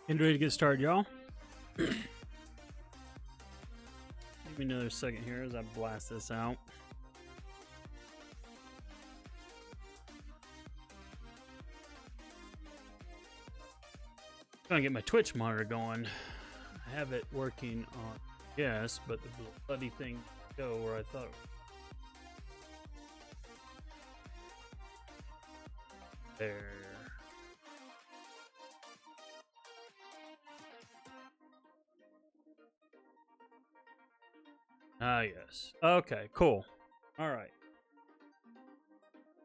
Getting ready to get started, y'all. Give me another second here as I blast this out. Trying to get my Twitch monitor going. I have it working on yes, but the bloody thing go where I thought. There. Ah, yes. Okay, cool. All right.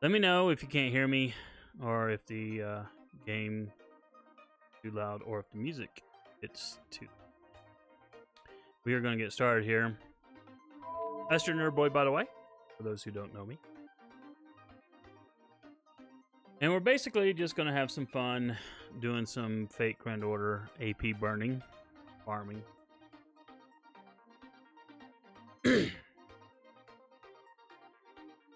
Let me know if you can't hear me, or if the game is too loud, or if the music it's too. We are going to get started here. AstroNerdBoy, by the way, for those who don't know me. And we're basically just going to have some fun doing some fake Grand Order AP burning, farming.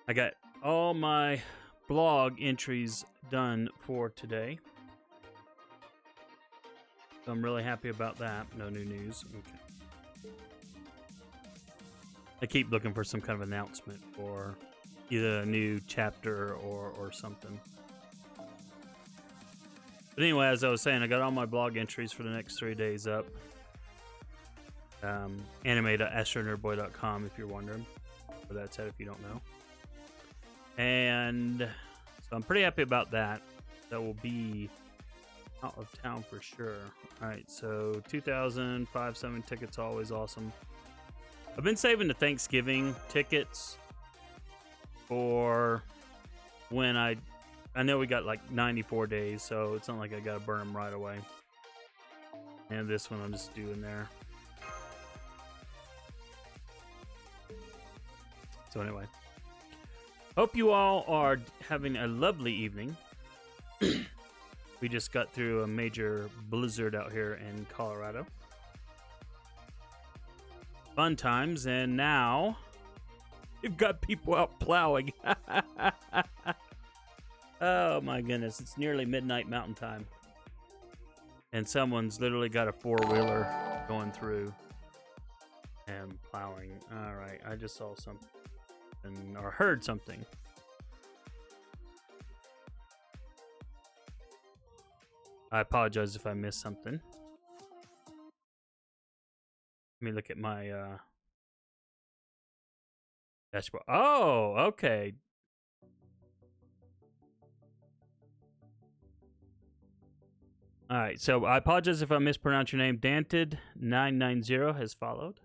I got all my blog entries done for today. So I'm really happy about that. No new news. Okay. I keep looking for some kind of announcement for either a new chapter or something. But anyway, as I was saying, I got all my blog entries for the next 3 days up. Anime.astronerdboy.com if you're wondering where that's at if you don't know. And so I'm pretty happy about that. That will be out of town for sure. All right, so 2,057 tickets, always awesome. I've been saving the Thanksgiving tickets for when I know we got like 94 days, so it's not like I gotta burn them right away. And this one I'm just doing there. So anyway, hope you all are having a lovely evening. We just got through a major blizzard out here in Colorado. Fun times, and now you've got people out plowing. Oh my goodness, it's nearly midnight Mountain Time. And someone's literally got a four-wheeler going through and plowing. All right, I just saw something or heard something. I apologize if I missed something. Let me look at my dashboard. Oh, okay. All right, so I apologize if I mispronounce your name. Danted990 has followed.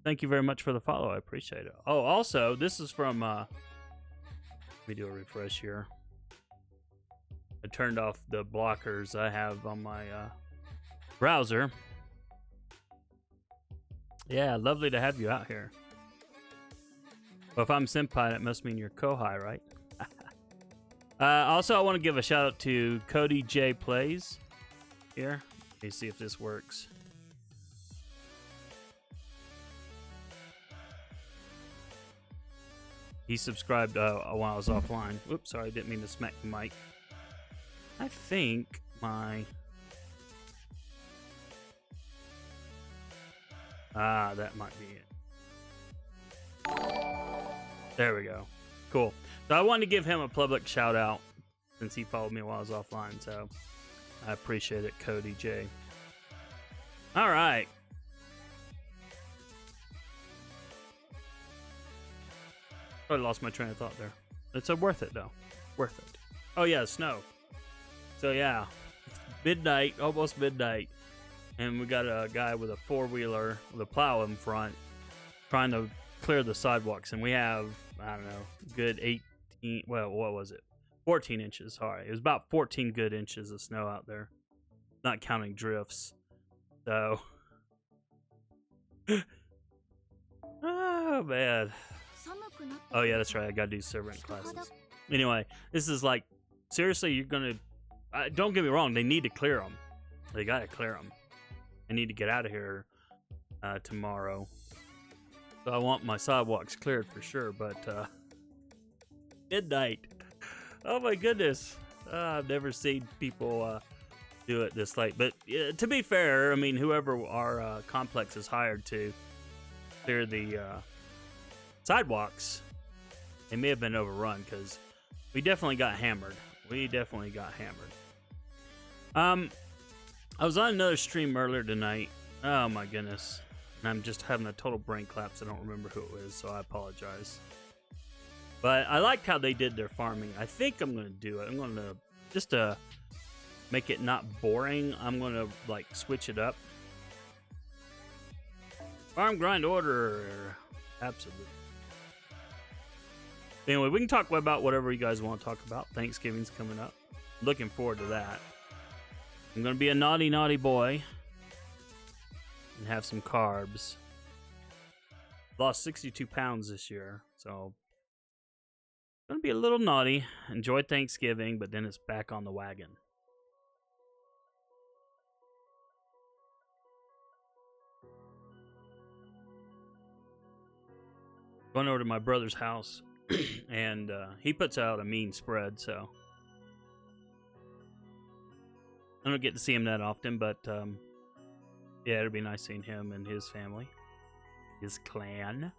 Thank you very much for the follow. I appreciate it. Oh, also, this is from... let me do a refresh here. I turned off the blockers I have on my browser. Yeah, lovely to have you out here. Well, if I'm senpai, that must mean you're kohai, right? Also, I want to give a shout out to Cody J Plays here. Let me see if this works. He subscribed while I was offline. Whoops, sorry, didn't mean to smack the mic. I think my... that might be it. There we go. Cool. So I wanted to give him a public shout out since he followed me while I was offline, so I appreciate it, Cody J. All right. I lost my train of thought there. It's worth it though. Worth it. Oh yeah, snow. So yeah, it's midnight, almost midnight, and we got a guy with a four-wheeler with a plow in front trying to clear the sidewalks, and we have, I don't know, good 18, well, what was it? 14 inches, sorry. It was about 14 good inches of snow out there, not counting drifts. So, oh man. Oh yeah, that's right, I gotta do servant classes. Anyway, this is like, seriously, you're gonna, don't get me wrong, they need to clear them. They gotta clear them. I need to get out of here tomorrow. So I want my sidewalks cleared for sure, but midnight. Oh my goodness. I've never seen people do it this late. But to be fair, I mean, whoever our complex is hired to clear the sidewalks, they may have been overrun because we definitely got hammered. I was on another stream earlier tonight. Oh my goodness. And I'm just having a total brain collapse. I don't remember who it was, so I apologize. But I liked how they did their farming. I think I'm going to do it. I'm going to, just to make it not boring, I'm going to like switch it up. Farm grind order. Absolutely. Anyway, we can talk about whatever you guys want to talk about. Thanksgiving's coming up. Looking forward to that. I'm going to be a naughty, naughty boy. And have some carbs. Lost 62 pounds this year. So, going to be a little naughty. Enjoy Thanksgiving, but then it's back on the wagon. Going over to my brother's house. And he puts out a mean spread, so I don't get to see him that often, but yeah, it'll be nice seeing him and his family, his clan.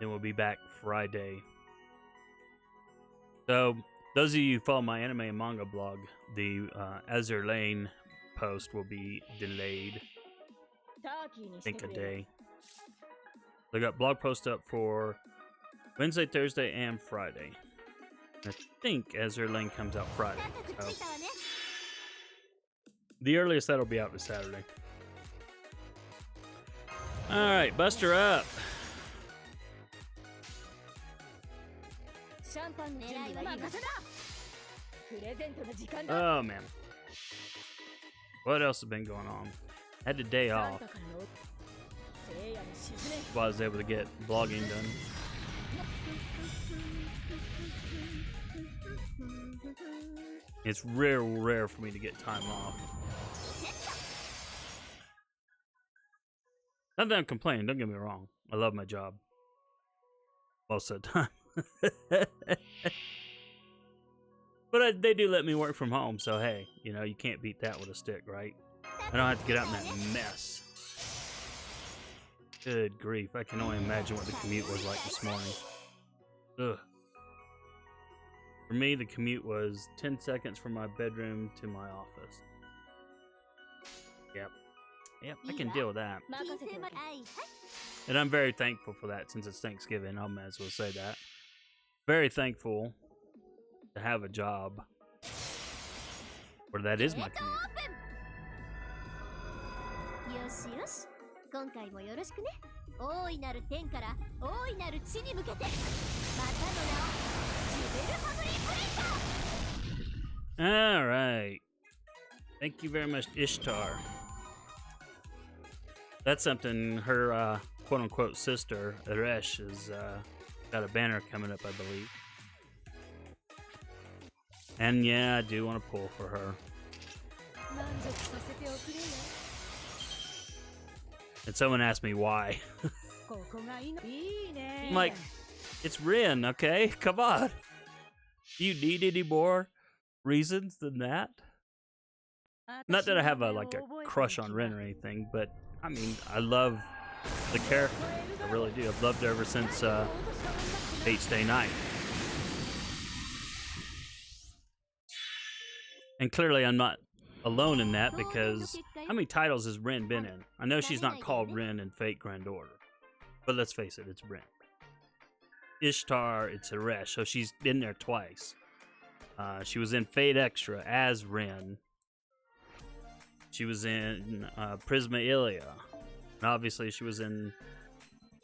Then we'll be back Friday. So, those of you who follow my anime and manga blog, the Azure Lane post will be delayed, I think a day. I got blog post up for Wednesday, Thursday, and Friday. I think Azure Lane comes out Friday. So the earliest that'll be out is Saturday. Alright, bust her up. Oh man. What else has been going on? Had the day off. I was able to get blogging done. It's rare for me to get time off. Not that I'm complaining, don't get me wrong. I love my job. Most of the time. But they do let me work from home, so hey, you know, you can't beat that with a stick, right? I don't have to get out in that mess. Good grief, I can only imagine what the commute was like this morning. Ugh. For me, the commute was 10 seconds from my bedroom to my office. Yep, I can deal with that. And I'm very thankful for that since it's Thanksgiving. I might as well say that. Very thankful to have a job where that is my commute. Alright. Thank you very much, Ishtar. That's something her quote-unquote sister, Aresh, has got a banner coming up, I believe. And yeah, I do want to pull for her. And someone asked me why. I'm like, it's Rin, okay? Come on. Do you need any more reasons than that? Not that I have a crush on Rin or anything, but I mean, I love the character. I really do. I've loved her ever since Fate Stay Night. And clearly I'm not alone in that, because how many titles has Rin been in? I know she's not called Rin in Fate Grand Order, but let's face it, it's Rin. Ishtar, it's Aresh, so she's been there twice. She was in Fate Extra as Rin. She was in Prisma Ilia. And obviously she was in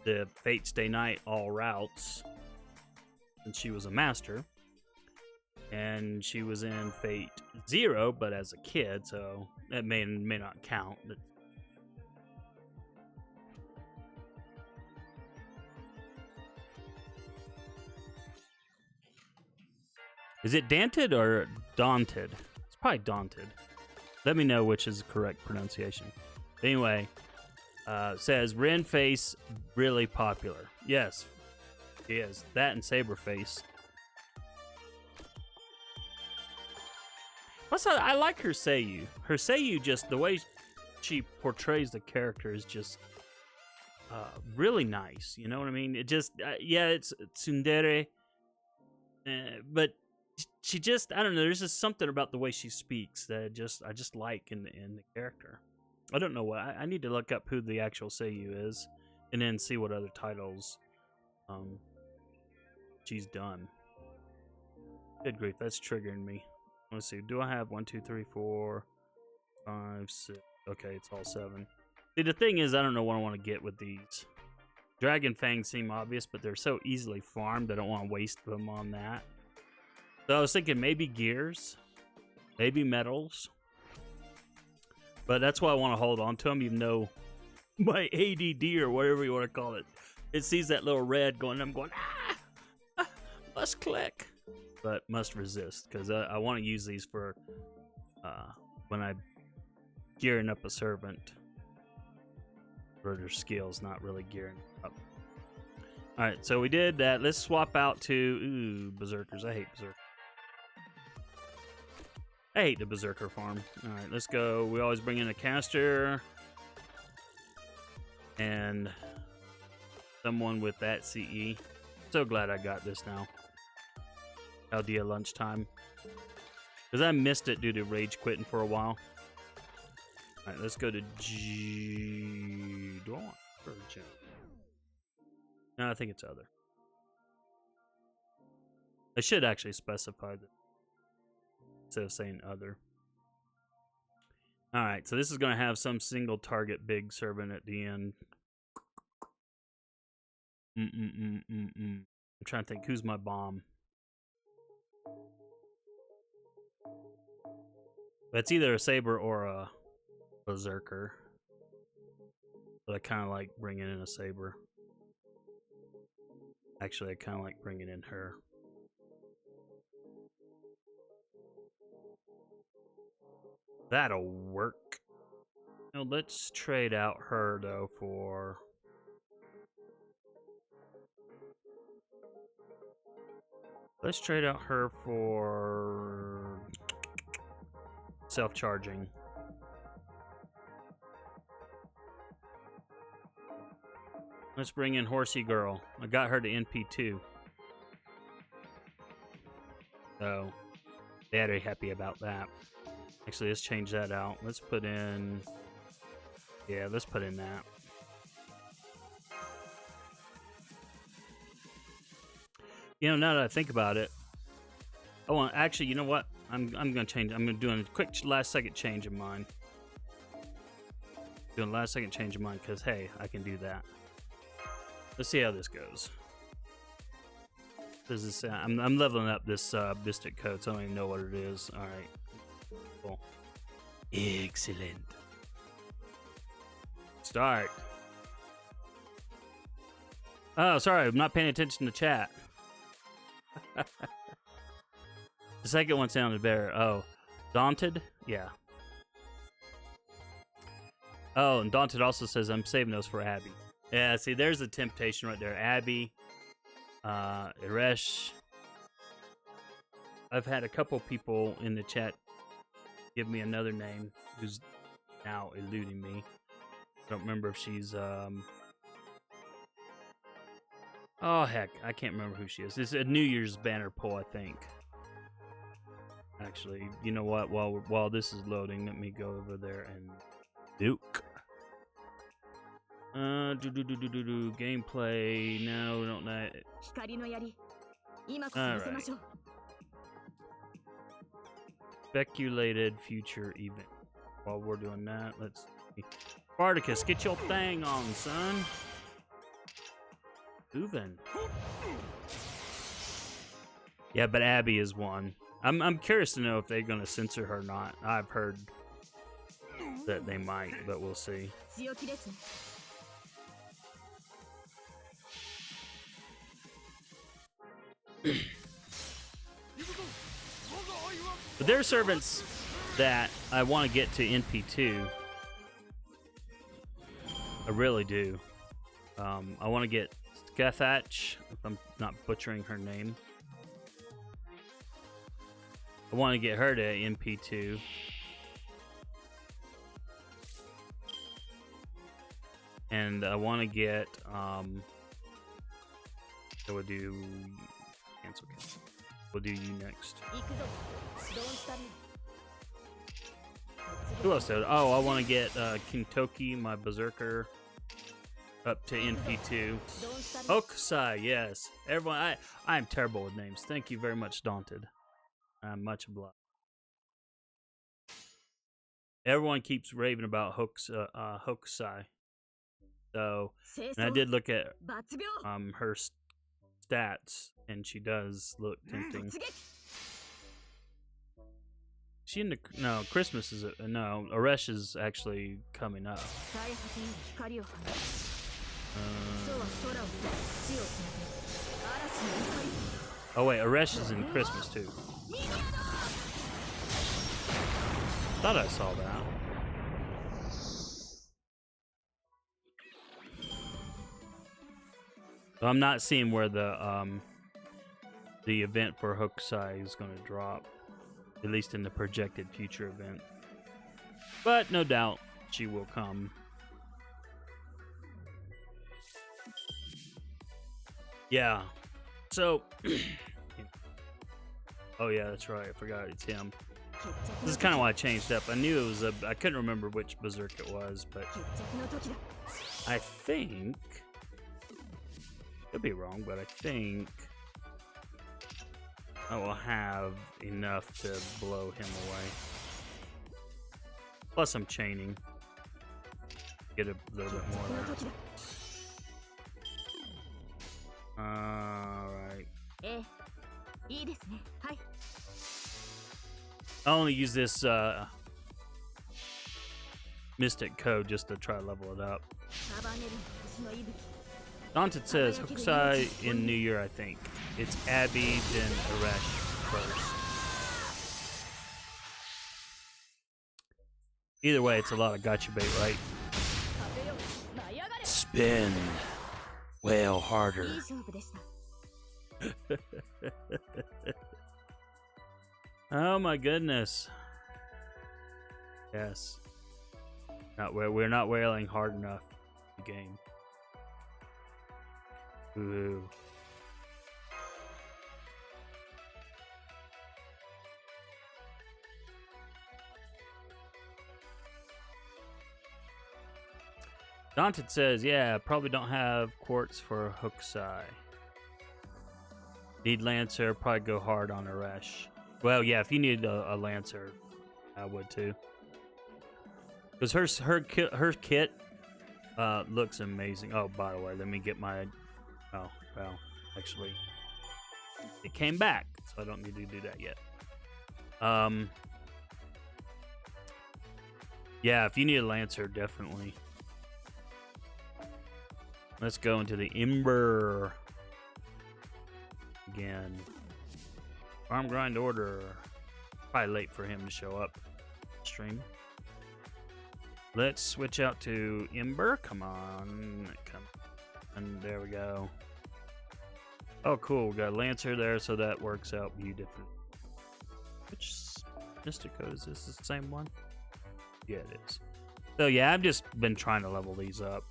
the Fate Stay Night All Routes, and she was a master. And she was in Fate Zero, but as a kid, so that may not count. But is it Danted or Daunted? It's probably Daunted. Let me know which is the correct pronunciation. Anyway, says Ren Face really popular. Yes, she is. That and Saberface. Plus, I like her Seiyu. Her Seiyu, just the way she portrays the character is just really nice. You know what I mean? It just, yeah, it's tsundere, but she just, I don't know. There's just something about the way she speaks that I just like in the character. I don't know what. I need to look up who the actual Seiyu is, and then see what other titles she's done. Good grief, that's triggering me. Let's see. Do I have 1, 2, 3, 4, 5, 6? Okay, it's all 7. See, the thing is, I don't know what I want to get with these. Dragon Fangs seem obvious, but they're so easily farmed. I don't want to waste them on that. So I was thinking maybe gears, maybe metals. But that's why I want to hold on to them, even though my ADD or whatever you want to call it sees that little red going, I'm going, must click. But must resist, because I want to use these for when I'm gearing up a servant for their skills, not really gearing up. Alright, so we did that. Let's swap out to Berserkers. I hate Berserkers. I hate the Berserker farm. Alright, let's go. We always bring in a caster and someone with that CE. So glad I got this now. Aldea lunchtime, because I missed it due to rage quitting for a while. All right, let's go to G. Do I want Virgin? No, I think it's other. I should actually specify that instead of saying other. All right, so this is going to have some single target big servant at the end. I'm trying to think, who's my bomb? It's either a saber or a berserker, but I kind of like bringing in a saber. Actually, I kind of like bringing in her. That'll work. Now let's trade out her though for. Let's trade out her for self-charging. Let's bring in Horsey Girl. I got her to NP2. So, very happy about that. Actually, let's change that out. Let's put in... Yeah, let's put in that. You know, now that I think about it, oh, actually, you know what? I'm gonna change. I'm gonna do a quick last second change of mine. Doing a last second change of mine because hey, I can do that. Let's see how this goes. Does this? I'm leveling up this Mystic Code, so I don't even know what it is. All right, cool, excellent. Start. Oh, sorry, I'm not paying attention to chat. The second one sounded better. Oh, Daunted? Yeah. Oh, and Daunted also says, I'm saving those for Abby. Yeah, see, there's a temptation right there. Abby, Iresh. I've had a couple people in the chat give me another name who's now eluding me. I don't remember if she's, oh, heck, I can't remember who she is. It's a New Year's banner pull, I think. Actually, you know what? While this is loading, let me go over there and Duke. Gameplay. No, we don't know. Alright. Speculated future event. While we're doing that, let's see. Spartacus, get your thing on, son. Moving. Yeah, but Abby is one. I'm curious to know if they're gonna censor her or not. I've heard that they might, but we'll see. But there are servants that I want to get to NP2. I really do. I want to get Skethach, if I'm not butchering her name. I want to get her to MP2. And I want to get, so we'll do, cancel. We'll do you next. Who else did? Oh, I want to get Kintoki, my Berserker, up to NP2. Hokusai, yes. Everyone, I am terrible with names. Thank you very much, Daunted. I'm much obliged. Everyone keeps raving about Hokusai. So, and I did look at her stats, and she does look tempting. She in the no Christmas is no Aresh is actually coming up. Oh wait, Aresh is in Christmas too. Thought I saw that. So I'm not seeing where the event for Hokusai is going to drop, at least in the projected future event. But no doubt she will come. Yeah. So. Oh yeah, that's right. I forgot it's him. This is kind of why I changed up. I knew it was I couldn't remember which Berserk it was, but I think. Could be wrong, but I think I will have enough to blow him away. Plus I'm chaining. Get a little bit more there. Alright. I only use this Mystic Code just to try to level it up. Daunted says Hokusai in New Year, I think. It's Abby, then Aresh first. Either way, it's a lot of gotcha bait, right? Spin. Wail harder. Oh my goodness. Yes. We're not wailing hard enough in the game. Ooh. Daunted says, yeah, probably don't have quartz for Hokusai. Need Lancer, probably go hard on Aresh. Well, yeah, if you need a Lancer, I would too. Because her kit looks amazing. Oh, by the way, let me get my... Oh, well, actually, it came back, so I don't need to do that yet. Yeah, if you need a Lancer, definitely. Let's go into the Ember again. Farm grind order. Probably late for him to show up. Stream. Let's switch out to Ember. Come on. And there we go. Oh, cool. We got a Lancer there, so that works out beautifully. Which Mystic Code is this? Is the same one? Yeah, it is. So, yeah, I've just been trying to level these up.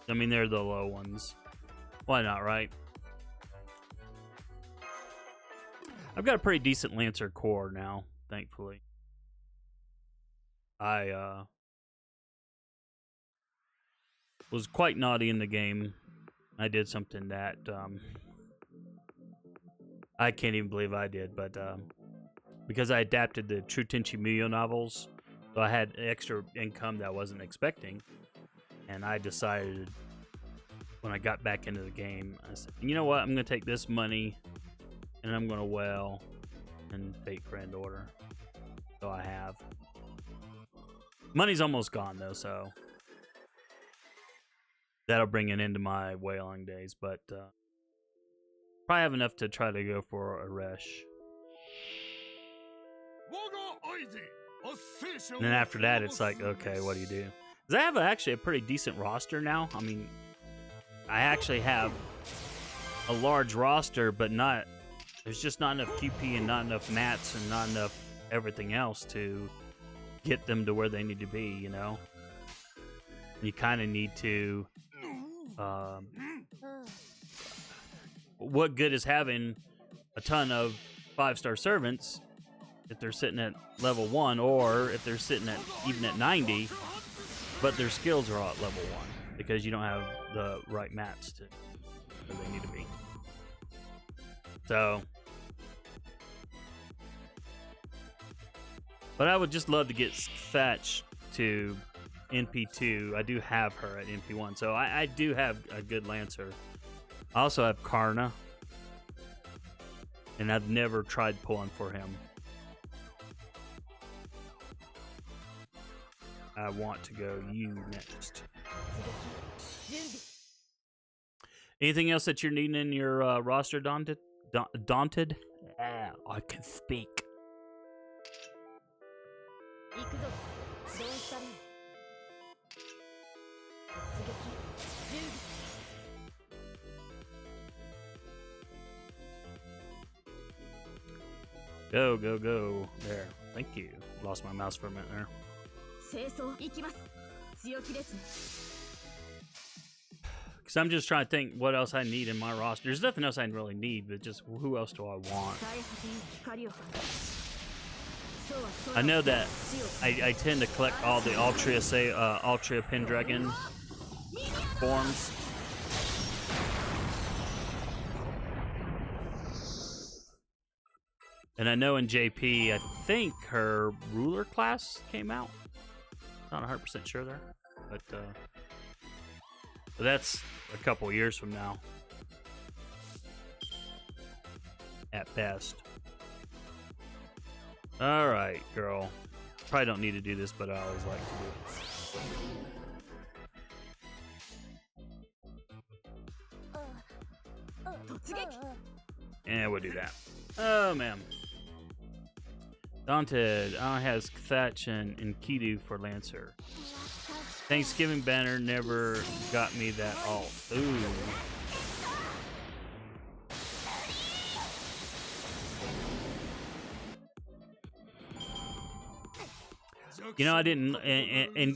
I mean, they're the low ones. Why not, right? I've got a pretty decent Lancer core now, thankfully. I was quite naughty in the game. I did something that I can't even believe I did, but because I adapted the True Tenchi Muyo novels, so I had extra income that I wasn't expecting, and I decided when I got back into the game, I said, you know what, I'm going to take this money and I'm going to well and Fate Grand Order. So I have. Money's almost gone though, so that'll bring it into my whaling days, but probably have enough to try to go for Aresh. And then after that, it's like, okay, what do you do? Because I have actually a pretty decent roster now. I mean, I actually have a large roster, but not There's just not enough QP and not enough mats and not enough everything else to get them to where they need to be, you know? You kind of need to... what good is having a ton of 5-star servants if they're sitting at level 1, or if they're sitting at even at 90, but their skills are all at level 1 because you don't have the right mats to where they need to be. So, but I would just love to get Thatch to NP2. I do have her at NP1, so I do have a good Lancer. I also have Karna, and I've never tried pulling for him. I want to go you next. Anything else that you're needing in your roster, Daunted? Daunted? I can speak. Go, go, go. There. Thank you. Lost my mouse for a minute there. Because I'm just trying to think what else I need in my roster. There's nothing else I really need, but just who else do I want? I know that I tend to collect all the Ultra Pendragon forms. And I know in JP, I think her ruler class came out. Not 100% sure there, but that's a couple years from now, at best. All right, girl. Probably don't need to do this, but I always like to do it. Yeah, we'll do that. Oh man. Daunted has Thatch and Kidu for Lancer. Thanksgiving banner never got me that alt. Ooh. You know, I didn't. And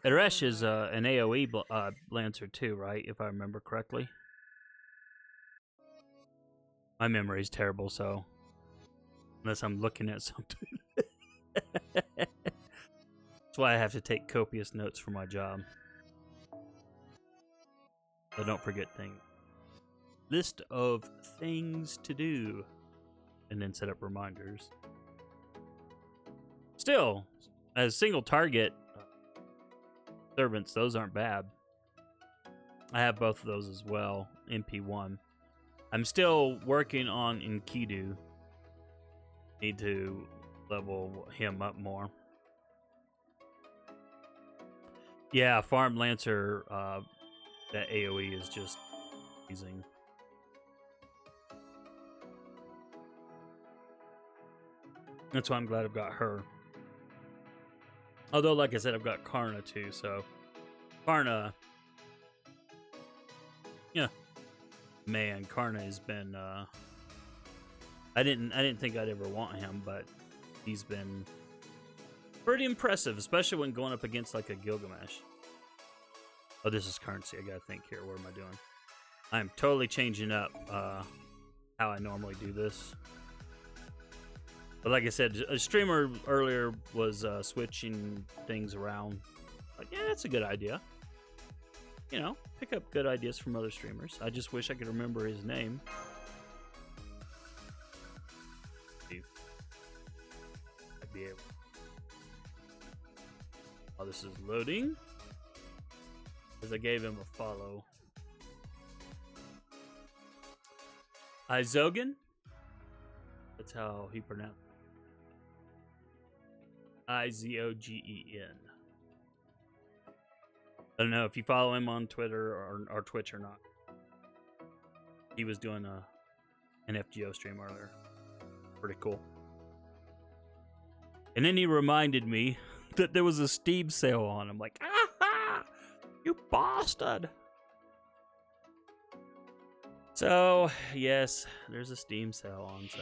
Eresh is an AoE Lancer too, right? If I remember correctly. My memory is terrible, so unless I'm looking at something. That's why I have to take copious notes for my job. So don't forget things. List of things to do. And then set up reminders. Still, as single target servants, those aren't bad. I have both of those as well, MP1. I'm still working on Enkidu. Need to level him up more. Yeah, Farm Lancer, that AoE is just amazing. That's why I'm glad I've got her. Although, like I said, I've got Karna too, so Karna, yeah, man, Karna has been. I didn't think I'd ever want him, but he's been pretty impressive, especially when going up against like a Gilgamesh. Oh, this is currency. I gotta think here. What am I doing? I'm totally changing up how I normally do this. But like I said, a streamer earlier was switching things around. Like, yeah, that's a good idea. You know, pick up good ideas from other streamers. I just wish I could remember his name. I'd be able. Oh, this is loading. Because I gave him a follow. Izogen? That's how he pronounced it. Izogen. I don't know if you follow him on Twitter or Twitch or not. He was doing an FGO stream earlier. Pretty cool. And then he reminded me that there was a Steam sale on. I'm like, aha! You bastard! So, yes, there's a Steam sale on, so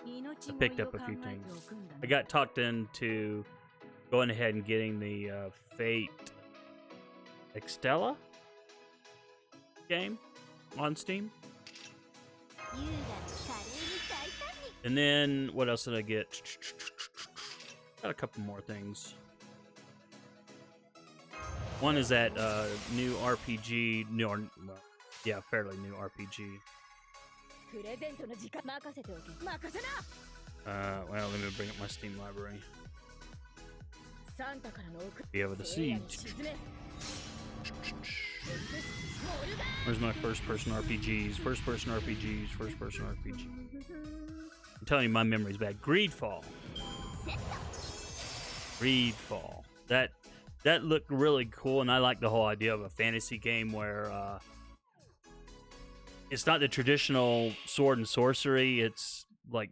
I picked up a few things. I got talked into going ahead and getting the Fate Extella game on Steam. And then, what else did I get? Got a couple more things. One is that new RPG, fairly new RPG. Well, let me bring up my Steam library. Be able to see. Where's my first-person RPGs? First-person RPGs. First-person RPG. I'm telling you, my memory's bad. Greedfall. Greedfall. That looked really cool, and I like the whole idea of a fantasy game where it's not the traditional sword and sorcery. It's like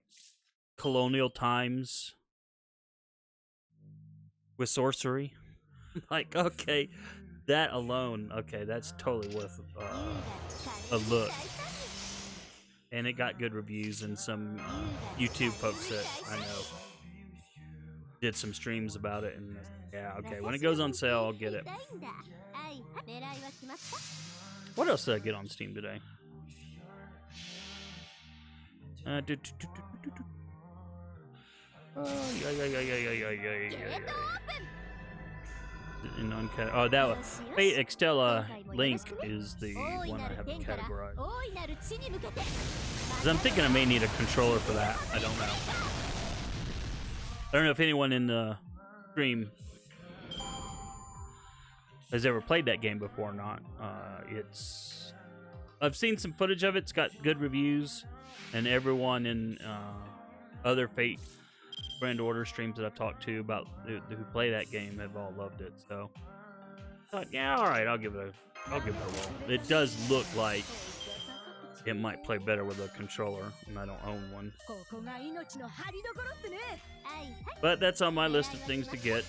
colonial times with sorcery. Like, okay, that alone, okay, that's totally worth a look. And it got good reviews, and some YouTube folks that I know did some streams about it, and yeah, okay, when it goes on sale, I'll get it. What else did I get on Steam today? Oh, that was Fate Extella Link is the one I haven't categorized. Because I'm thinking I may need a controller for that. I don't know. I don't know if anyone in the stream has ever played that game before or not. I've seen some footage of it. It's got good reviews, and everyone in other Fate Grand Order streams that I've talked to about who play that game have all loved it. So I thought, yeah, all right, I'll give it a roll. It does look like it might play better with a controller, and I don't own one. But that's on my list of things to get.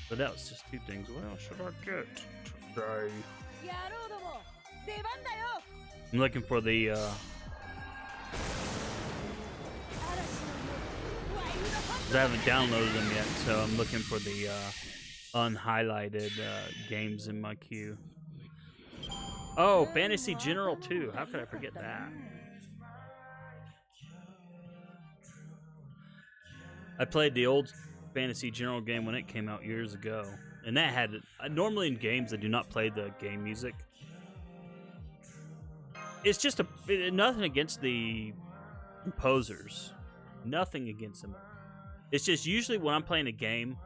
But that was just two things. What else should I get today? I'm looking for the I haven't downloaded them yet, so I'm looking for the unhighlighted games in my queue. Oh, Fantasy General 2. How could I forget that? I played the old Fantasy General game when it came out years ago, and that had normally in games I do not play the game music. It's just nothing against the composers, nothing against them. It's just usually when I'm playing a game,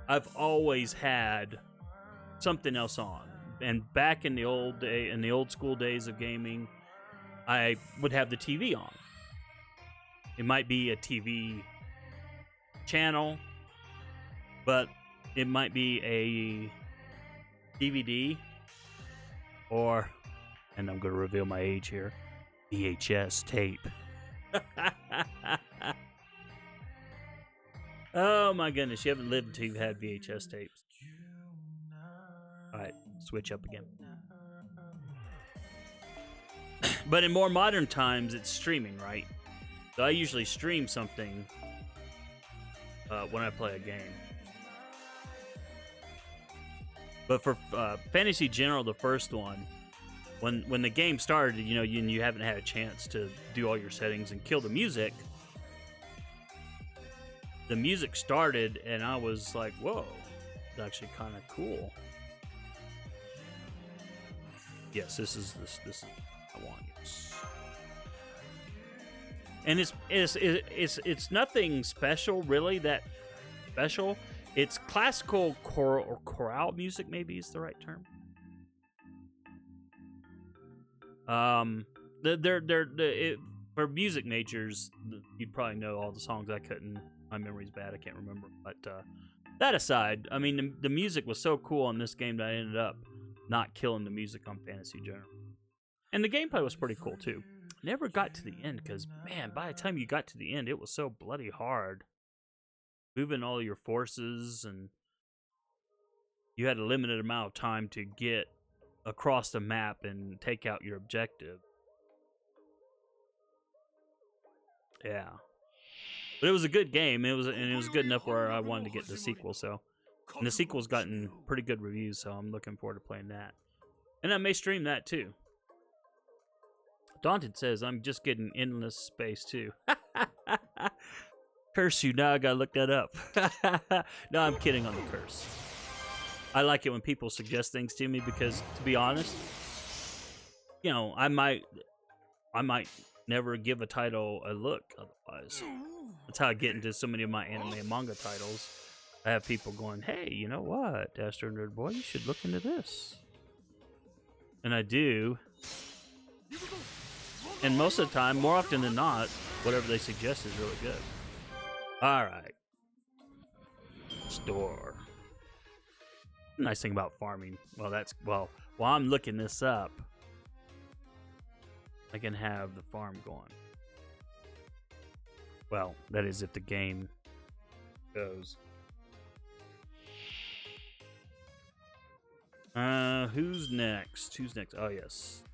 I've always had something else on. And back in the old school days of gaming, I would have the TV on. It might be a TV channel, but it might be a DVD or, and I'm going to reveal my age here, VHS tape. Oh my goodness, you haven't lived until you've had VHS tapes. Alright, switch up again. But in more modern times, it's streaming, right? So I usually stream something when I play a game. But for Fantasy General, the first one, when the game started, you haven't had a chance to do all your settings and kill the music. The music started, and I was like, "Whoa, it's actually kind of cool." Yes, this is I want. Yes. And it's nothing special, really. That special. It's classical chorale music, maybe is the right term. For music majors, you'd probably know all the songs. I couldn't. My memory's bad. I can't remember. But that aside, I mean, the music was so cool on this game that I ended up not killing the music on Fantasy General. And the gameplay was pretty cool too. Never got to the end because, man, by the time you got to the end, it was so bloody hard. Moving all your forces, and you had a limited amount of time to get across the map and take out your objective. Yeah. But it was a good game. It was good enough where I wanted to get the sequel. So, and the sequel's gotten pretty good reviews. So I'm looking forward to playing that. And I may stream that too. Daunted says I'm just getting endless space too. Curse you! Now I gotta look that up. No, I'm kidding on the curse. I like it when people suggest things to me because, to be honest, you know, I might never give a title a look otherwise. That's how I get into so many of my anime and manga titles. I have people going, hey, you know what, AstroNerdBoy, you should look into this. And I do. And most of the time, more often than not, whatever they suggest is really good. Alright. Store. Nice thing about farming. Well, while I'm looking this up, I can have the farm going. Well, that is if the game goes. Who's next? Who's next? Oh, yes.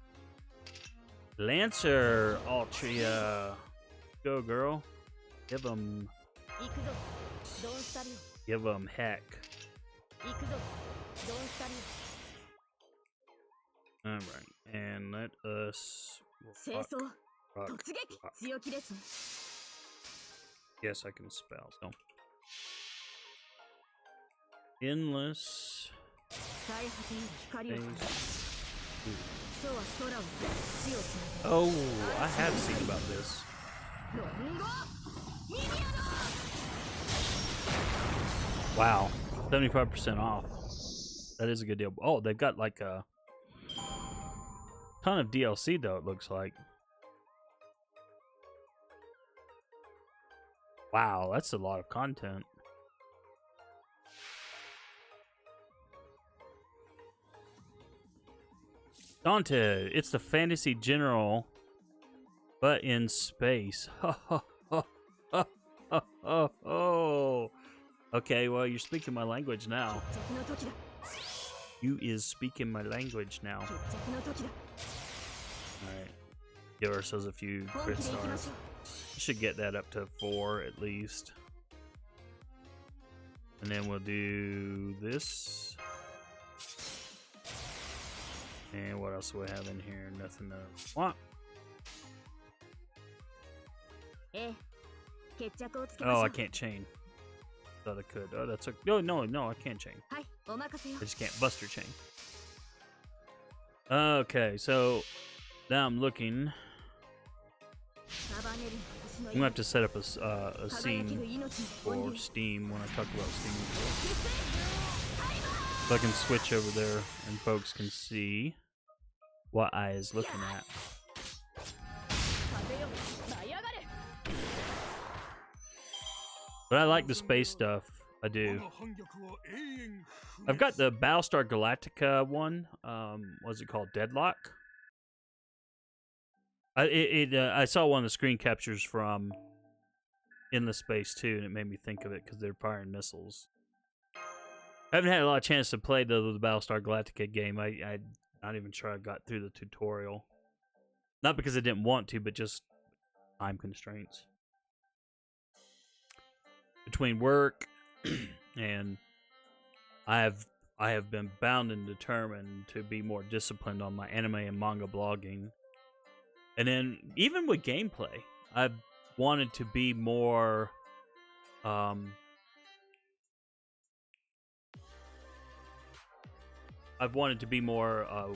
Lancer, Altria. Go, girl. Give them heck. Alright, and let us... rock. Yes, I can spell. So. Endless. Oh, I have seen about this. Wow, 75% off. That is a good deal. Oh, they've got like a ton of DLC though, it looks like. Wow, that's a lot of content. Daunted, it's the Fantasy General, but in space. Okay, well, you're speaking my language now. You is speaking my language now. Alright. Give ourselves a few crit stars. We should get that up to 4 at least. And then we'll do this. And what else do we have in here? Nothing else. What? Oh, I can't chain. Thought I could. Oh, that's a... No, I can't chain. I just can't buster chain. Okay, so now I'm looking. I'm gonna have to set up a scene for Steam when I talk about Steam. So I can switch over there and folks can see what I is looking at. But I like the space stuff. I do. I've got the Battlestar Galactica one. What's it called? Deadlock? I saw one of the screen captures from Endless Space 2, and it made me think of it because they're firing missiles. I haven't had a lot of chance to play the Battlestar Galactica game. I'm not even sure I got through the tutorial. Not because I didn't want to, but just time constraints. Between work and I have been bound and determined to be more disciplined on my anime and manga blogging. And then even with gameplay, I've wanted to be more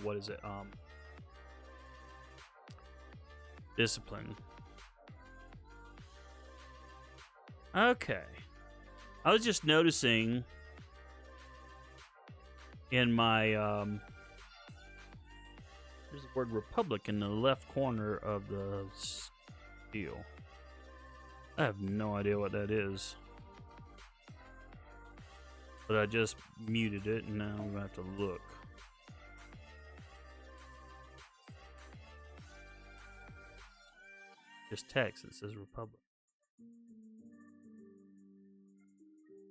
what is it? Discipline. Okay. I was just noticing in my there's the word Republic in the left corner of the steel. I have no idea what that is. But I just muted it and now I'm gonna have to look. Just text that says Republic.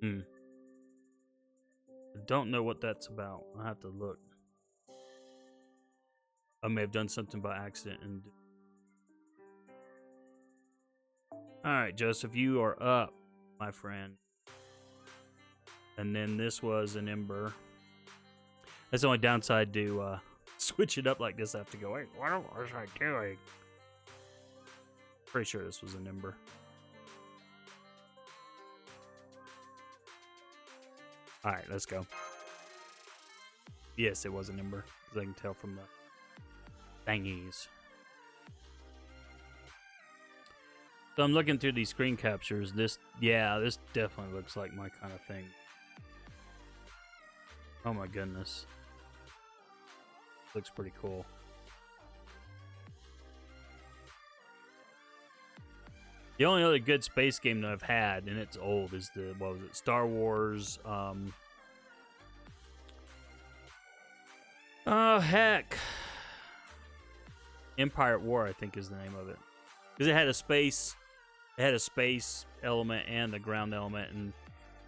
I don't know what that's about. I have to look. I may have done something by accident. And all right, Joseph, you are up, my friend. And then this was an Ember. That's the only downside to switch it up like this. I have to go, wait, what was I doing? Pretty sure this was an Ember. All right, let's go. Yes, it was an Ember, as I can tell from the thingies. So I'm looking through these screen captures. This definitely looks like my kind of thing. Oh my goodness. Looks pretty cool. The only other good space game that I've had, and it's old, is the, what was it, Star Wars, oh heck, Empire at War, I think is the name of it. Because it had a space element and the ground element, and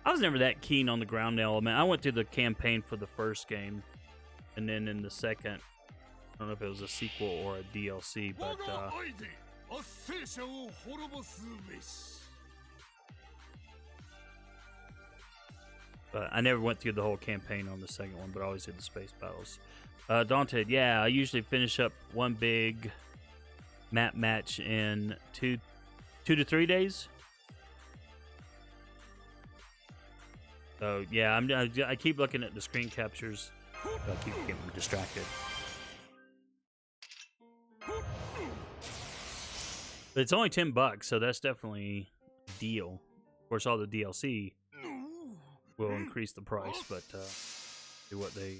I was never that keen on the ground element. I went through the campaign for the first game, and then in the second, I don't know if it was a sequel or a DLC, but I never went through the whole campaign on the second one, but I always did the space battles. Daunted, yeah, I usually finish up one big map match in two to 3 days. So yeah, I keep looking at the screen captures. I keep getting distracted. But it's only $10, so that's definitely a deal. Of course, all the DLC will increase the price, but see what they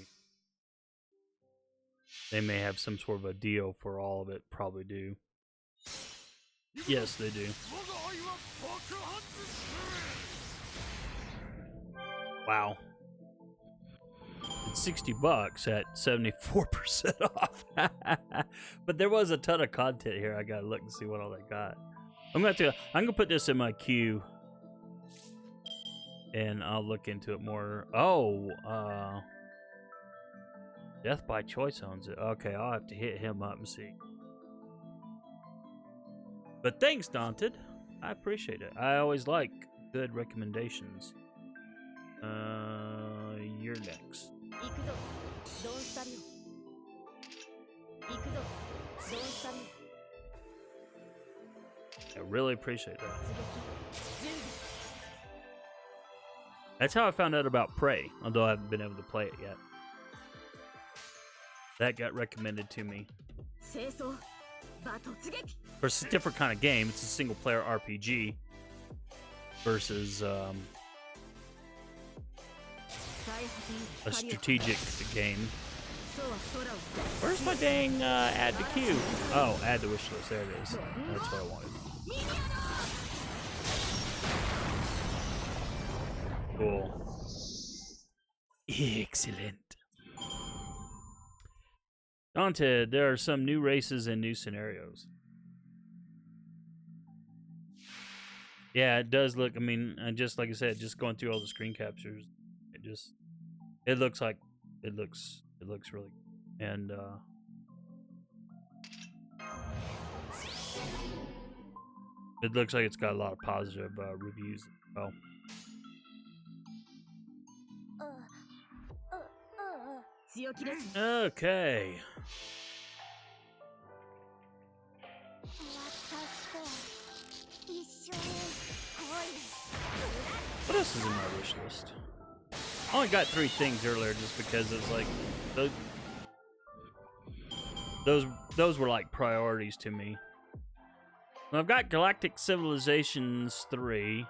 may have some sort of a deal for all of it. Probably do. Yes, they do. Wow. It's $60 at 74% off. But there was a ton of content here. I gotta look and see what all they got. I'm gonna put this in my queue, and I'll look into it more. Oh, Death by Choice owns it. Okay, I'll have to hit him up and see. But thanks, Daunted. I appreciate it. I always like good recommendations. You're next. I really appreciate that. That's how I found out about Prey, although I haven't been able to play it yet. That got recommended to me. Of course, it's a different kind of game. It's a single-player RPG versus a strategic game. Where's my dang add to queue? Oh, add to wish list. There it is. That's what I wanted. Cool. Excellent. Daunted, there are some new races and new scenarios. Yeah, it does look, I mean, just like I said, just going through all the screen captures, it looks like, it looks really good. And, it looks like it's got a lot of positive reviews as well. Okay. What else is in my wish list? I only got 3 things earlier just because it's like those were like priorities to me. Well, I've got Galactic Civilizations 3,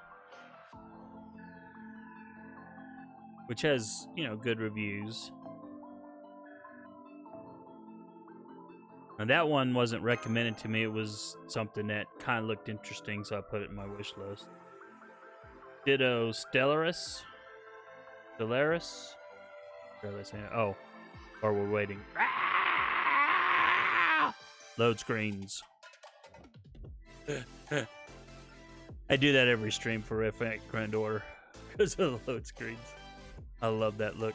which has, you know, good reviews. Now that one wasn't recommended to me. It was something that kind of looked interesting, so I put it in my wish list. Ditto Stellaris. Oh, or we're waiting. Load screens. I do that every stream for Infinite Grand Order because of the load screens. I love that look.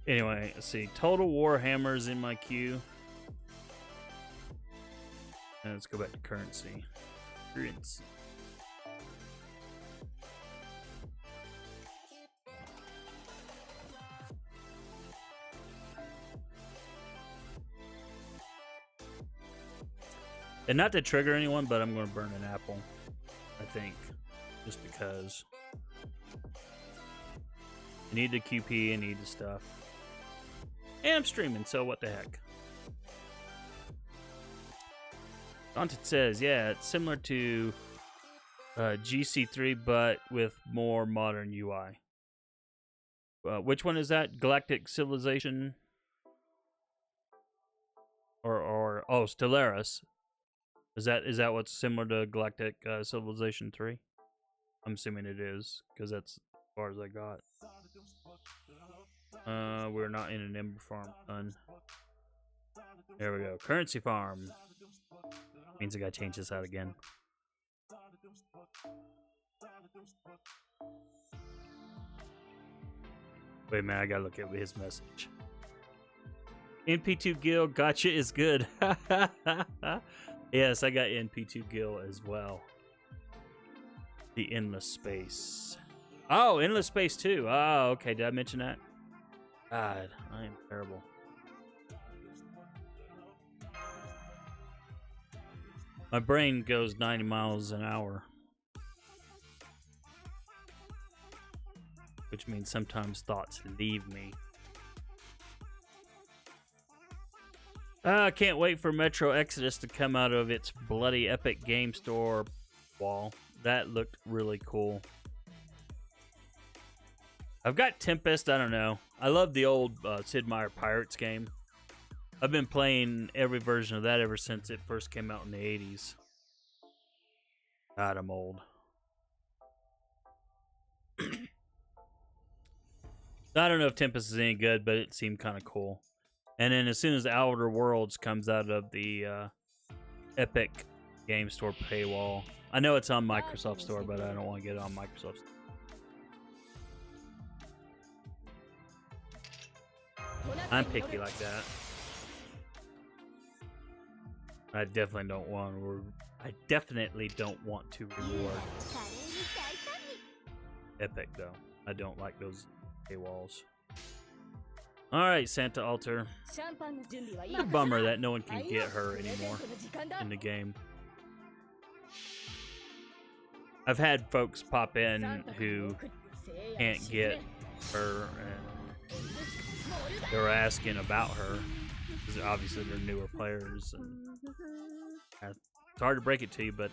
Anyway, let's see. Total Warhammer's in my queue. And let's go back to currency. Currency. And not to trigger anyone, but I'm going to burn an apple, I think, just because. I need the QP, I need the stuff. And I'm streaming, so what the heck. Untitled says, yeah, it's similar to GC3, but with more modern UI. Which one is that? Galactic Civilization? Or oh, Stellaris. Is that what's similar to Galactic Civilization 3? I'm assuming it is, because that's as far as I got. We're not in an Ember farm. Done. There we go. Currency farm. Means I gotta change this out again. Wait a minute, I gotta look at his message. NP2 Gil, gotcha is good. Yes, I got NP2 Gil as well. The Endless Space. Oh, Endless Space 2. Oh, okay. Did I mention that? God, I am terrible. My brain goes 90 miles an hour. Which means sometimes thoughts leave me. I can't wait for Metro Exodus to come out of its bloody Epic Game Store wall. That looked really cool. I've got Tempest, I don't know. I love the old Sid Meier Pirates game. I've been playing every version of that ever since it first came out in the 80s. God, I'm old. I don't know if Tempest is any good, but it seemed kind of cool. And then as soon as Outer Worlds comes out of the Epic Game Store paywall, I know it's on Microsoft Store, but I don't want to get it on Microsoft Store. I'm picky like that. I definitely don't want to reward Epic though. I don't like those paywalls. Alright, Santa Altar. It's a bummer that no one can get her anymore in the game. I've had folks pop in who can't get her, and they were asking about her, because obviously they're newer players. And it's hard to break it to you, but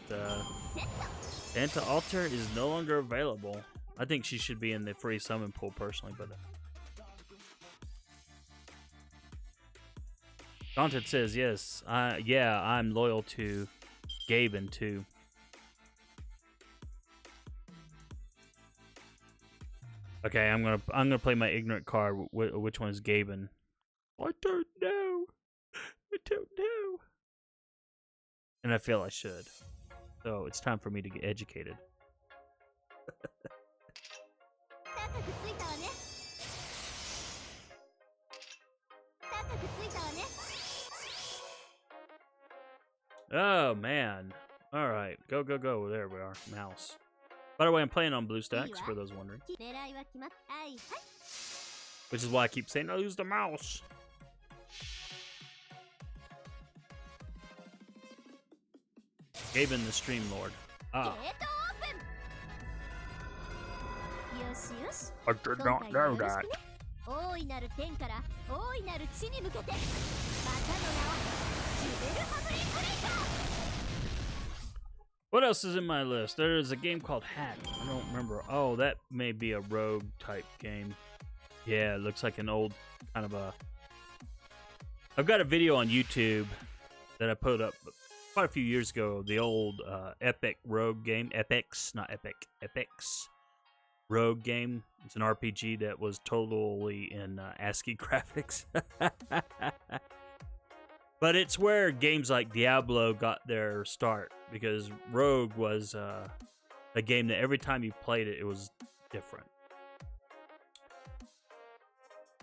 Santa Altar is no longer available. I think she should be in the free summon pool personally, but Daunted says yes. Yeah, I'm loyal to Gaben too. Okay, I'm gonna play my ignorant card. Which one is Gaben? I don't know. I don't know. And I feel I should. So it's time for me to get educated. Oh man. Alright, go, go, go. There we are. Mouse. By the way, I'm playing on BlueStacks, for those wondering. Which is why I keep saying, I'll use the mouse. Gaben the Stream Lord. Ah. I did not know that. What else is in my list? There is a game called Hack. I don't remember. Oh, that may be a rogue type game. Yeah, it looks like an old kind of a... I've got a video on YouTube that I put up quite a few years ago. The old Epic rogue game. Epics, not Epic. Epics rogue game. It's an RPG that was totally in ASCII graphics. But it's where games like Diablo got their start, because Rogue was a game that every time you played it, it was different.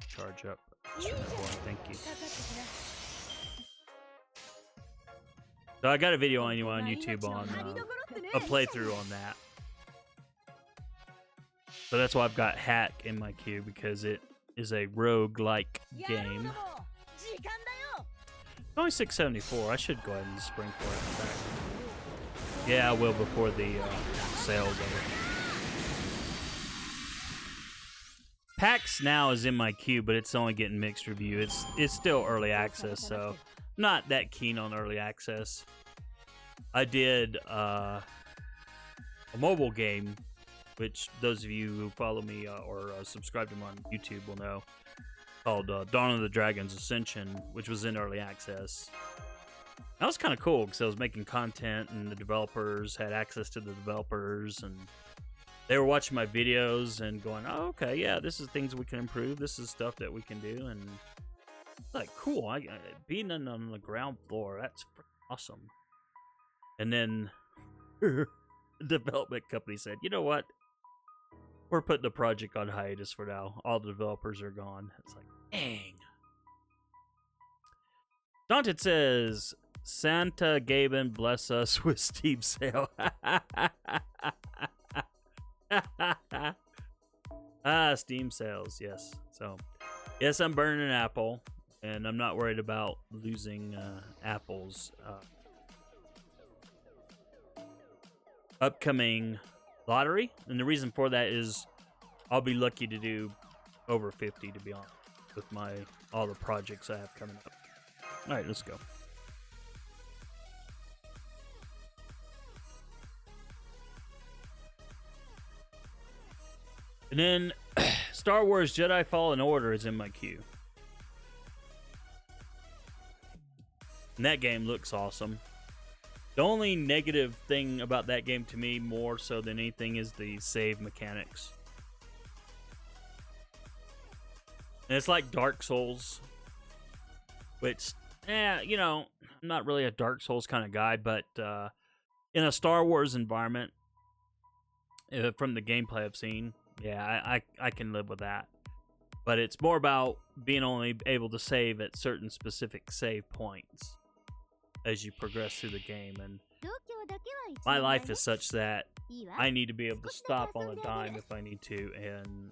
Charge up. AstroNerdBoy, thank you. So I got a video on YouTube on a playthrough on that. So that's why I've got Hack in my queue, because it is a rogue-like game. It's only $6.74. I should go ahead and sprinkle it back. Yeah, I will before the sales over. PAX now is in my queue, but it's only getting mixed review. It's still early access, so I'm not that keen on early access. I did a mobile game, which those of you who follow me or subscribe to me on YouTube will know, called Dawn of the Dragon's Ascension, which was in early access. That was kind of cool because I was making content and the developers had access to the developers, and they were watching my videos and going, oh, okay, yeah, this is things we can improve. This is stuff that we can do. And it's like, cool, being on the ground floor, that's freaking awesome. And then the development company said, you know what? We're putting the project on hiatus for now. All the developers are gone. It's like, dang. Daunted says, Santa Gaben bless us with Steam sale. Steam sales, yes. So, yes, I'm burning an apple, and I'm not worried about losing apples. Upcoming lottery, and the reason for that is I'll be lucky to do over 50, to be honest, with all the projects I have coming up. All right, let's go. And then Star Wars Jedi Fallen Order is in my queue. And that game looks awesome. The only negative thing about that game to me, more so than anything, is the save mechanics. And it's like Dark Souls, which, you know, I'm not really a Dark Souls kind of guy, but in a Star Wars environment, from the gameplay I've seen, yeah, I can live with that. But it's more about being only able to save at certain specific save points as you progress through the game. And my life is such that I need to be able to stop on a dime if I need to and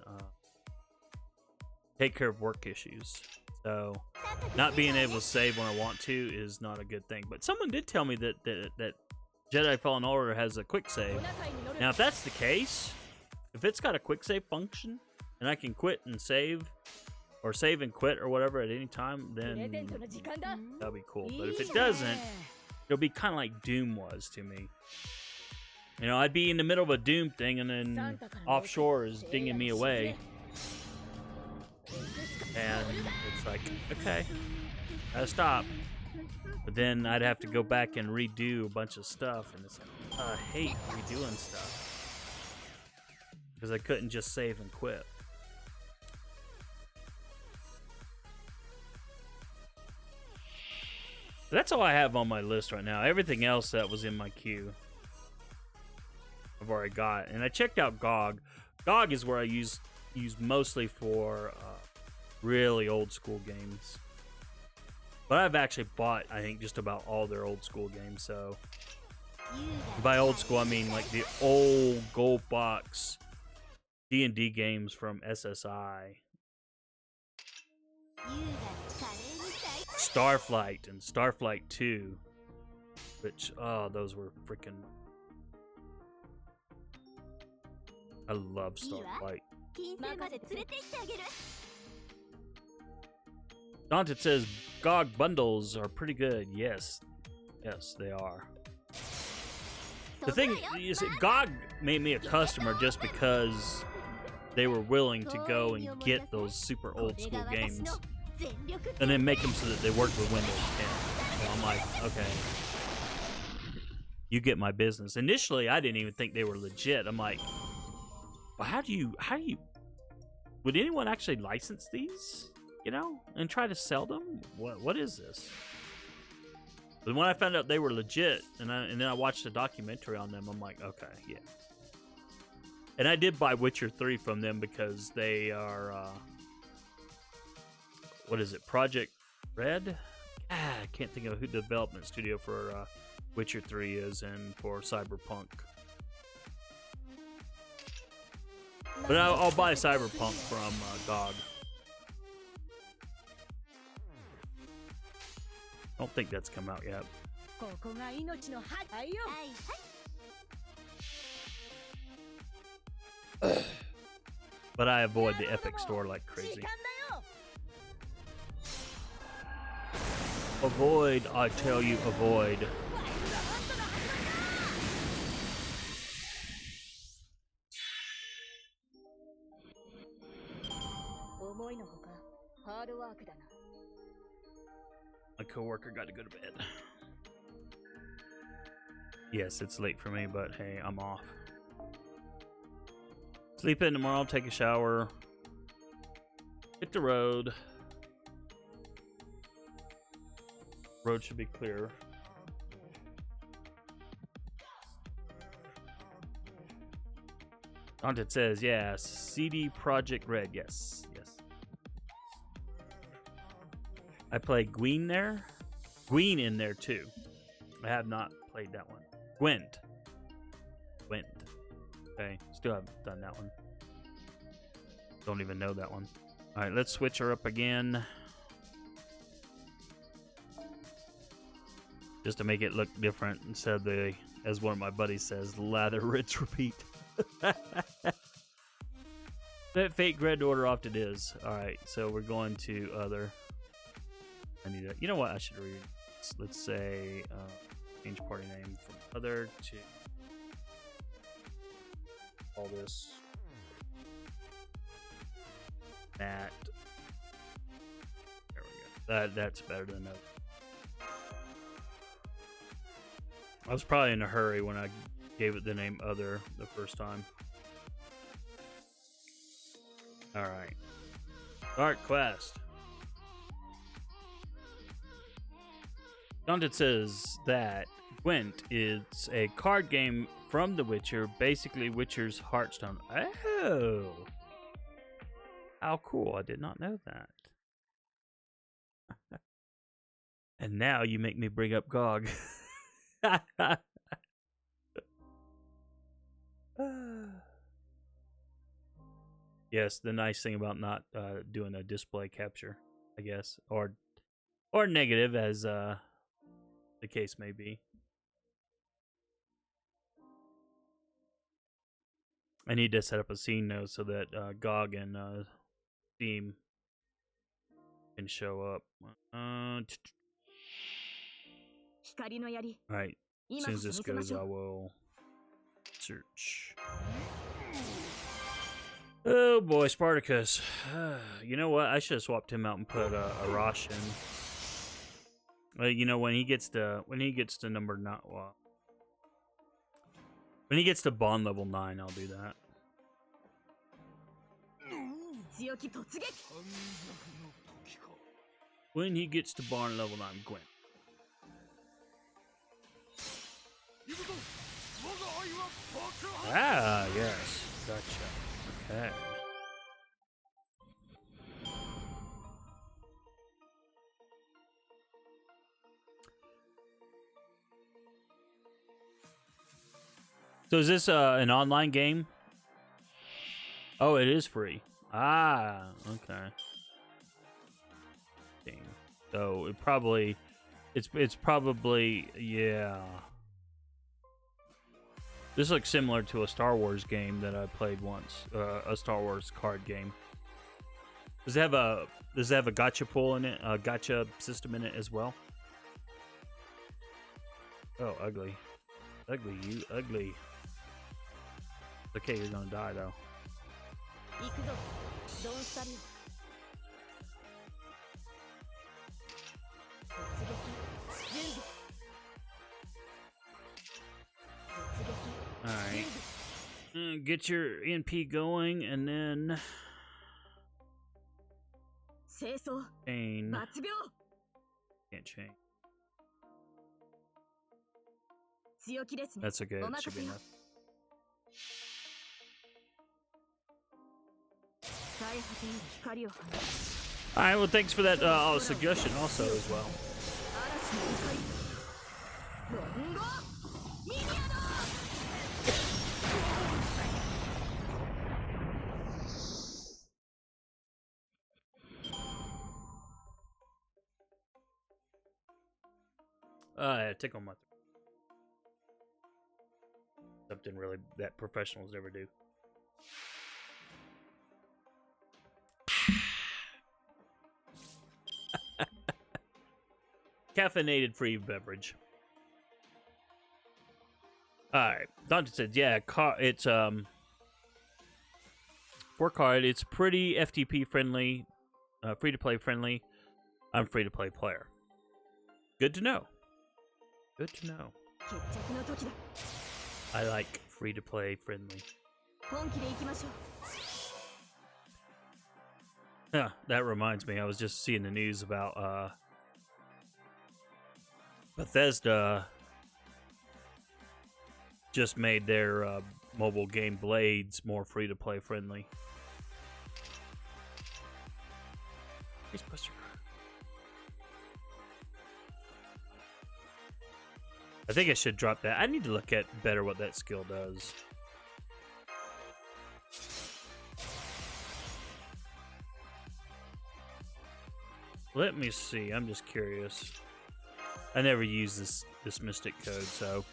take care of work issues. So not being able to save when I want to is not a good thing. But someone did tell me that Jedi Fallen Order has a quick save. Now, if that's the case, if it's got a quick save function and I can quit and save, or save and quit or whatever at any time, then that'll be cool. But if it doesn't, it'll be kind of like Doom was to me. You know, I'd be in the middle of a Doom thing and then offshore is dinging me away. And it's like, okay, gotta stop. But then I'd have to go back and redo a bunch of stuff, and it's like, I hate redoing stuff. Because I couldn't just save and quit. But that's all I have on my list right now. Everything else that was in my queue, I've already got. And I checked out GOG. GOG is where I use mostly for really old school games. But I've actually bought, I think, just about all their old school games. So by old school, I mean like the old gold box D&D games from SSI. Starflight and Starflight 2, which, oh, those were freaking... I love Starflight. Daunted says, GOG bundles are pretty good. Yes. Yes, they are. The thing is, GOG made me a customer just because they were willing to go and get those super old school games and then make them so that they work with Windows 10. So I'm like, okay, you get my business. Initially, I didn't even think they were legit. I'm like, well, how do you, would anyone actually license these, you know, and try to sell them? What is this? But when I found out they were legit, and then I watched a documentary on them, I'm like, okay, yeah. And I did buy Witcher 3 from them because they are what is it? Project Red? I can't think of who the development studio for Witcher 3 is and for Cyberpunk. But I'll buy Cyberpunk from GOG. I don't think that's come out yet. But I avoid the Epic Store like crazy. Avoid, I tell you, avoid. My coworker got to go to bed. Yes, it's late for me, but hey, I'm off. Sleep in tomorrow, take a shower, hit the road. Road should be clear. It says, yeah, CD Projekt Red. Yes, yes. I played Gwyn there. Gwyn in there too. I have not played that one. Gwent. Okay, still haven't done that one. Don't even know that one. All right, let's switch her up again. Just to make it look different instead of the, as one of my buddies says, lather, rinse, repeat. That fake red order off it is. Alright, so we're going to other. I need to, you know what, I should read. Let's say, change party name from other to all this. That. There we go. That's better than that. I was probably in a hurry when I gave it the name Other the first time. Alright. Start quest. Content says that Gwent is a card game from The Witcher, basically Witcher's Hearthstone. Oh! How cool. I did not know that. And now you make me bring up GOG. Yes, the nice thing about not doing a display capture, I guess, or negative, as the case may be. I need to set up a scene though so that GOG and Steam can show up. Alright, as soon as this goes, I will search. Oh boy, Spartacus. You know what? I should have swapped him out and put Arash in. You know, when he gets to number 9, well, when he gets to bond level 9, I'll do that. When he gets to bond level 9, Gwent. Ah, yes. Gotcha. Okay. So is this an online game? Oh, it is free. Ah, okay. Dang. So it probably, it's probably, yeah. This looks similar to a Star Wars game that I played once, a Star Wars card game. Does it have a gacha pull in it, a gacha system in it as well? Oh, ugly. Ugly, you ugly. Okay, you're gonna die though. Alright. Get your NP going and then chain. Can't chain. That's okay, it should be enough. All right, well, thanks for that suggestion also as well. Yeah, tickle my something really that professionals never do. Caffeinated free beverage. All right, Dante said, yeah, it's for card. It's pretty FTP friendly, free to play friendly. I'm free to play player. Good to know. Good to know. I like free to play friendly. Yeah, that reminds me. I was just seeing the news about Bethesda just made their mobile game Blades more free to play friendly. Here's Buster. I think I should drop that. I need to look at better what that skill does. Let me see. I'm just curious. I never use this mystic code, so.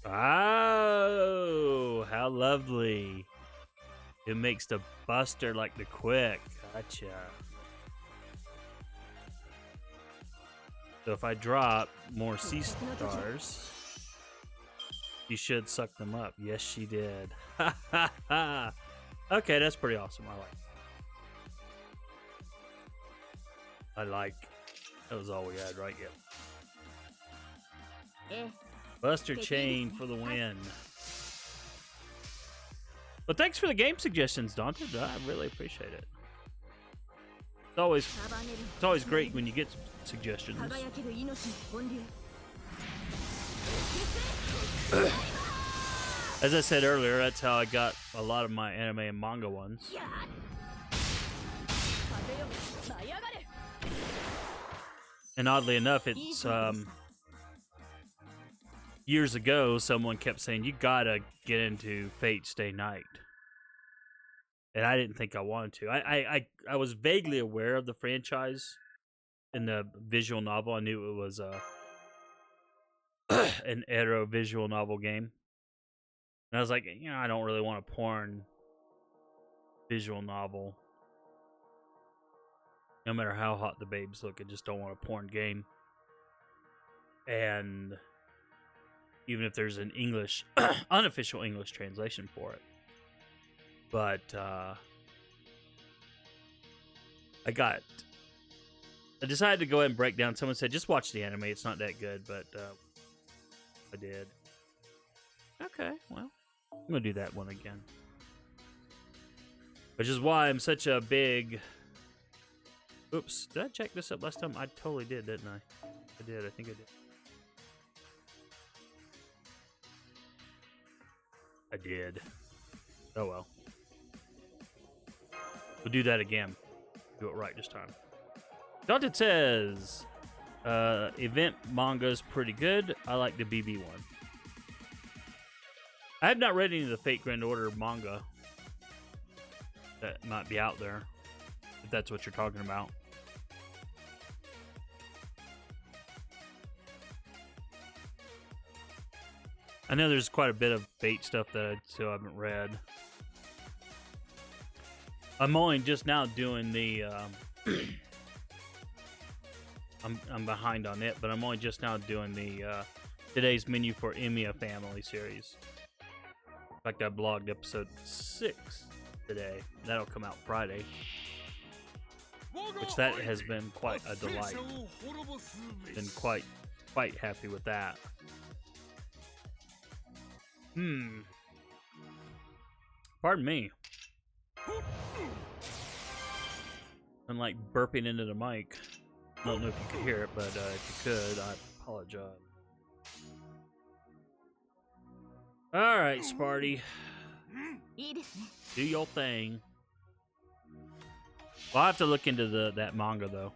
Oh, how lovely. It makes the Buster like the quick. Gotcha. So if I drop more sea stars, she should suck them up. Yes, she did. Okay, that's pretty awesome. I like. That was all we had, right? Yep. Buster Chain for the win. Well, thanks for the game suggestions, Dante. I really appreciate it. It's always great when you get suggestions. As I said earlier, that's how I got a lot of my anime and manga ones. And oddly enough, it's years ago, someone kept saying, you gotta get into Fate Stay Night. And I didn't think I wanted to. I was vaguely aware of the franchise in the visual novel. I knew it was an Edo visual novel game. And I was like, I don't really want a porn visual novel. No matter how hot the babes look, I just don't want a porn game. And even if there's an English, unofficial English translation for it. But I decided to go ahead and break down. Someone said, just watch the anime. It's not that good, but I did. Okay, well, I'm going to do that one again. Which is why I'm such a big... Oops, did I check this up last time? I totally did, didn't I? I did, I think I did. I did. Oh well. We'll do that again. Do it right this time. Dante says, event manga's pretty good. I like the BB one. I have not read any of the Fate Grand Order manga that might be out there, if that's what you're talking about. I know there's quite a bit of Fate stuff that I still haven't read. I'm only just now doing the... I'm behind on it, but I'm only just now doing the today's menu for Emiya Family series. In fact, I blogged episode 6 today. That'll come out Friday. Which that has been quite a delight. Been quite happy with that. Pardon me. I'm like burping into the mic. I don't know if you could hear it, but if you could, I apologize. Alright, Sparty. Do your thing. Well, I'll have to look into that manga though.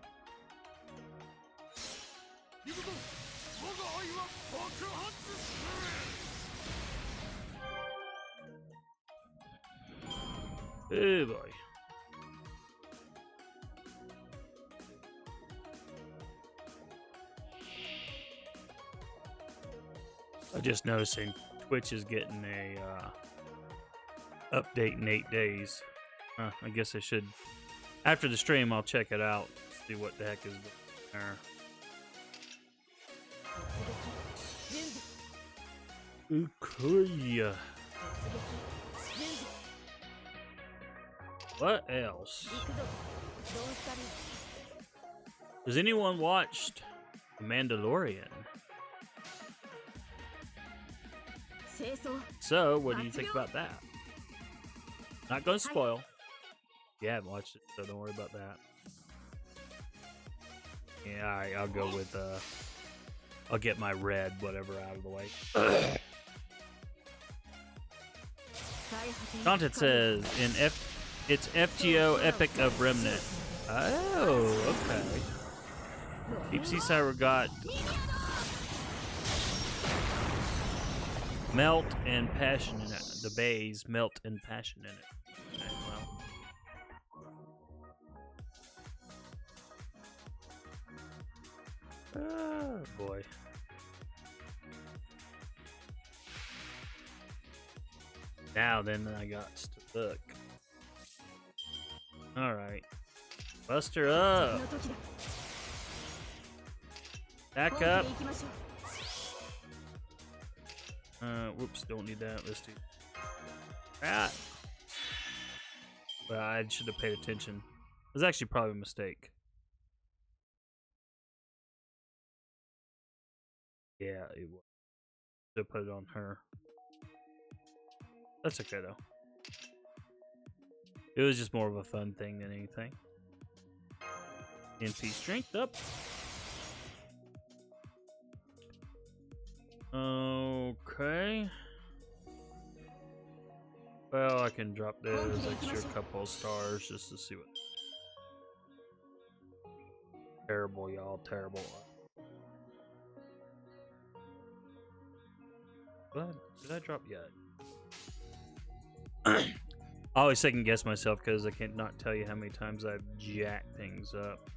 Oh boy. I'm just noticing Twitch is getting a update in 8 days. I guess I should, after the stream, I'll check it out, see what the heck is going there. Okay. What else? Has anyone watched The Mandalorian? So, what do you think about that? Not gonna spoil. You haven't watched it, so don't worry about that. Yeah, alright, I'll go with, I'll get my red whatever out of the way. Content says, it's FGO Epic of Remnant. Oh, okay. Deep Sea Cyber got melt and passion in it. The bays melt and passion in it. Okay, well. Oh boy. Now then I got to look. Alright. Buster up. Back up. Whoops, don't need that. Let's do that. Well, I should have paid attention. It was actually probably a mistake. Yeah, it was. Should have put it on her. That's okay though. It was just more of a fun thing than anything. NP strength up. Okay. Well, I can drop those extra couple of stars just to see what. Terrible, y'all. Terrible. What? Did I drop yet? I always second guess myself because I can't not tell you how many times I've jacked things up.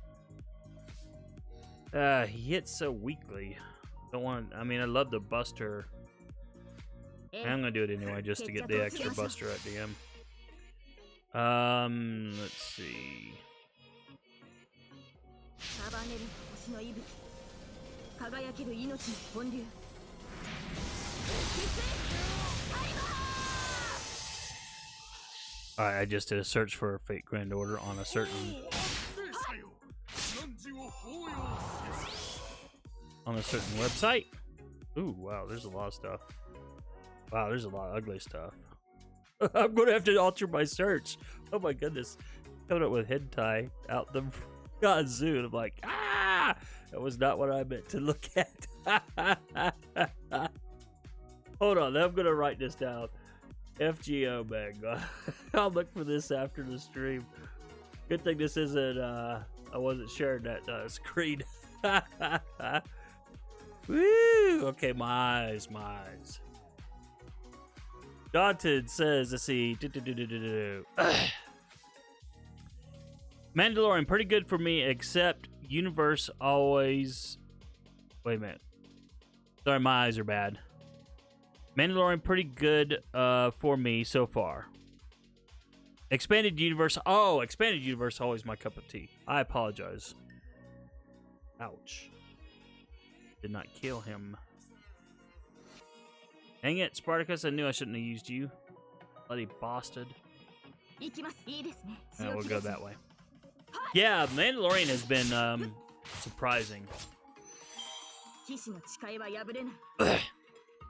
He hits so weakly. Don't want. I mean, I love the Buster. I'm gonna do it anyway just to get the extra Buster at the end. Let's see. Alright, I just did a search for a Fate Grand Order on a certain website. Ooh, wow, there's a lot of stuff. Wow, there's a lot of ugly stuff. I'm gonna have to alter my search. Oh my goodness. Coming up with hentai out the zoo, and I'm like, ah! That was not what I meant to look at. Hold on, I'm gonna write this down. FGO, man. I'll look for this after the stream. Good thing this isn't, I wasn't sharing that screen. Woo! Okay, my eyes. Daunted says, let's see. Mandalorian, pretty good for me, except universe always... Wait a minute. Sorry, my eyes are bad. Mandalorian, pretty good for me so far. Expanded universe. Oh, expanded universe, always my cup of tea. I apologize. Ouch. Did not kill him. Dang it, Spartacus, I knew I shouldn't have used you. Bloody bastard. We'll go that way. Yeah, Mandalorian has been surprising.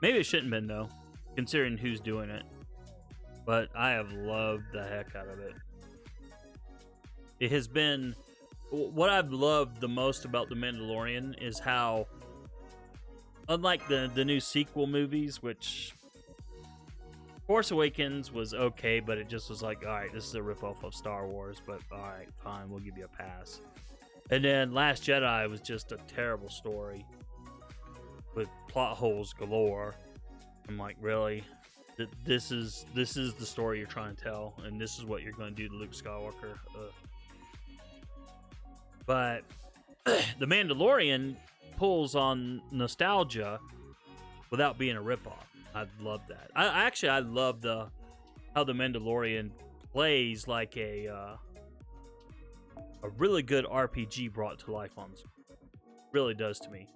Maybe it shouldn't have been, though, considering who's doing it. But I have loved the heck out of it. It has been... What I've loved the most about The Mandalorian is how, unlike the new sequel movies, which Force Awakens was okay, but it just was like, all right, this is a ripoff of Star Wars, but all right, fine, we'll give you a pass. And then Last Jedi was just a terrible story with plot holes galore. I'm like, really? This is the story you're trying to tell, and this is what you're going to do to Luke Skywalker. But The Mandalorian pulls on nostalgia without being a ripoff. I love that. I love how The Mandalorian plays like a really good RPG brought to life on screen. Really does to me.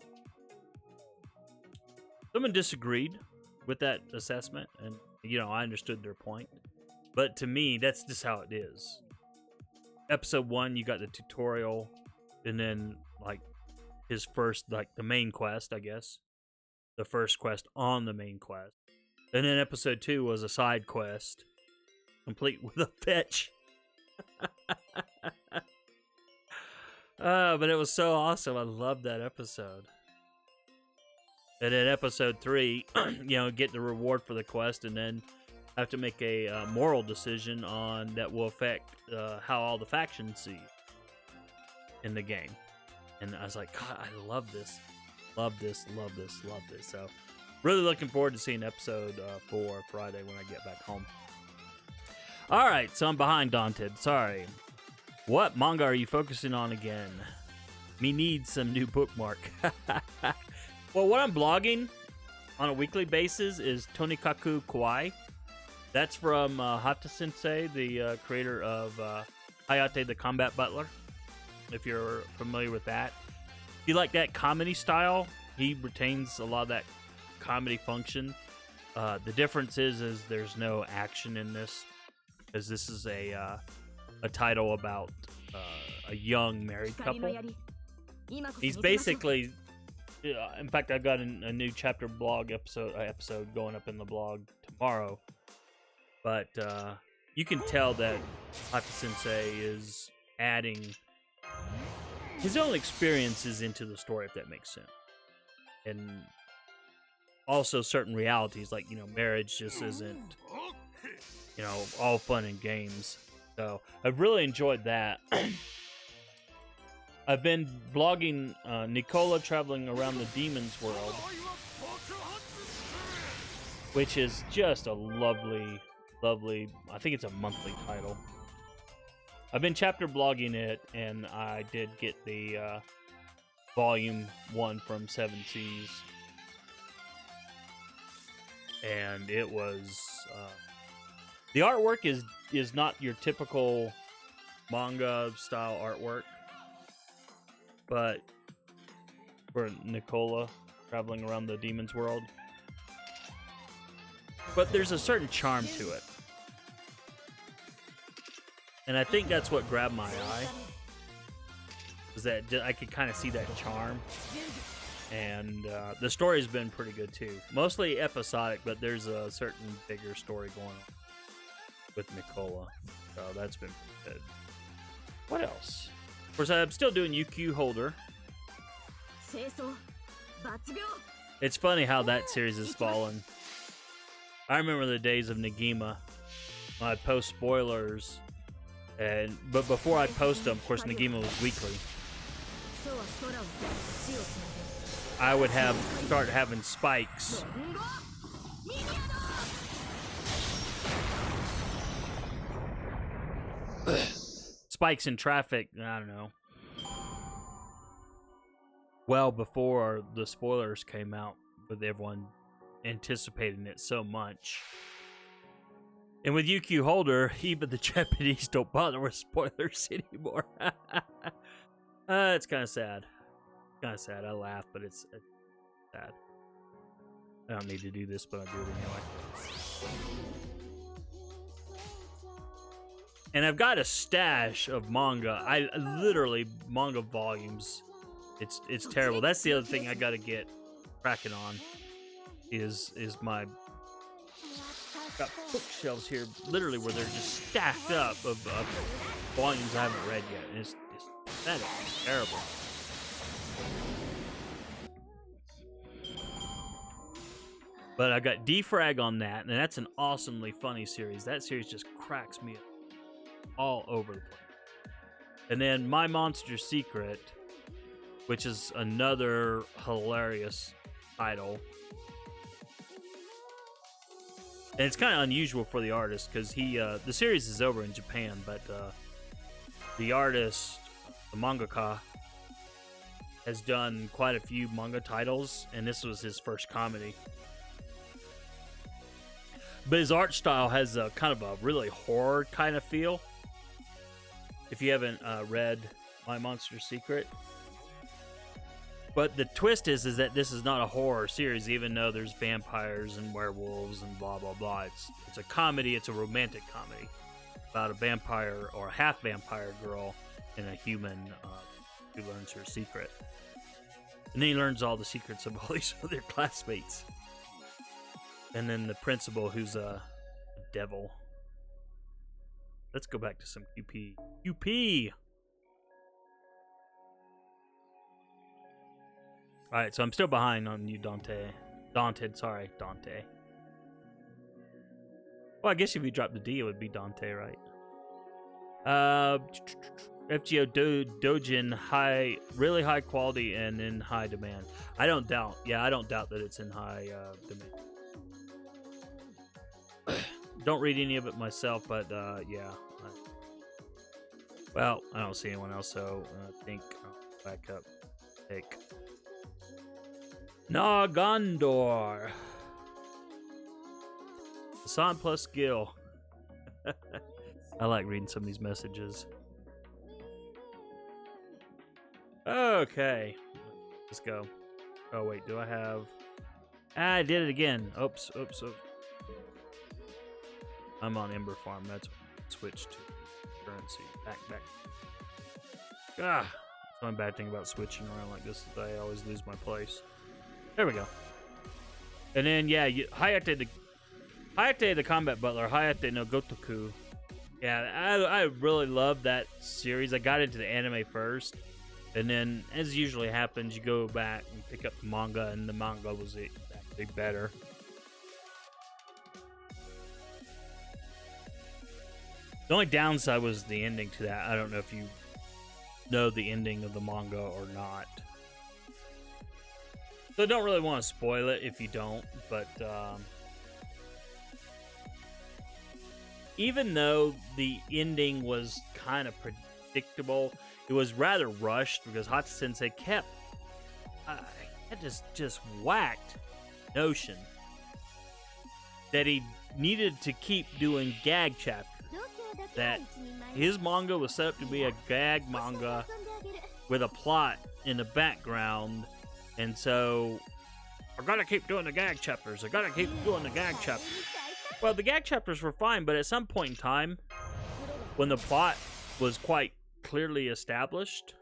Someone disagreed with that assessment, and I understood their point. But to me, that's just how it is. Episode 1, you got the tutorial, and then like his first, like the main quest, I guess. The first quest on the main quest. And then episode 2 was a side quest, complete with a fetch. But it was so awesome. I loved that episode. And then episode 3, get the reward for the quest, and then have to make a moral decision on that will affect how all the factions see in the game. And I was like, God, I love this. Love this, love this, love this. So, really looking forward to seeing episode 4 Friday when I get back home. All right, so I'm behind Daunted. Sorry. What manga are you focusing on again? Me needs some new bookmark. Well, what I'm blogging on a weekly basis is Tonikaku Kawaii. That's from Hata Sensei, the creator of Hayate the Combat Butler, if you're familiar with that. If you like that comedy style, he retains a lot of that comedy function. The difference is there's no action in this, because this is a title about a young married couple. He's basically... in fact, I've got a new chapter blog episode going up in the blog tomorrow. But you can tell that Hata Sensei is adding his own experiences into the story, if that makes sense. And also certain realities, like, marriage just isn't, all fun and games. So I've really enjoyed that. I've been blogging Nicola traveling around the Demon's World, which is just a lovely, I think it's a monthly title. I've been chapter blogging it, and I did get the volume 1 from 7 Seas. And it was... the artwork is not your typical manga-style artwork. But for Nicola traveling around the Demon's World. But there's a certain charm to it. And I think that's what grabbed my eye. Is that I could kind of see that charm. And the story's been pretty good too. Mostly episodic, but there's a certain bigger story going on with Nicola. So that's been pretty good. What else? Of course, I'm still doing UQ Holder. It's funny how that series has fallen. I remember the days of Negima when I'd post spoilers, but before I'd post them, of course, Negima was weekly. I would start having spikes. Spikes in traffic, I don't know. Well, before the spoilers came out, with everyone anticipating it so much. And with UQ Holder, even the Japanese don't bother with spoilers anymore. It's kind of sad. Kind of sad. I laugh, but it's sad. I don't need to do this, but I do it anyway. And I've got a stash of manga. Literally manga volumes. It's terrible. That's the other thing I got to get cracking on. Is my got bookshelves here, literally where they're just stacked up of volumes I haven't read yet. And it's that is terrible. But I got Defrag on that, and that's an awesomely funny series. That series just cracks me up all over the place. And then My Monster Secret, which is another hilarious title. And it's kind of unusual for the artist because the series is over in Japan, but the artist, the mangaka, has done quite a few manga titles, and this was his first comedy. But his art style has a kind of a really horror kind of feel. If you haven't read My Monster Secret. But the twist is that this is not a horror series, even though there's vampires and werewolves and blah, blah, blah. It's a comedy. It's a romantic comedy about a vampire or a half-vampire girl and a human who learns her secret. And then he learns all the secrets of all these other classmates. And then the principal, who's a devil. Let's go back to some QP. QP! Alright, so I'm still behind on you, Dante. Dante. Well, I guess if you drop the D, it would be Dante, right? FGO Dojin, really high quality and in high demand. I don't doubt that it's in high demand. Don't read any of it myself, but yeah. Well, I don't see anyone else, so I think I'll back up. Take Nagandor. Hassan plus Gil. I like reading some of these messages. Okay. Let's go. Oh, wait. Do I have... I did it again. Oops. I'm on Ember Farm. That's what I switched to currency. Back. Ah. That's one bad thing about switching around like this is I always lose my place. There we go. And then, yeah, Hayate the Combat Butler, Hayate no Gotoku. Yeah, I really love that series. I got into the anime first. And then, as usually happens, you go back and pick up the manga, and the manga was actually better. The only downside was the ending to that. I don't know if you know the ending of the manga or not. So I don't really want to spoil it if you don't, but even though the ending was kind of predictable, it was rather rushed because Hata Sensei kept just whacked notion that he needed to keep doing gag chapters. That his manga was set up to be a gag manga with a plot in the background, and so I gotta keep doing the gag chapters. Well, the gag chapters were fine, but at some point in time, when the plot was quite clearly established,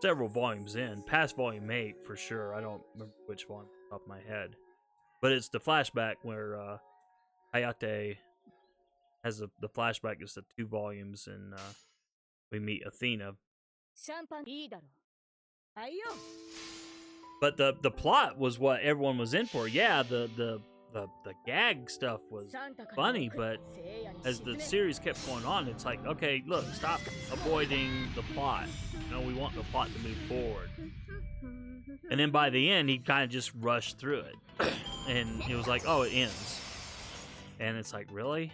several volumes in, past volume 8 for sure. I don't remember which volume off the top of my head, but it's the flashback where Hayate has the flashback is the 2 volumes, and we meet Athena. But the plot was what everyone was in for. Yeah, the gag stuff was funny, but as the series kept going on, it's like, okay, look, stop avoiding the plot. You know, we want the plot to move forward. And then by the end, he kind of just rushed through it. And it was like, oh, it ends. And it's like, really?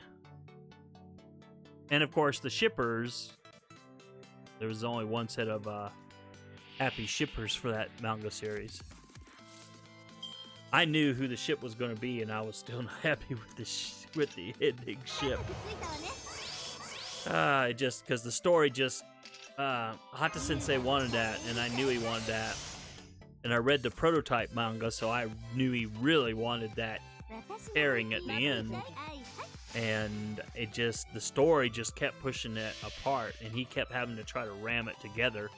And of course, the shippers, there was only one set of happy shippers for that manga series. I knew who the ship was going to be, and I was still not happy with the ending ship. Just because the story just Hata Sensei wanted that, and I knew he wanted that. And I read the prototype manga, so I knew he really wanted that pairing at the end. And the story just kept pushing it apart, and he kept having to try to ram it together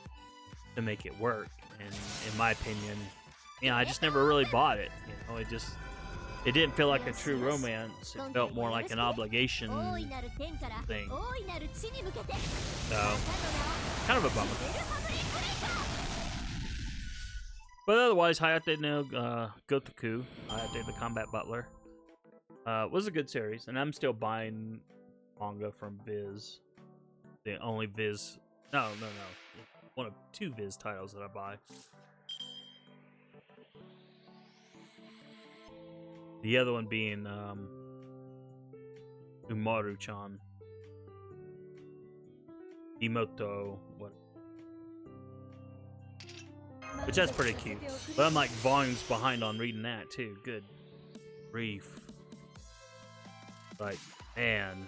to make it work. And in my opinion, I just never really bought it. It didn't feel like a true romance. It felt more like an obligation thing. So, kind of a bummer. But otherwise, Hayate no Gotoku, Hayate the Combat Butler, was a good series, and I'm still buying manga from Viz. The only Viz, no, one of 2 Viz titles that I buy. The other one being Umaru-chan, Imoto, what? Which that's pretty cute. But I'm like volumes behind on reading that too. Good grief. Like, man.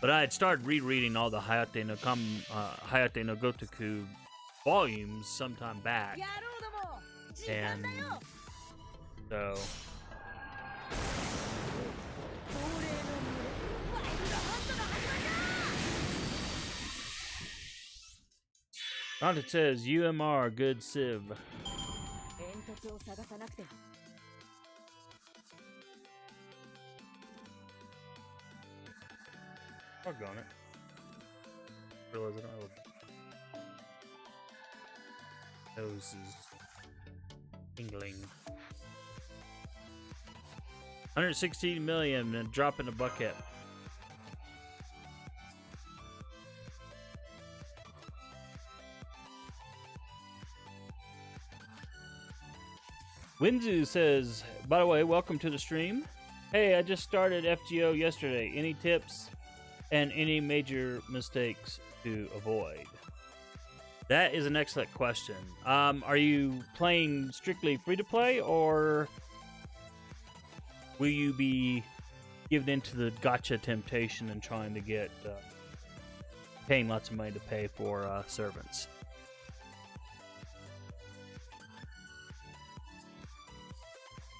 But I had started rereading all the Hayate no Gotoku volumes sometime back. And so Dante says UMR good Civ. Doggone it. Realize I don't have a nose is tingling. 116 million and drop in a bucket. Winzu says, by the way, welcome to the stream. Hey, I just started FGO yesterday. Any tips and any major mistakes to avoid? That is an excellent question. Are you playing strictly free-to-play, or will you be given into the gacha temptation and trying to get paying lots of money to pay for servants?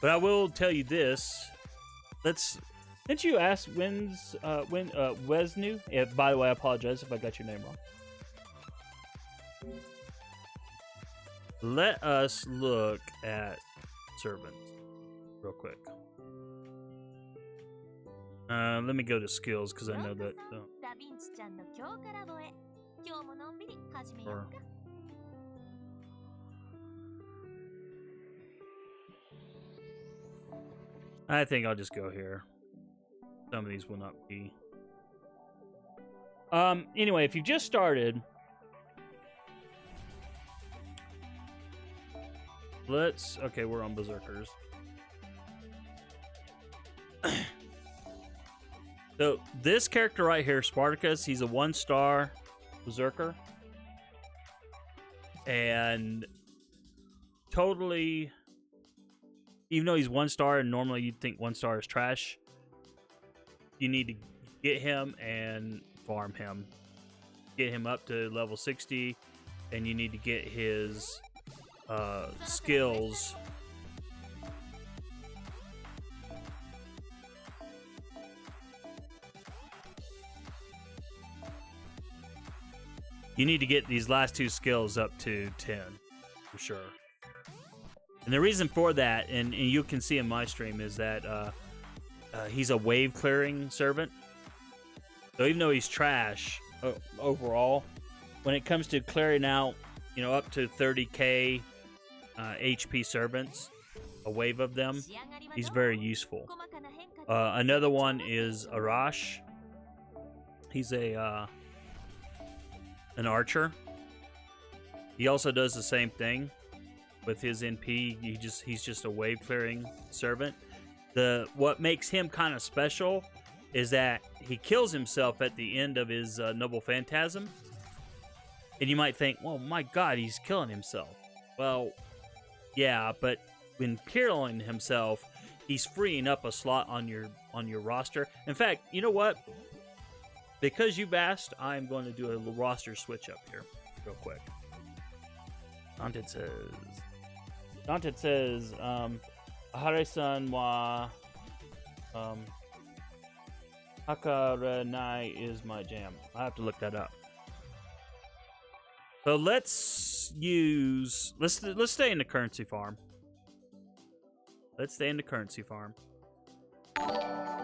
But I will tell you this. Didn't you ask Wesnu? Yeah, by the way, I apologize if I got your name wrong. Let us look at servants real quick. Let me go to skills because I know that. I think I'll just go here. Some of these will not be. Anyway, if you just started, okay, we're on Berserkers. So this character right here, Spartacus, he's a 1-star Berserker. And totally, even though he's 1-star and normally you'd think 1-star is trash, you need to get him and farm him. Get him up to level 60, and you need to get his skills. You need to get these last 2 skills up to 10, for sure. And the reason for that, and you can see in my stream, is that he's a wave clearing servant. So even though he's trash overall, when it comes to clearing out, up to 30k HP servants, a wave of them, he's very useful. Another one is Arash. He's an archer. He also does the same thing with his NP. He's just a wave clearing servant. What makes him kind of special is that he kills himself at the end of his Noble Phantasm. And you might think, well, my God, he's killing himself. Well, yeah, but when killing himself, he's freeing up a slot on your roster. In fact, you know what? Because you've asked, I'm going to do a roster switch up here real quick. Dante says, Ahare-san wa Hakarenai is my jam. I have to look that up. So let's stay in the currency farm. Let's stay in the currency farm.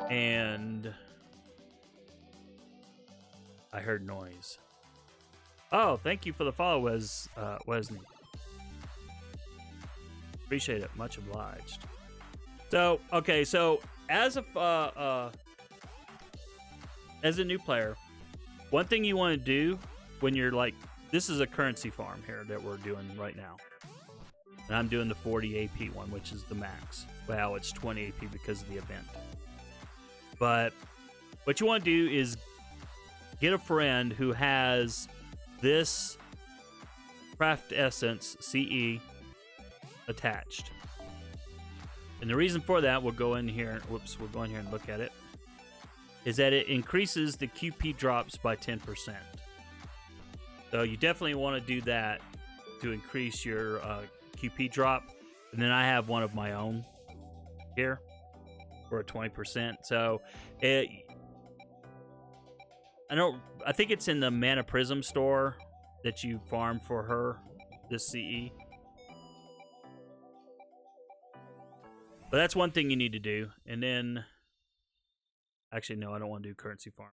And I heard noise. Oh, thank you for the follow, Wesley. Appreciate it. Much obliged. So, okay, so as a new player, one thing you want to do when you're like, this is a currency farm here that we're doing right now. And I'm doing the 40 AP one, which is the max. Well, it's 20 AP because of the event. But what you want to do is get a friend who has this Craft Essence CE attached. And the reason for that, we'll go in here, we'll go in here and look at it, is that it increases the QP drops by 10%. So you definitely want to do that to increase your QP drop. And then I have one of my own here for a 20%. So I think it's in the Mana Prism store that you farm for her, this CE. But that's one thing you need to do. And then, actually, no, I don't want to do currency farm.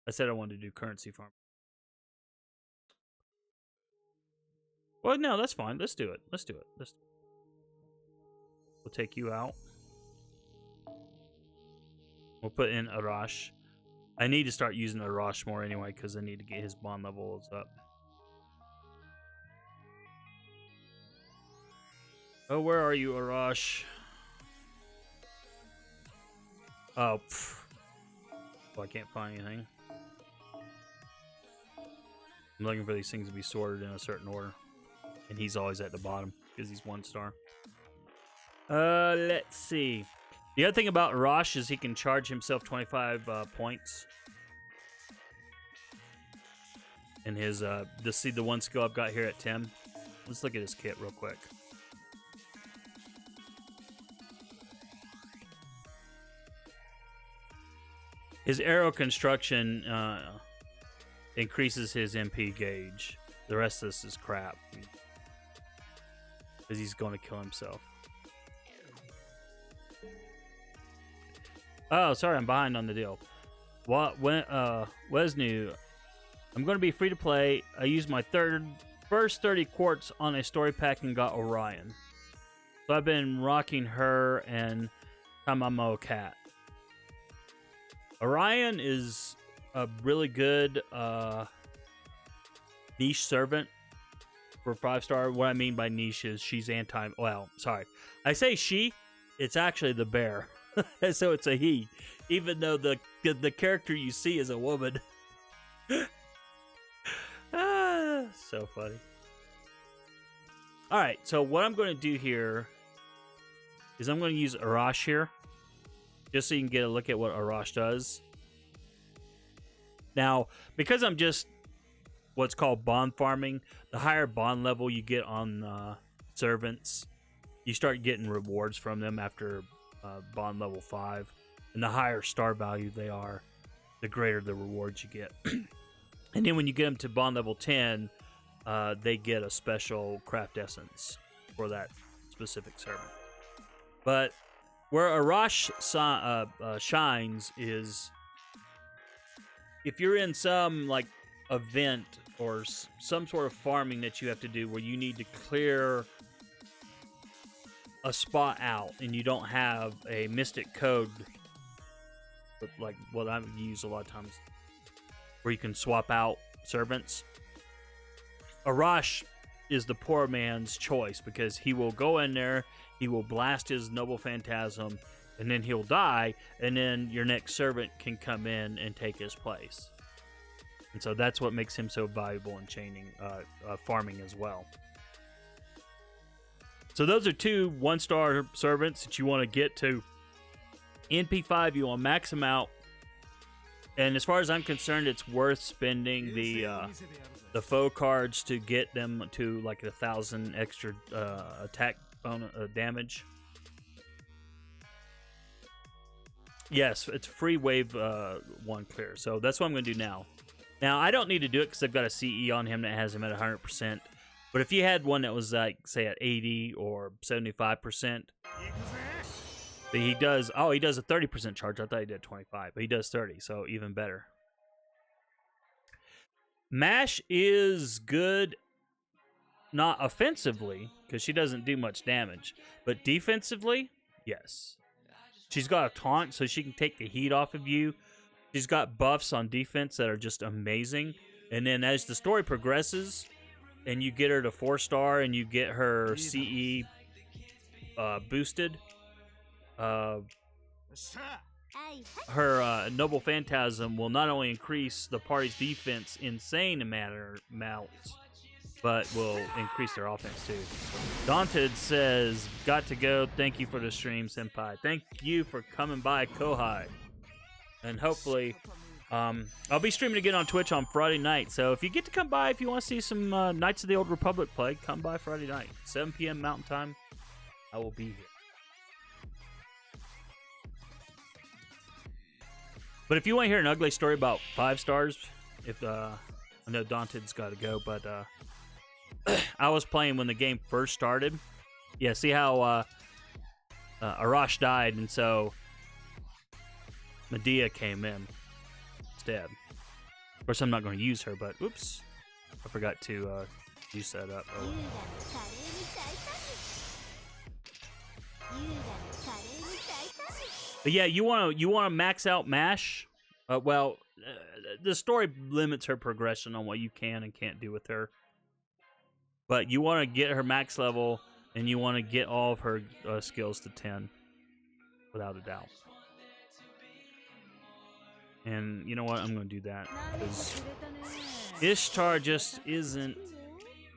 I said I wanted to do currency farm. Well, no, that's fine. Let's do it. We'll take you out. We'll put in Arash. I need to start using Arash more anyway because I need to get his bond levels up. Oh, where are you, Arash? Oh, well, I can't find anything. I'm looking for these things to be sorted in a certain order. And he's always at the bottom because he's 1 star. Let's see. The other thing about Arash is he can charge himself 25 points. And his, see the one skill I've got here at 10. Let's look at his kit real quick. His arrow construction increases his MP gauge. The rest of this is crap. Because he's going to kill himself. Oh, sorry, I'm behind on the deal. Wesnu, I'm going to be free to play. I used my first 30 quartz on a story pack and got Orion. So I've been rocking her and Tamamo Cat. Orion is a really good niche servant for 5-star. What I mean by niche is she's well, sorry. I say she, it's actually the bear. So it's a he. Even though the character you see is a woman. So funny. Alright, so what I'm going to do here is I'm going to use Arash here. Just so you can get a look at what Arash does. Now, because I'm just what's called bond farming, the higher bond level you get on servants, you start getting rewards from them after bond level 5. And the higher star value they are, the greater the rewards you get. And then when you get them to bond level 10, they get a special craft essence for that specific servant. But where Arash shines is if you're in some like event or some sort of farming that you have to do where you need to clear a spot out and you don't have a mystic code, like what I use a lot of times, where you can swap out servants. Arash is the poor man's choice because he will go in there, he will blast his noble phantasm, and then he'll die, and then your next servant can come in and take his place. And so that's what makes him so valuable in chaining, farming as well. So those are 2 1-star servants that you want to get to. NP5, you want to max them out. And as far as I'm concerned, it's worth spending the faux cards to get them to like 1,000 extra attack bonus damage. Yes, it's free wave 1 clear. So that's what I'm going to do now. Now, I don't need to do it because I've got a CE on him that has him at 100%. But if you had one that was like, say, at 80 or 75%, he does a 30% charge. I thought he did 25, but he does 30, so even better. Mash is good, not offensively, because she doesn't do much damage, but defensively, yes. She's got a taunt, so she can take the heat off of you. She's got buffs on defense that are just amazing. And then as the story progresses, and you get her to 4-star, and you get her CE boosted, her Noble Phantasm will not only increase the party's defense insane amounts, but will increase their offense too. Daunted says, got to go. Thank you for the stream, Senpai. Thank you for coming by, Kohai. And hopefully, I'll be streaming again on Twitch on Friday night. So if you get to come by, if you want to see some Knights of the Old Republic play, come by Friday night. 7 p.m. Mountain Time. I will be here. But if you want to hear an ugly story about 5 stars, I know Daunted's got to go, but I was playing when the game first started. Yeah, see how Arash died, and so Medea came in instead. Of course, I'm not going to use her, but oops, I forgot to use that up. Oh. But yeah, you want to max out Mash. The story limits her progression on what you can and can't do with her. But you want to get her max level, and you want to get all of her skills to 10, without a doubt. And you know what? I'm going to do that because Ishtar just isn't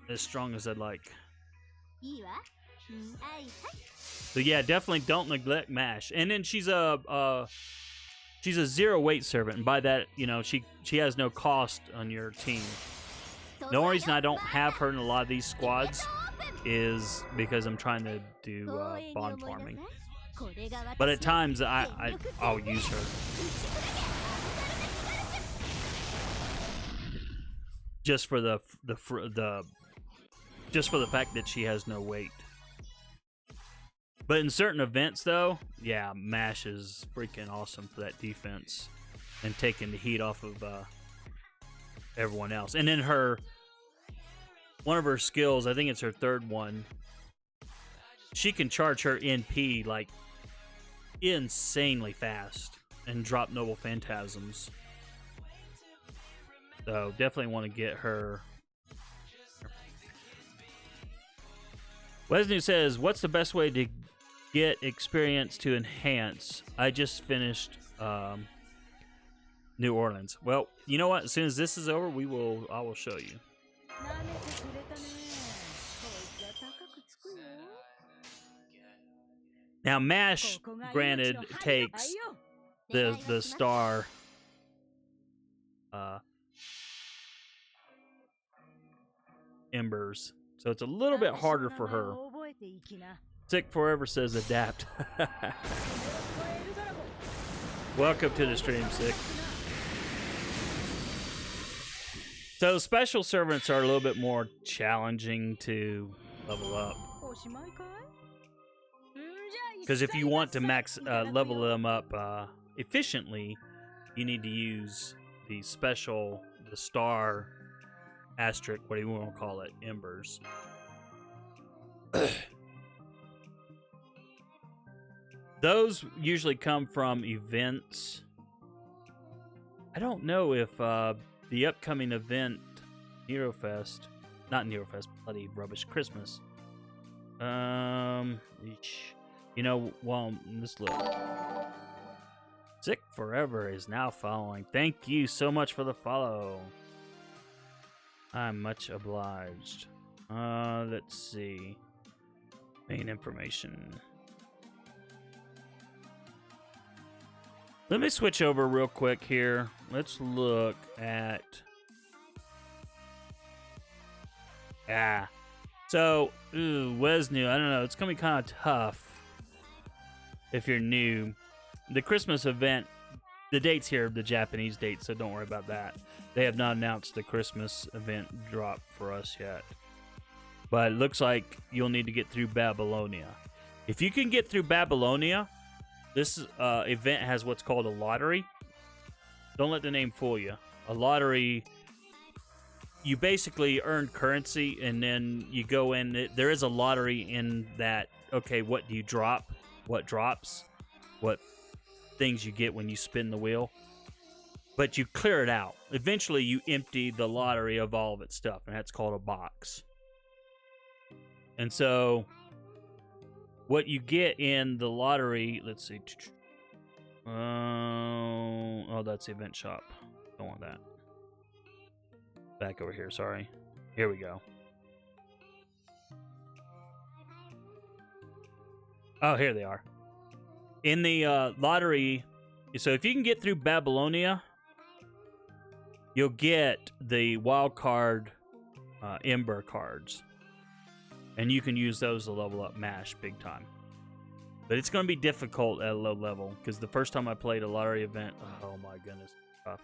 as strong as I'd like. So yeah, definitely don't neglect Mash. And then she's a 0 weight servant, and by that, you know, she has no cost on your team. The only reason I don't have her in a lot of these squads is because I'm trying to do bond farming. But at times I'll use her. Just for the fact that she has no weight. But in certain events, though, yeah, Mash is freaking awesome for that defense and taking the heat off of everyone else. And then one of her skills, I think it's her third one, she can charge her NP like insanely fast and drop Noble Phantasms. So definitely want to get her. Wesnu says, what's the best way to get experience to enhance? I just finished New Orleans. Well, you know what? As soon as this is over, I will show you. Now, Mash, granted, takes the star embers, so it's a little bit harder for her. Sick Forever says adapt. Welcome to the stream, Sick. So special servants are a little bit more challenging to level up. Because if you want to max level them up efficiently, you need to use the star asterisk, what do you want to call it, embers. Those usually come from events. I don't know if the upcoming event, not Nerofest, bloody rubbish Christmas. You know, well, let's look. Sick Forever is now following. Thank you so much for the follow. I'm much obliged. Let's see. Main information. Let me switch over real quick here. Let's look at... So, Wesnu, I don't know. It's going to be kind of tough if you're new. The Christmas event, the date's here, the Japanese date, so don't worry about that. They have not announced the Christmas event drop for us yet. But it looks like you'll need to get through Babylonia. If you can get through Babylonia, this event has what's called a lottery. Don't let the name fool you. A lottery you basically earn currency, and then you go in. There is a lottery in that. Okay, what do you drop? What drops? What things you get when you spin the wheel? But you clear it out. Eventually, you empty the lottery of all of its stuff, and that's called a box. And so, what you get in the lottery, let's see. Oh, that's the event shop. Don't want that. Back over here, sorry. Here we go. Oh, here they are. In the lottery, so if you can get through Babylonia, you'll get the wild card Ember cards. And you can use those to level up MASH big time. But it's going to be difficult at a low level, because the first time I played a lottery event, oh my goodness, tough.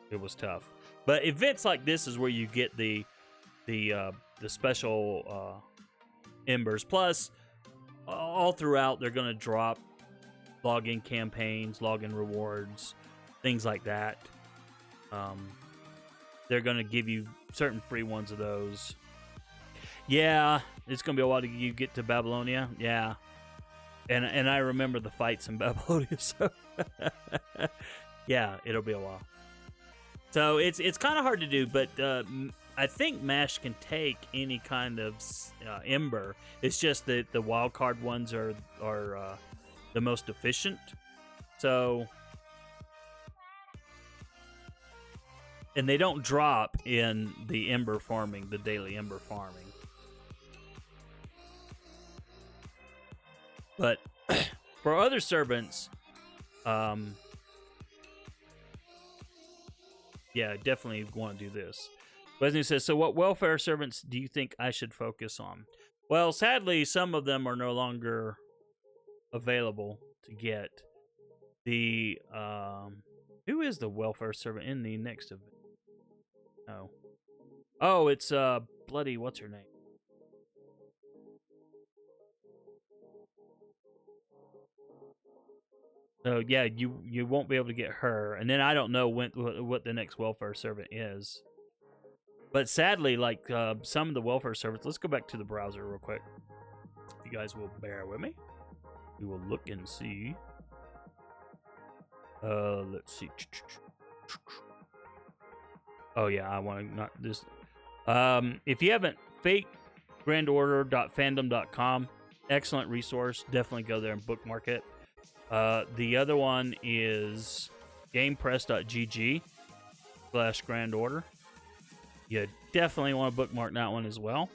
It was tough. But events like this is where you get the special embers. Plus, all throughout, they're going to drop login campaigns, login rewards, things like that. They're going to give you certain free ones of those. Yeah, it's going to be a while to you get to Babylonia. Yeah. And I remember the fights in Babylonia, so yeah, it'll be a while. So it's kind of hard to do, but I think MASH can take any kind of ember. It's just that the wild card ones are the most efficient. So, and they don't drop in the ember farming, the daily ember farming. But for other servants, yeah, definitely want to do this. Wesley says, so what welfare servants do you think I should focus on? Well, sadly, some of them are no longer available to get. The who is the welfare servant in the next event? Oh, it's bloody what's her name? So yeah, you won't be able to get her, and then I don't know what the next welfare servant is. But sadly, like some of the welfare servants, let's go back to the browser real quick. If you guys will bear with me, we will look and see. Let's see. Oh yeah, I want to not this. If you haven't, fakegrandorder.fandom.com, excellent resource. Definitely go there and bookmark it. The other one is gamepress.gg/grandorder. You definitely want to bookmark that one as well.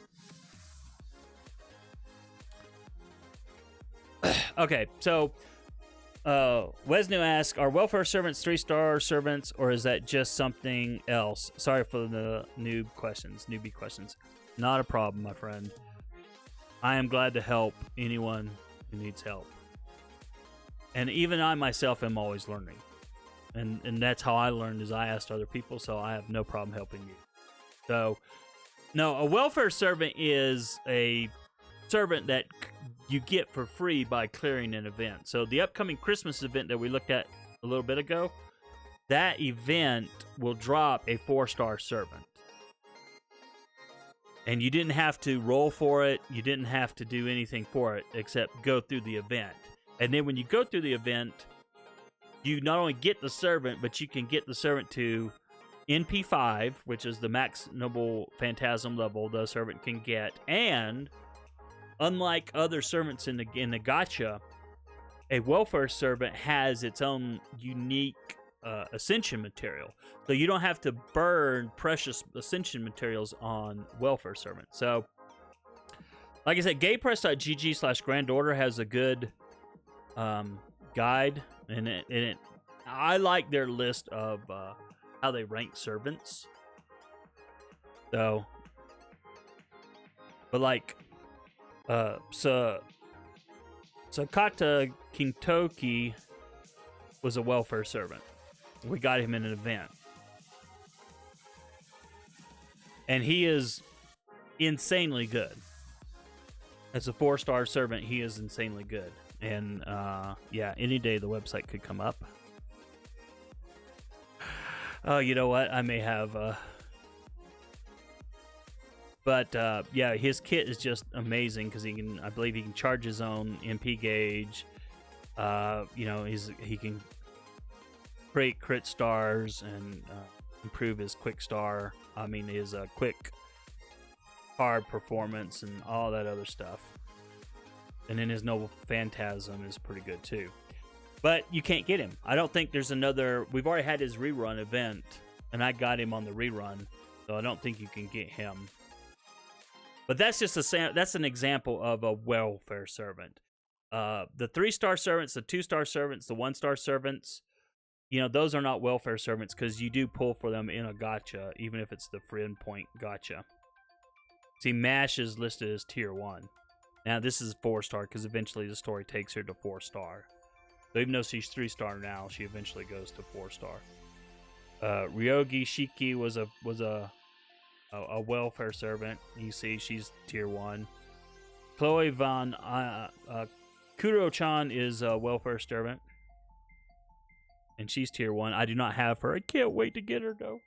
Okay, so Wesnu asks, are welfare servants 3-star servants, or is that just something else? Sorry for the newbie questions. Not a problem, my friend. I am glad to help anyone who needs help. And even I myself am always learning. And that's how I learned, is I asked other people, so I have no problem helping you. So, no, a welfare servant is a servant that you get for free by clearing an event. So the upcoming Christmas event that we looked at a little bit ago, that event will drop a 4-star servant. And you didn't have to roll for it. You didn't have to do anything for it except go through the event. And then when you go through the event, you not only get the servant, but you can get the servant to NP5, which is the max noble phantasm level the servant can get. And unlike other servants in the gacha, a welfare servant has its own unique ascension material. So you don't have to burn precious ascension materials on welfare servants. So, like I said, gamepress.gg/grandorder has a good guide, and I like their list of how they rank servants. So, but like Sakata Kintoki was a welfare servant. We got him in an event, and he is insanely good. As a 4-star servant, he is insanely good. And yeah, any day the website could come up. Oh, you know what? I may have. But yeah, his kit is just amazing because he can. I believe he can charge his own MP gauge. You know, he can create crit stars and improve his quick star. I mean, his quick card performance and all that other stuff. And then his Noble Phantasm is pretty good too. But you can't get him. I don't think there's another. We've already had his rerun event, and I got him on the rerun, so I don't think you can get him. But that's just that's an example of a welfare servant. The 3-star servants, the 2-star servants, the 1-star servants, you know, those are not welfare servants because you do pull for them in a gacha, even if it's the friend point gacha. See, Mash is listed as tier 1. Now, this is 4-star because eventually the story takes her to 4-star. So even though she's 3-star now, she eventually goes to 4-star. Ryogi Shiki was a welfare servant. You see, she's tier 1. Chloe Von Kuro-chan is a welfare servant, and she's tier 1. I do not have her. I can't wait to get her though.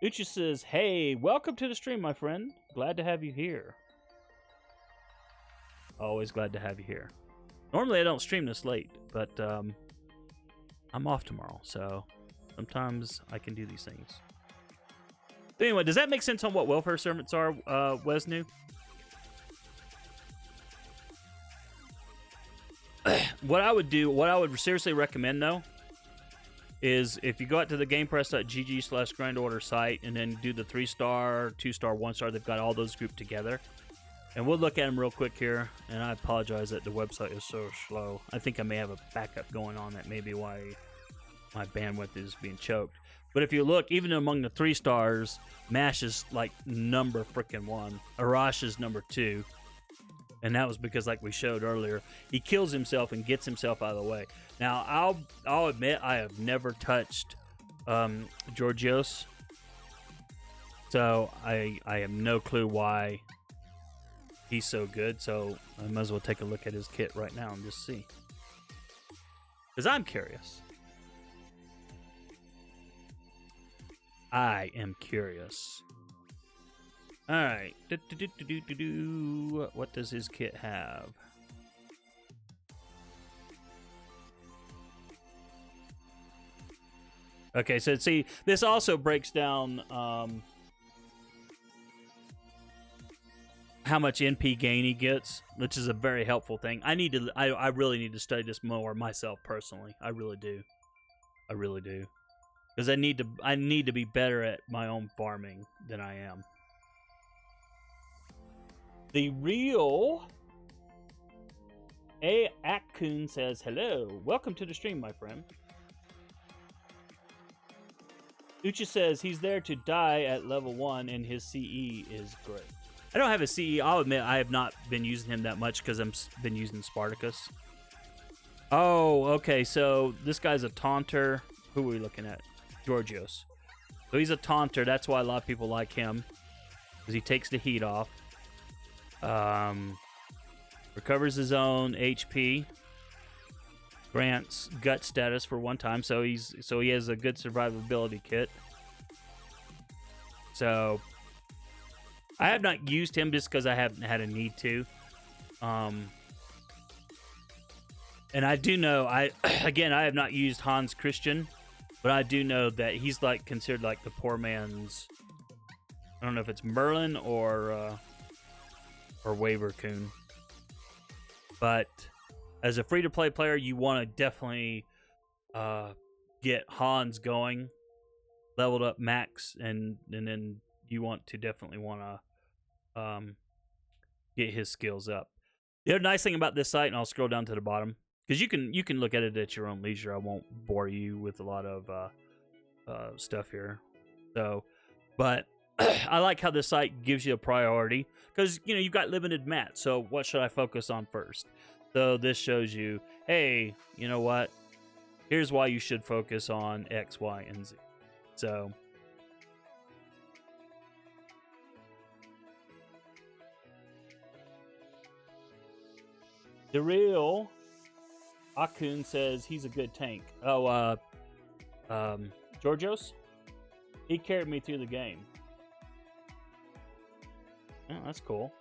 Uchi says, "Hey, welcome to the stream, my friend. Glad to have you here. Always glad to have you here. Normally I don't stream this late, but I'm off tomorrow, so sometimes I can do these things." But anyway, does that make sense on what welfare servants are, Wesnu? What I would seriously recommend, though, is if you go out to the gamepress.gg/grindorder site and then do the 3-star, 2-star, 1-star, they've got all those grouped together. And we'll look at them real quick here, and I apologize that the website is so slow. I think I may have a backup going on. That may be why my bandwidth is being choked. But if you look, even among the 3 stars, Mash is like number freaking 1. Arash is number 2. And that was because, like we showed earlier, he kills himself and gets himself out of the way. Now, I'll admit I have never touched Georgios. So I have no clue why he's so good. So I might as well take a look at his kit right now and just see. Because I'm curious. I am curious. Alright. What does his kit have? Okay, so see, this also breaks down how much NP gain he gets, which is a very helpful thing. I really need to study this more myself personally. I really do. I really do. Because I need to be better at my own farming than I am. The real Akun says, "Hello, welcome to the stream, my friend." Uchi says he's there to die at level 1 and his CE is great. I don't have a CE. I'll admit I have not been using him that much because I've been using Spartacus. Oh, okay. So this guy's a taunter. Who are we looking at? Georgios. So he's a taunter. That's why a lot of people like him, because he takes the heat off. Recovers his own HP. Grants gut status for 1 time, so he has a good survivability kit. So I have not used him just because I haven't had a need to. And I do know I have not used Hans Christian, but I do know that he's like considered like the poor man's. I don't know if it's Merlin or Wavercoon, but as a free-to-play player, you want to definitely get Hans going, leveled up max, and then you definitely want to get his skills up. The other nice thing about this site, and I'll scroll down to the bottom, because you can look at it at your own leisure. I won't bore you with a lot of stuff here. So, but I like how this site gives you a priority, because you've got limited mats. So what should I focus on first? So this shows you, hey, you know what? Here's why you should focus on X, Y, and Z. So the real Akun says he's a good tank. Oh, Georgios? He carried me through the game. Oh, that's cool.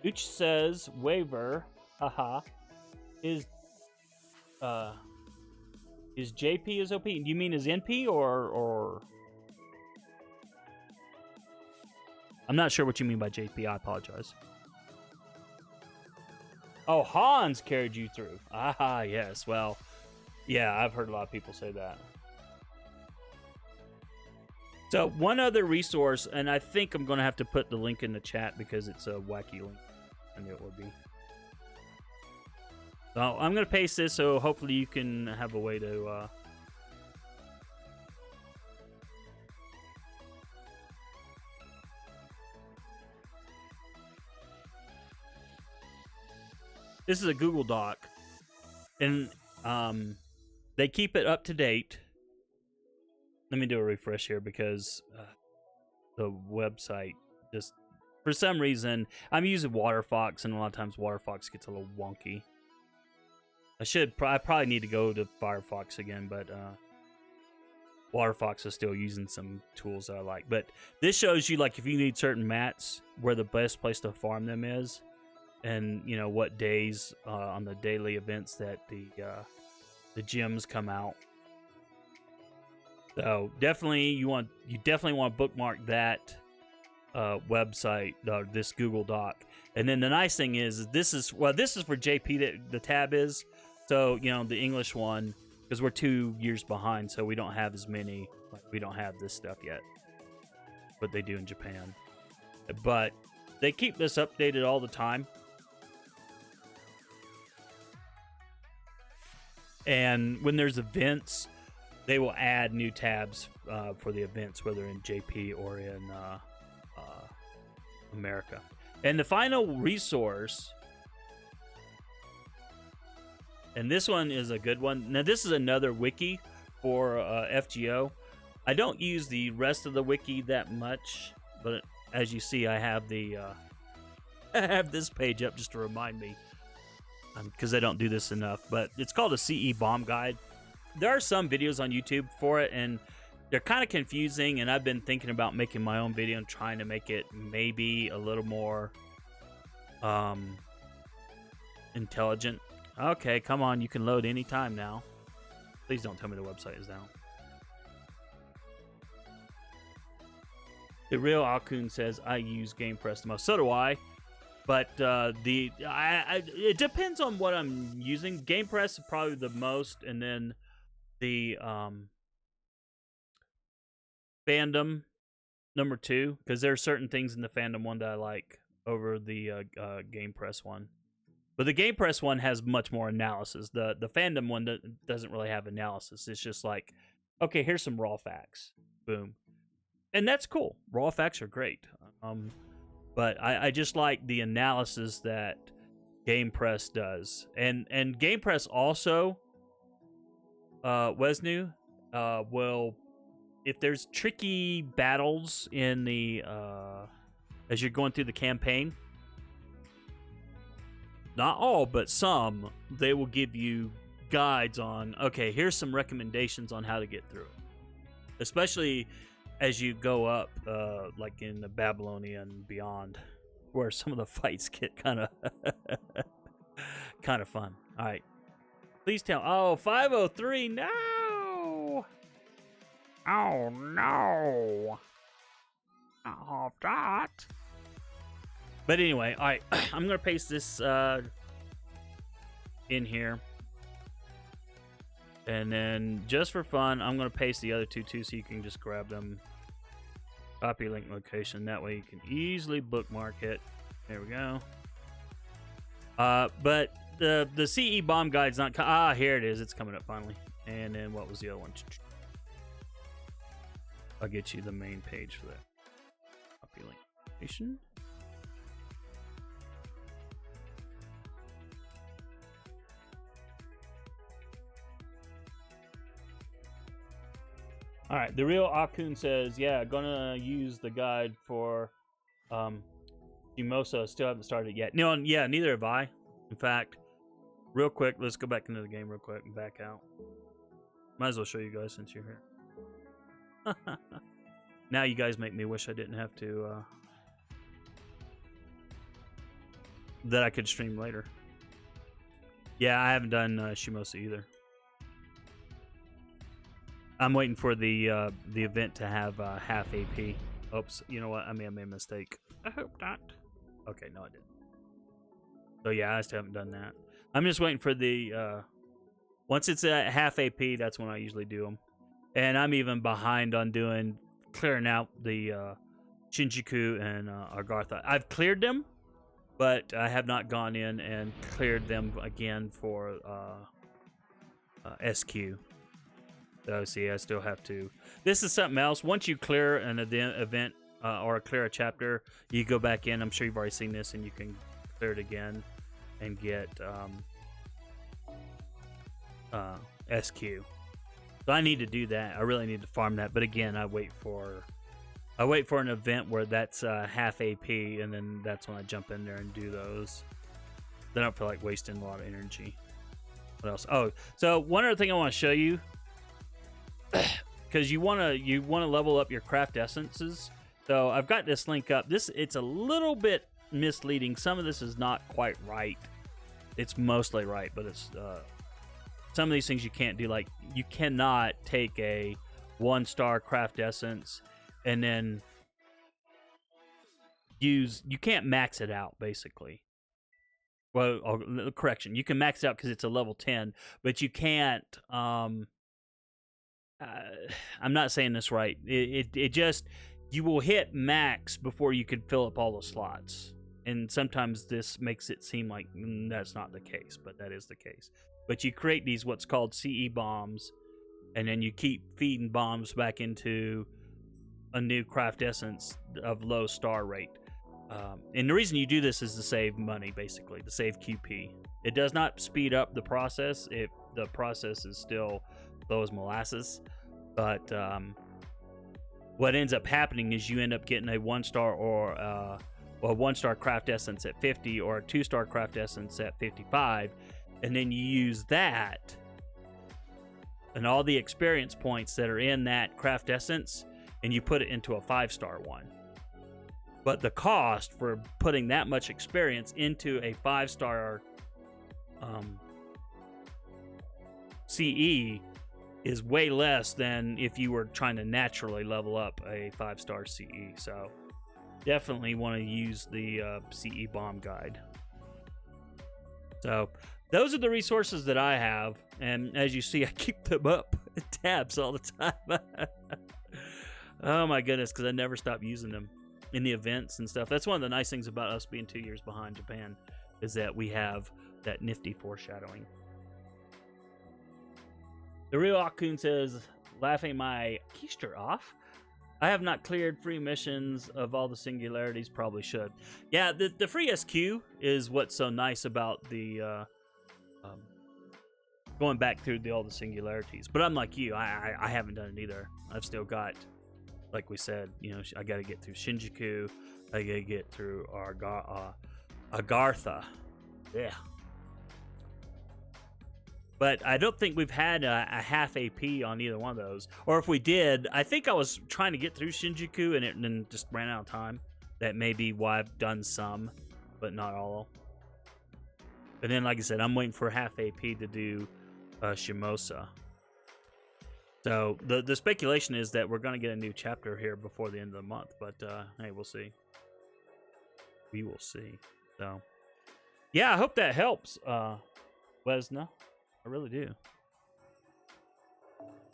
Uch says waiver, haha, is JP is OP? Do you mean is NP or? I'm not sure what you mean by JP. I apologize. Oh, Hans carried you through. Ah, yes. Well, yeah, I've heard a lot of people say that. So one other resource, and I think I'm going to have to put the link in the chat because it's a wacky link. I knew it would be. So I'm going to paste this so hopefully you can have a way to... This is a Google Doc, and they keep it up to date. Let me do a refresh here because the website just, for some reason, I'm using WaterFox, and a lot of times WaterFox gets a little wonky. I probably need to go to Firefox again, but WaterFox is still using some tools that I like. But this shows you, like, if you need certain mats, where the best place to farm them is, and you know what days on the daily events that the gems come out. So definitely you definitely want to bookmark that website, this Google Doc. And then the nice thing is this is for JP that the tab is. So you know the English one, because we're 2 years behind, so we don't have as many. Like, we don't have this stuff yet, but they do in Japan. But they keep this updated all the time. And when there's events, they will add new tabs for the events, whether in JP or in America. And the final resource, and this one is a good one. Now, this is another wiki for FGO. I don't use the rest of the wiki that much, but as you see, I have the I have this page up just to remind me. Because I don't do this enough, but it's called a CE bomb guide. There are some videos on YouTube for it, and they're kind of confusing, and I've been thinking about making my own video and trying to make it maybe a little more intelligent. Okay, come on, you can load anytime now. Please don't tell me the website is down. The real Alkun says, I use GamePress the most. So do I. But it depends on what I'm using. GamePress is probably the most, and then the Fandom number 2, because there are certain things in the Fandom one that I like over the GamePress one. But the GamePress one has much more analysis. The Fandom one doesn't really have analysis. It's just like, okay, here's some raw facts. Boom. And that's cool. Raw facts are great. But I just like the analysis that GamePress does. And GamePress also, Wesnu, will, if there's tricky battles in the, as you're going through the campaign, not all, but some, they will give you guides on, okay, here's some recommendations on how to get through it. Especially as you go up, like in the Babylonia and beyond, where some of the fights get kind of fun. All right, please tell. Oh, 503, no! Oh no! Oh, that. But anyway, all right, I'm gonna paste this in here. And then, just for fun, I'm going to paste the other two too, so you can just grab them. Copy link location. That way you can easily bookmark it. There we go. But the CE bomb guide's not... here it is. It's coming up finally. And then what was the other one? I'll get you the main page for that. Copy link location. All right, the real Akun says, yeah, gonna use the guide for Mimosa. Still haven't started yet. No, yeah, neither have I. In fact, real quick, let's go back into the game real quick and back out. Might as well show you guys since you're here. Now you guys make me wish I didn't have to, that I could stream later. Yeah, I haven't done Shimosa either. I'm waiting for the event to have half AP. Oops, you know what? I made a mistake. I hope not. Okay, no, I didn't. So yeah, I still haven't done that. I'm just waiting for the once it's at half AP, that's when I usually do them. And I'm even behind on clearing out the Shinjuku and Agartha. I've cleared them, but I have not gone in and cleared them again for SQ. So see, I still have to. This is something else. Once you clear an event or clear a chapter, you go back in. I'm sure you've already seen this, and you can clear it again and get SQ. So I need to do that. I really need to farm that. But again, I wait for an event where that's half AP, and then that's when I jump in there and do those. Then I don't feel like wasting a lot of energy. What else? Oh, so one other thing I want to show you, because you want to level up your craft essences. So I've got this link up. It's a little bit misleading. Some of this is not quite right. It's mostly right, but it's some of these things you can't do. Like, you cannot take a 1-star craft essence and then you can't max it out, basically. Well, correction, you can max it out because it's a level 10, but you can't I'm not saying this right. It just, you will hit max before you could fill up all the slots. And sometimes this makes it seem like that's not the case, but that is the case. But you create these what's called CE bombs, and then you keep feeding bombs back into a new craft essence of low star rate. And the reason you do this is to save money, basically, to save QP. It does not speed up the process. The process is still low as molasses. But what ends up happening is you end up getting a 1-star or a 1-star craft essence at 50 or a 2-star craft essence at 55. And then you use that and all the experience points that are in that craft essence, and you put it into a 5-star one. But the cost for putting that much experience into a 5-star CE is way less than if you were trying to naturally level up a 5-star CE. So definitely want to use the CE bomb guide. So those are the resources that I have, and as you see, I keep them up in tabs all the time. Oh my goodness, because I never stop using them in the events and stuff. That's one of the nice things about us being 2 years behind Japan, is that we have that nifty foreshadowing. The real Akun says, laughing my keister off. I have not cleared free missions of all the singularities. Probably should. Yeah, the free SQ is what's so nice about the going back through all the singularities. But I'm like you, I haven't done it either. I've still got, like we said, I got to get through Shinjuku. I got to get through Agartha. Yeah. But I don't think we've had a half AP on either one of those. Or if we did, I think I was trying to get through Shinjuku and it then just ran out of time. That may be why I've done some, but not all. But then, like I said, I'm waiting for half AP to do Shimosa. So the speculation is that we're going to get a new chapter here before the end of the month. But hey, we'll see. We will see. So yeah, I hope that helps, Lesna. I really do.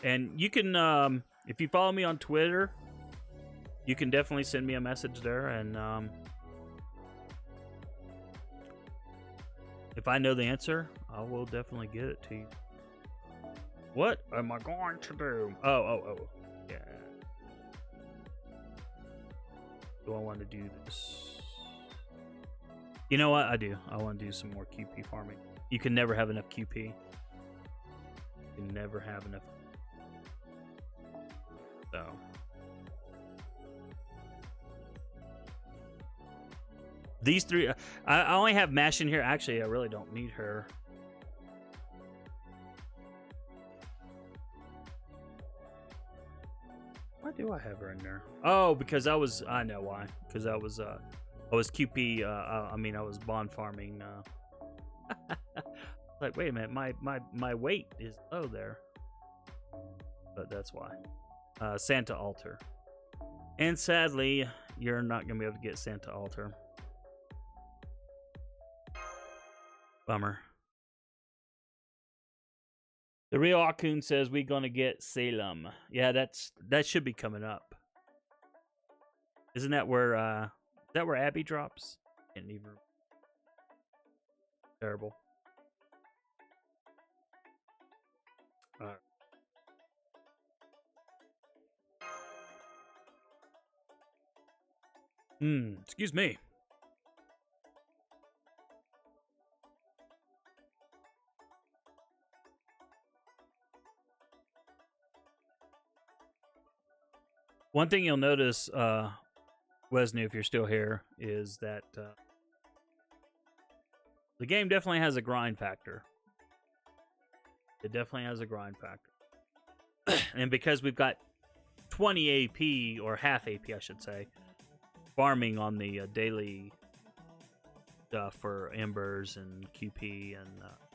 And you can, if you follow me on Twitter, you can definitely send me a message there. And if I know the answer, I will definitely get it to you. What am I going to do? Oh. Yeah. Do I want to do this? You know what? I do. I want to do some more QP farming. You can never have enough QP. You can never have enough. So. These three, I only have Mash in here. Actually, I really don't need her. Why do I have her in there? Oh, because I know why. Because I was QP, I mean, I was bond farming. Like, wait a minute, my weight is low there. But that's why. Santa Altar. And sadly, you're not going to be able to get Santa Altar. Bummer. The real Akun says we're going to get Salem. Yeah, that should be coming up. Isn't that where, is that where Abby drops? Can't even. Terrible. Excuse me. One thing you'll notice, Wesley, if you're still here, is that the game definitely has a grind factor. It definitely has a grind factor. And because we've got 20 AP, or half AP, I should say, farming on the daily stuff for Embers and QP and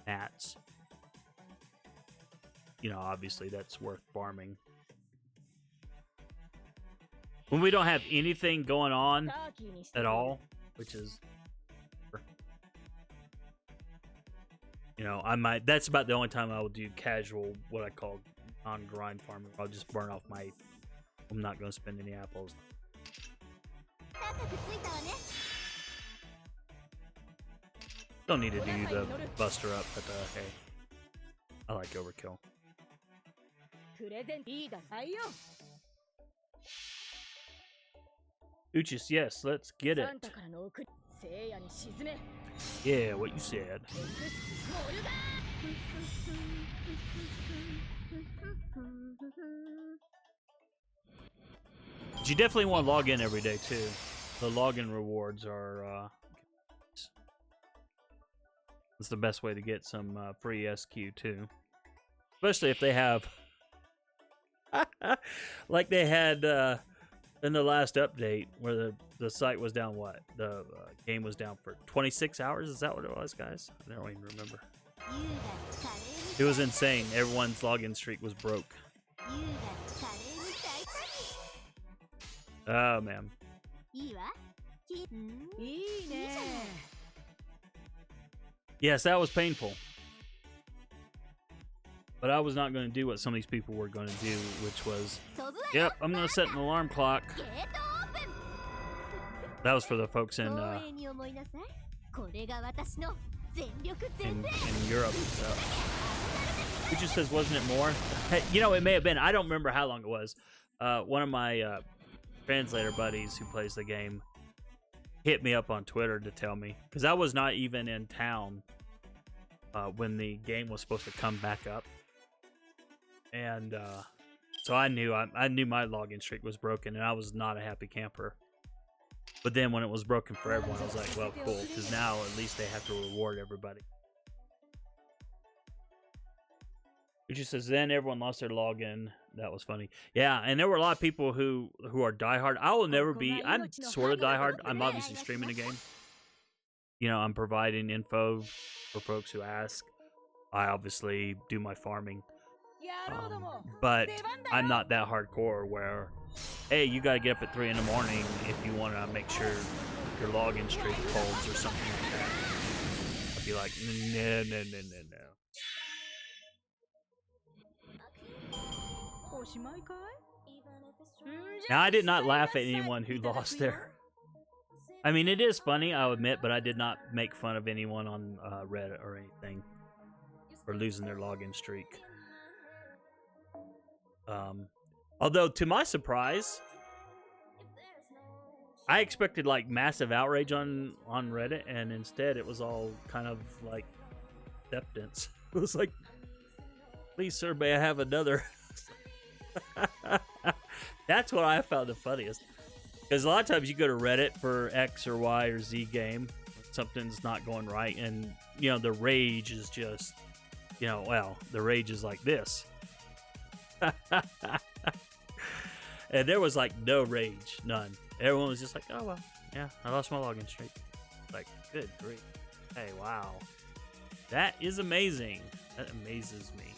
Nats, you know, obviously that's worth farming. When we don't have anything going on at all, which is, you know, that's about the only time I will do casual, what I call non-grind farming. I'll just burn off my, I'm not going to spend any apples. Don't need to do the buster up, but hey, I like overkill. Uchis, yes, let's get it. Yeah, what you said. You definitely want to log in every day too. The login rewards are it's the best way to get some free SQ too, especially if they have like they had in the last update where the site was down. What the game was down for 26 hours? Is that what it was, guys? I don't even remember. It was insane. Everyone's login streak was broke. Oh man. Yes, that was painful. But I was not going to do what some of these people were going to do, which was, yep, I'm going to set an alarm clock. That was for the folks in Europe. Who just says, wasn't it more? You know, it may have been. I don't remember how long it was. One of my translator buddies who plays the game hit me up on Twitter to tell me, because I was not even in town when the game was supposed to come back up, and so I knew my login streak was broken, and I was not a happy camper. But then when it was broken for everyone, I was like, well, cool, because now at least they have to reward everybody. It just says, then everyone lost their login. That was funny. Yeah, and there were a lot of people who are diehard. I will never be. I'm sort of diehard. I'm obviously streaming the game. You know, I'm providing info for folks who ask. I obviously do my farming. But I'm not that hardcore where, hey, you got to get up at 3 in the morning if you want to make sure your login streak holds or something like that. I'd be like, no. Now, I did not laugh at anyone who lost their... I mean, it is funny, I'll admit, but I did not make fun of anyone on Reddit or anything for losing their login streak. Although, to my surprise, I expected, like, massive outrage on Reddit, and instead it was all kind of, like, acceptance. It was like, please, sir, may I have another... That's what I found the funniest, because a lot of times you go to Reddit for X or Y or Z game, something's not going right, and you know the rage is just, you know, well, the rage is like this. And there was like no rage, none. Everyone was just like, oh well, yeah, I lost my login streak. Like, good grief. Hey, wow. That is amazing. That amazes me.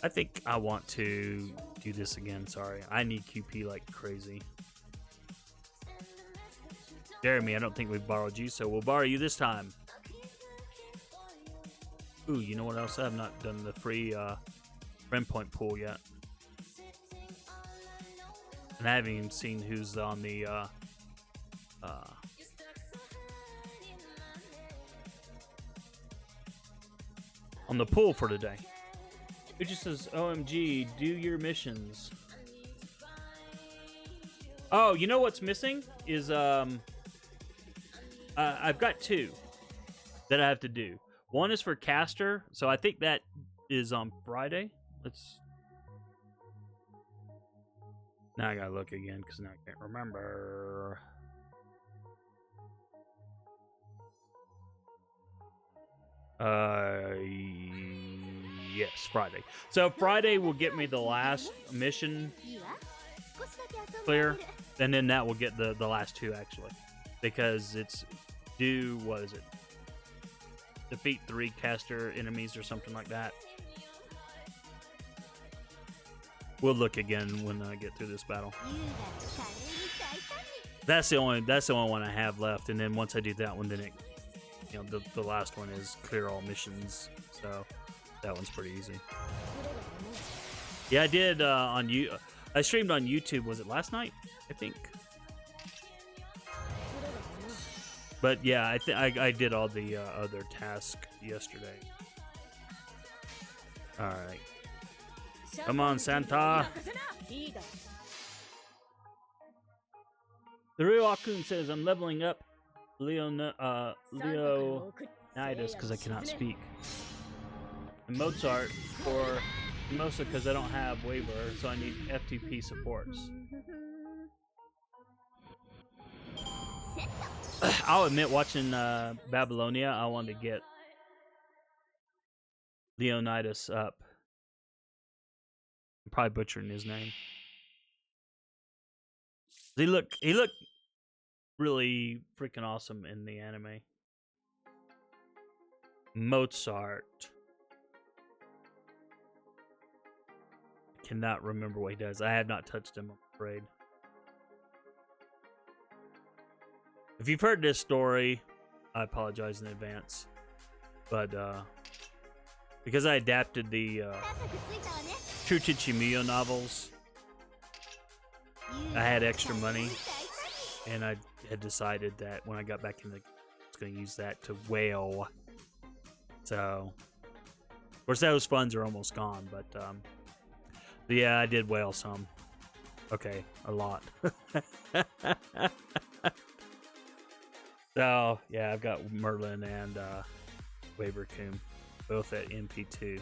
I think I want to do this again. Sorry. I need QP like crazy. Jeremy, I don't think we've borrowed you, so we'll borrow you this time. Ooh, you know what else? I have not done the free friend point pool yet. And I haven't even seen who's on the pool for today. It just says, OMG, do your missions. Oh, you know what's missing? Is, I've got two that I have to do. One is for Caster, so I think that is on Friday. Now I gotta look again, because now I can't remember. Yes, Friday. So Friday will get me the last mission clear, and then that will get the last two actually, because it's due. What is it? Defeat 3 caster enemies or something like that. We'll look again when I get through this battle. That's the only one I have left, and then once I do that one, then it. You know, the last one is clear all missions, so that one's pretty easy. Yeah, I did I streamed on YouTube. Was it last night? I think. But yeah, I did all the other tasks yesterday. All right, come on, Santa. The real Akun says I'm leveling up Leonidas because I cannot speak, and Mozart for mostly because I don't have waiver, so I need FTP supports. I'll admit, watching Babylonia, I wanted to get Leonidas up. I'm probably butchering his name. He looked really freaking awesome in the anime. Mozart. Cannot remember what he does. I have not touched him, I'm afraid. If you've heard this story, I apologize in advance. But because I adapted the True Chichimiyo novels, I had extra money, and I had decided that when I got back in the, I was going to use that to whale. So, of course, those funds are almost gone, but yeah, I did whale some. Okay, a lot. So, yeah, I've got Merlin and Wavercoon, both at MP2.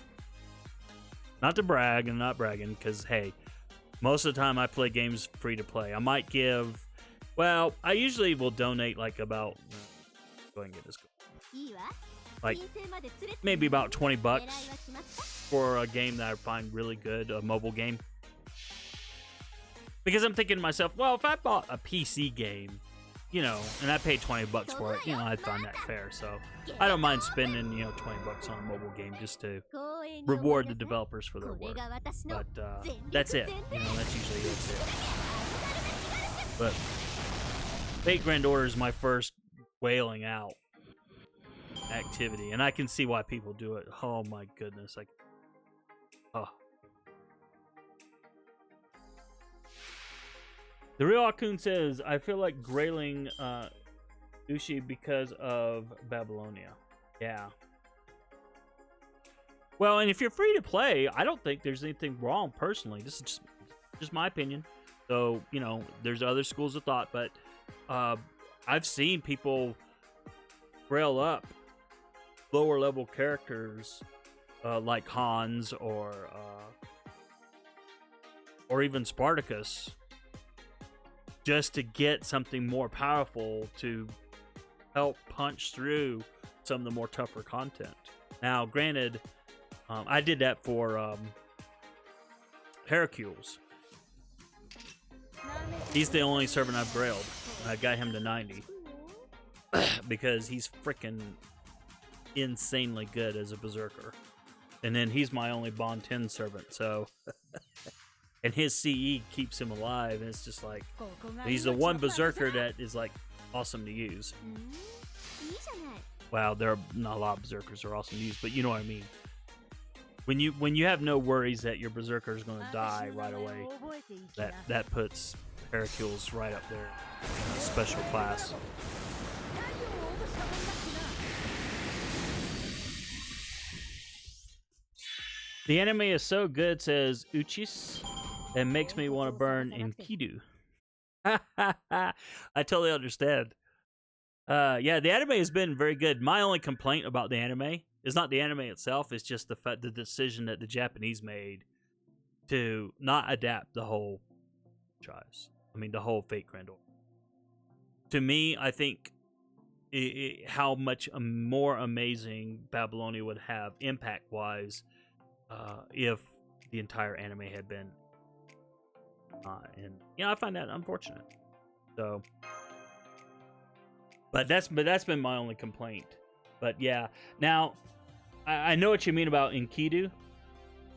Not to brag, and not bragging, because, hey, most of the time I play games free to play. I might give, well, I usually will donate like about, go ahead and get this going. Like, maybe about $20 for a game that I find really good, a mobile game. Because I'm thinking to myself, well, if I bought a PC game, you know, and I paid $20 for it, you know, I'd find that fair. So I don't mind spending, you know, $20 on a mobile game just to reward the developers for their work. But that's it. You know, that's usually it. But Fate Grand Order is my first whaling out activity, and I can see why people do it. Oh my goodness! Like, oh. The real Akun says, I feel like grailing Ushi because of Babylonia. Yeah. Well, and if you're free to play, I don't think there's anything wrong personally. This is just my opinion. So, you know, there's other schools of thought, but I've seen people rail up lower level characters like Hans or even Spartacus, just to get something more powerful to help punch through some of the more tougher content. Now, granted, I did that for Hercules. He's the only servant I've grailed. I got him to 90 because he's freaking insanely good as a berserker. And then he's my only Bond 10 servant, so and his CE keeps him alive, and it's just like he's the one berserker that is like awesome to use. Wow, there are not a lot of berserkers that are awesome to use, but you know what I mean. When you have no worries that your berserker is going to die right away, that puts Hercules right up there, special class. The anime is so good, says Uchis, it makes me want to burn Enkidu. I totally understand. Yeah, the anime has been very good. My only complaint about the anime is not the anime itself, it's just the decision that the Japanese made to not adapt the whole franchise. I mean, the whole Fate Grand Order. To me, I think how much more amazing Babylonia would have impact-wise if the entire anime had been, and I find that unfortunate. So, but that's been my only complaint. But yeah, now I know what you mean about Enkidu,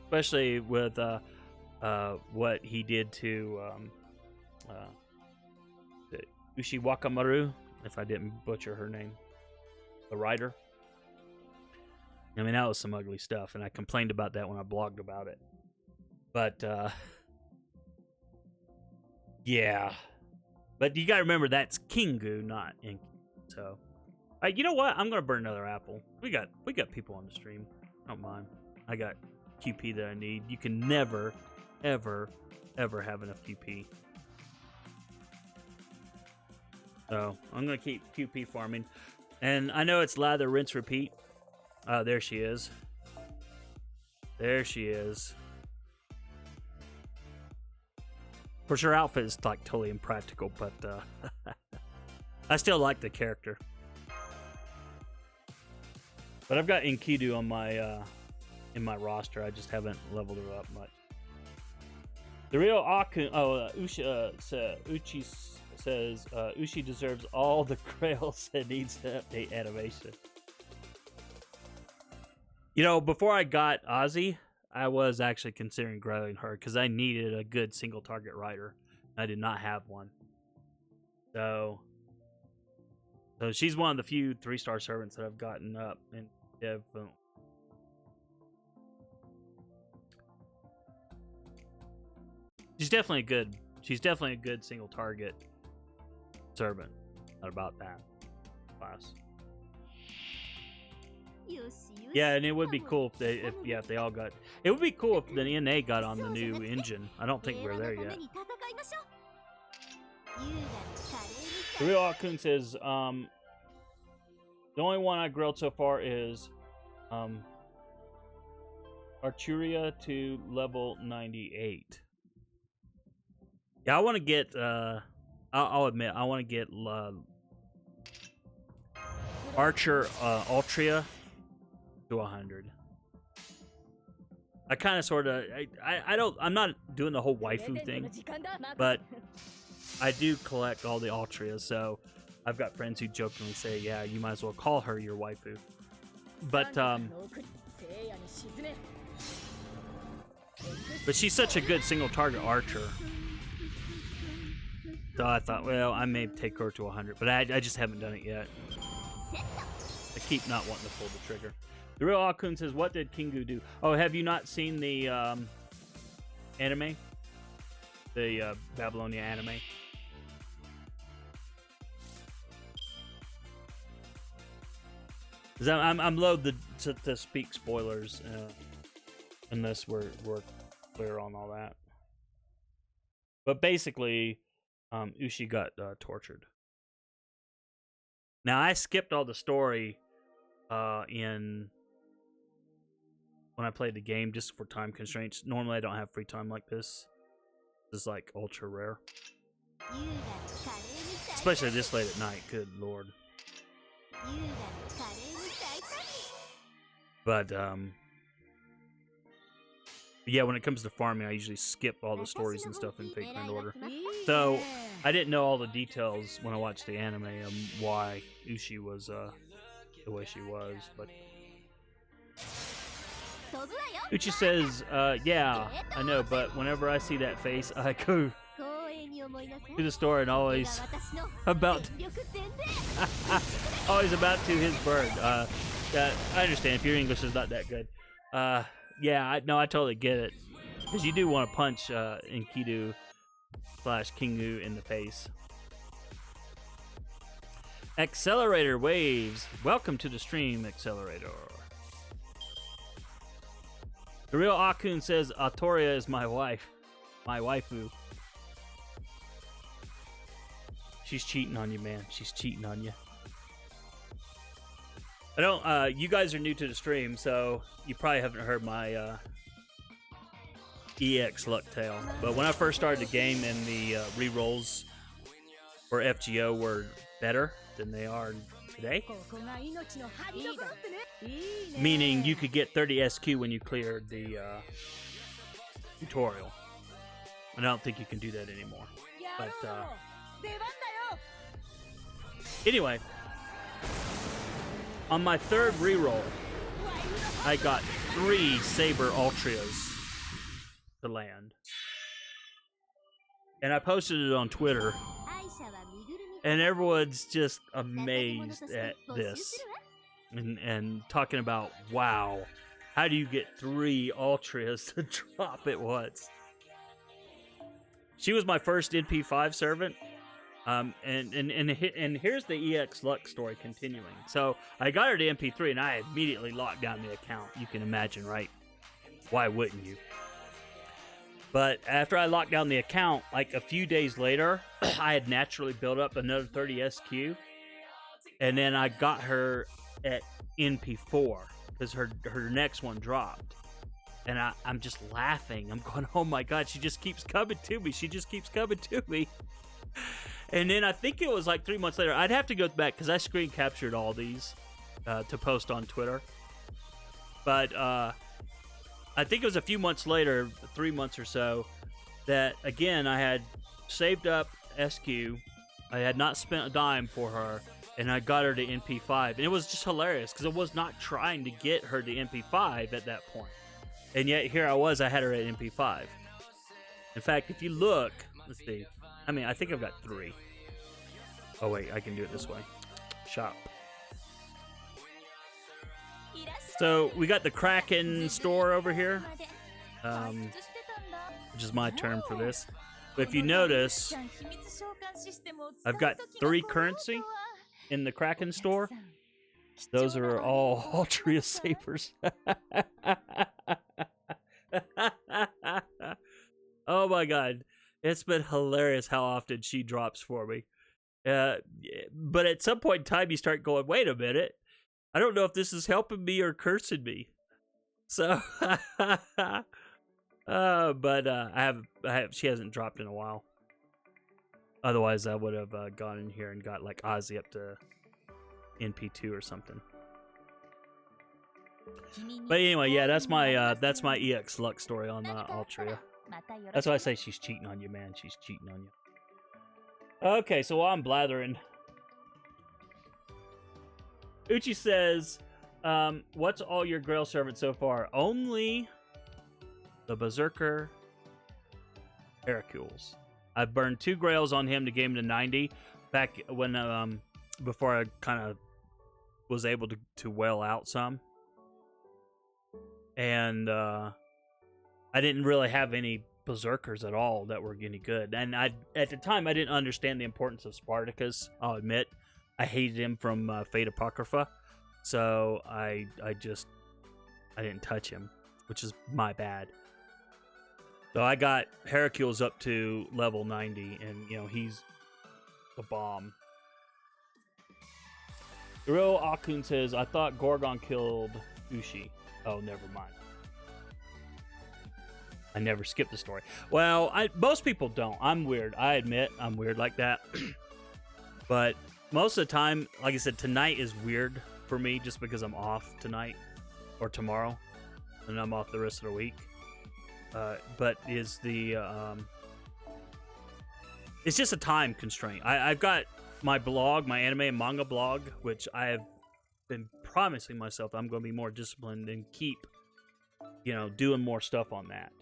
especially with what he did to Ushi Wakamaru, if I didn't butcher her name, the writer. I mean, that was some ugly stuff, and I complained about that when I blogged about it. But, yeah. But you gotta remember, that's Kingu, not Enki. So, you know what? I'm gonna burn another apple. We got people on the stream. I don't mind. I got QP that I need. You can never, ever, ever have enough QP. So, I'm gonna keep QP farming. And I know it's lather, rinse, repeat. There she is. There she is. Of course, her outfit is like totally impractical, but I still like the character. But I've got Enkidu on my in my roster. I just haven't leveled her up much. The real Akun. Uchi says Uchi deserves all the grails and needs to update animation. You know, before I got Ozzy, I was actually considering growing her because I needed a good single target rider. I did not have one. So she's one of the few 3-star servants that I've gotten up in Dev. She's definitely a good single target servant. Not about that class. Yeah, and it would be cool if they all got. It would be cool if the NA got on the new engine. I don't think we're there yet. The real Akun says, the only one I grilled so far is Arturia to level 98. Yeah, I want to get. I'll admit, I want to get Archer Altria to 100. I kind of sort of I'm not doing the whole waifu thing, but I do collect all the Altrias, so I've got friends who jokingly say, yeah, you might as well call her your waifu. But she's such a good single target archer. So I thought, well, I may take her to 100, but I just haven't done it yet. I keep not wanting to pull the trigger. The real Akun says, what did Kingu do? Oh, have you not seen the anime? The Babylonia anime? Because I'm loath to speak spoilers unless we're clear on all that. But basically, Ushi got tortured. Now, I skipped all the story when I played the game just for time constraints. Normally I don't have free time like this. This is like ultra rare. Especially this late at night, good lord. But Yeah, when it comes to farming, I usually skip all the stories and stuff in Fate Grand Order. So I didn't know all the details when I watched the anime why Ushi was the way she was. But Uchi says, yeah, I know, but whenever I see that face, I go to the store and always about always about to his bird. I understand if your English is not that good. Yeah, I totally get it. Because you do want to punch Enkidu / Kingu in the face. Accelerator Waves. Welcome to the stream, Accelerator. The real Akun says, Artoria is my wife. My waifu. She's cheating on you, man. She's cheating on you. I don't, you guys are new to the stream, so you probably haven't heard my, EX Luck Tale. But when I first started the game and the, rerolls for FGO were better than they are today. Meaning you could get 30 SQ when you cleared the, tutorial. And I don't think you can do that anymore. But, anyway. On my third reroll, I got 3 Saber Ultras to land. And I posted it on Twitter. And everyone's just amazed at this. And talking about, wow, how do you get 3 Ultras to drop at once? She was my first NP5 servant. And here's the EX Luck story continuing. So I got her to MP3 and I immediately locked down the account. You can imagine, right? Why wouldn't you? But after I locked down the account, like a few days later, I had naturally built up another 30 SQ. And then I got her at NP4 because her next one dropped. And I'm just laughing. I'm going, oh my God, she just keeps coming to me. She just keeps coming to me. And then I think it was like 3 months later. I'd have to go back because I screen captured all these to post on Twitter. But I think it was a few months later, 3 months or so, that again I had saved up SQ. I had not spent a dime for her, and I got her to NP5. And it was just hilarious because I was not trying to get her to NP5 at that point. And yet here I was, I had her at NP5. In fact, if you look, let's see. I mean, I think I've got 3. Oh, wait, I can do it this way. Shop. So, we got the Kraken store over here. Which is my term for this. But if you notice, I've got 3 currency in the Kraken store. Those are all Ultra Sabers. Oh my God. It's been hilarious how often she drops for me. But at some point in time, you start going, wait a minute. I don't know if this is helping me or cursing me. So, she hasn't dropped in a while. Otherwise, I would have gone in here and got like Ozzy up to NP2 or something. But anyway, yeah, that's my EX Luck story on Altria. That's why I say she's cheating on you, man. She's cheating on you. Okay, so while I'm blathering, Uchi says, what's all your Grail servants so far? Only the Berserker Hercules. I burned 2 Grails on him to get him to 90 back when before I kind of was able to well out some. And I didn't really have any Berserkers at all that were any good. And at the time, I didn't understand the importance of Spartacus. I'll admit, I hated him from Fate Apocrypha. So I didn't touch him, which is my bad. So I got Hercules up to level 90, and, you know, he's a bomb. The real Akun says, I thought Gorgon killed Ushi. Oh, never mind. I never skipped the story. Well, most people don't. I'm weird. I admit I'm weird like that. But most of the time, like I said, tonight is weird for me just because I'm off tonight or tomorrow. And I'm off the rest of the week. but is the it's just a time constraint. I've got my blog, my anime and manga blog, which I have been promising myself I'm going to be more disciplined and keep, doing more stuff on that.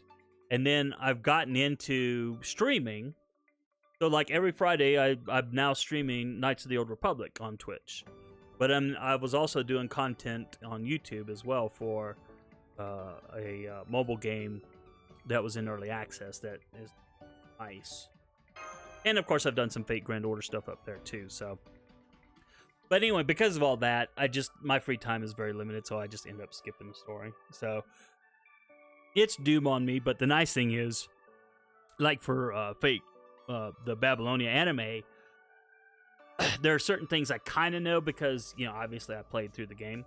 And then I've gotten into streaming. So like every Friday, I'm now streaming Knights of the Old Republic on Twitch. But I was also doing content on YouTube as well for a mobile game that was in early access that is nice. And of course, I've done some Fate Grand Order stuff up there too. So, but anyway, because of all that, my free time is very limited, so I just end up skipping the story. So it's doom on me. But the nice thing is, like for Fate, the Babylonia anime, there are certain things I kind of know because obviously I played through the game,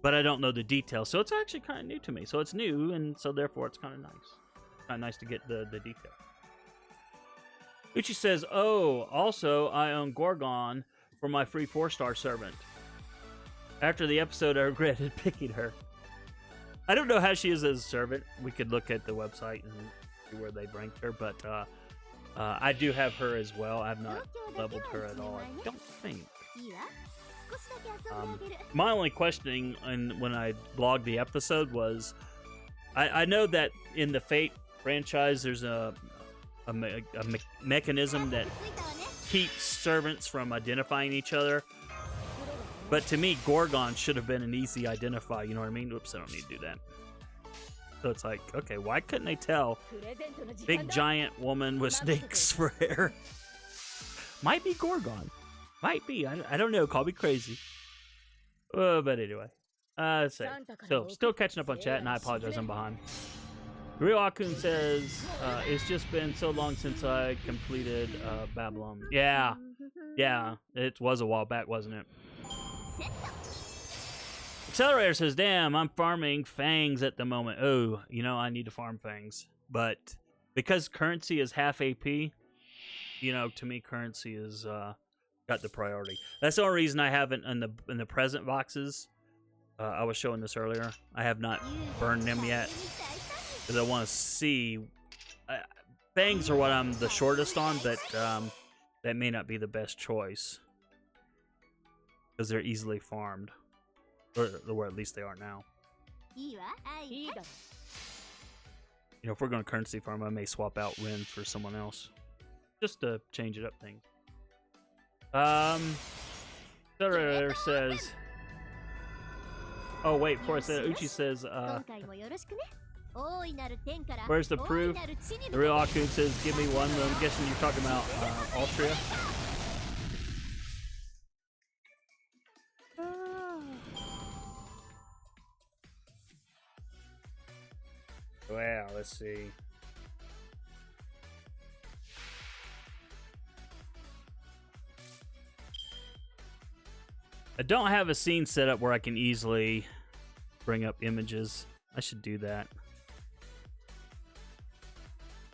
but I don't know the details. So it's actually kind of new to me. So it's new, and so therefore it's kind of nice. Kind of nice to get the detail. Uchi says, "Oh, also I own Gorgon for my free 4-star servant. After the episode, I regretted picking her. I don't know how she is as a servant. We could look at the website and see where they ranked her, but I do have her as well. I've not leveled her at all, I don't think. My only questioning when I blogged the episode was, I know that in the Fate franchise, there's a mechanism that keeps servants from identifying each other. But to me, Gorgon should have been an easy identify. You know what I mean? Oops, I don't need to do that. So it's like, okay, why couldn't they tell? Big giant woman with snakes for hair. Might be Gorgon. Might be. I don't know. Call me crazy. But anyway. Let's see. So, still catching up on chat, and I apologize, I'm behind. Real Akun says, it's just been so long since I completed Babylon. Yeah. Yeah. It was a while back, wasn't it? Accelerator says, damn, I'm farming fangs at the moment. Oh, I need to farm fangs. But because currency is half AP, to me, currency is got the priority. That's the only reason I haven't in the present boxes. I was showing this earlier. I have not burned them yet. Because I want to see. Fangs are what I'm the shortest on, but that may not be the best choice. Because they're easily farmed. Or at least they are now. If we're going to currency farm, I may swap out Ren for someone else. Just to change it up things. Accelerator says... Oh, wait, before I say that, Uchi says, where's the proof? The real Akun says, give me one. I'm guessing you're talking about Austria. Well, let's see. I don't have a scene set up where I can easily bring up images. I should do that.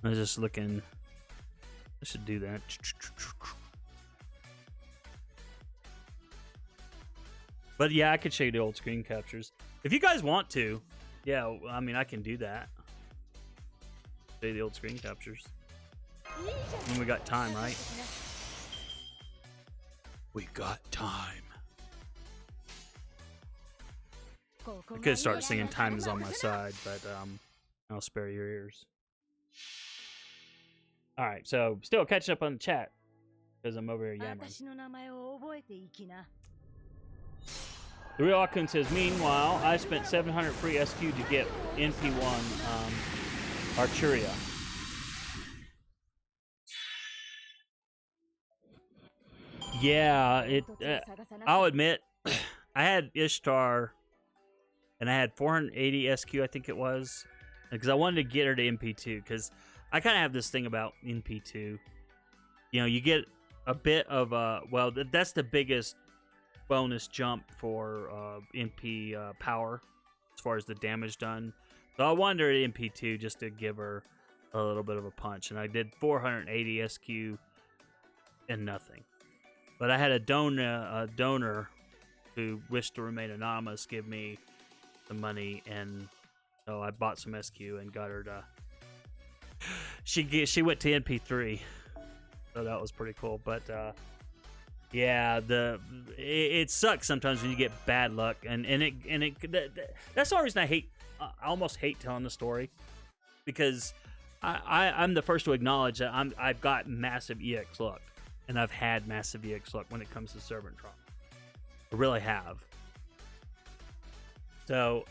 I was just looking. I should do that. But yeah, I could show you the old screen captures. If you guys want to, yeah, I mean, I can do that. Show you the old screen captures. And we got time, right? We got time. I could start singing "Time Is on My Side," but I'll spare your ears. All right, so still catching up on the chat because I'm over here yammering. The real Akun says, meanwhile, I spent 700 free SQ to get NP1 Arturia. Yeah, I'll admit, I had Ishtar, and I had 480 SQ, I think it was, because I wanted to get her to NP2, because I kind of have this thing about NP2. You get a bit of well, that's the biggest bonus jump for NP power as far as the damage done. So I wanted her at NP2 just to give her a little bit of a punch, and I did 480 SQ and nothing. But I had a donor who wished to remain anonymous give me the money, and so I bought some SQ and got her to She went to NP3, so that was pretty cool. But yeah, it sucks sometimes when you get bad luck, and that's the only reason I almost hate telling the story, because I'm the first to acknowledge that I've got massive EX luck, and I've had massive EX luck when it comes to servant trauma. I really have. So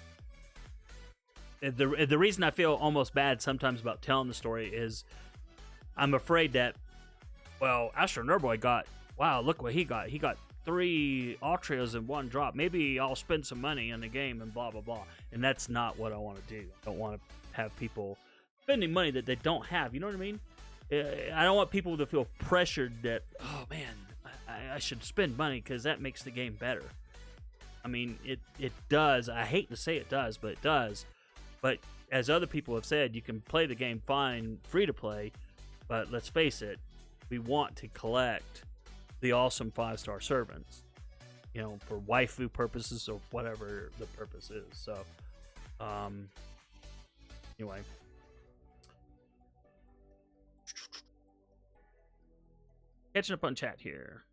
the reason I feel almost bad sometimes about telling the story is I'm afraid that, well, AstroNerdBoy got, wow, look what he got. He got 3 Altrias in one drop. Maybe I'll spend some money in the game and blah, blah, blah. And that's not what I want to do. I don't want to have people spending money that they don't have. You know what I mean? I don't want people to feel pressured that, oh, man, I should spend money because that makes the game better. I mean, it does. I hate to say it does, but it does. But as other people have said, you can play the game fine, free to play. But let's face it, we want to collect the awesome 5-star servants, you know, for waifu purposes or whatever the purpose is. So, anyway. Catching up on chat here.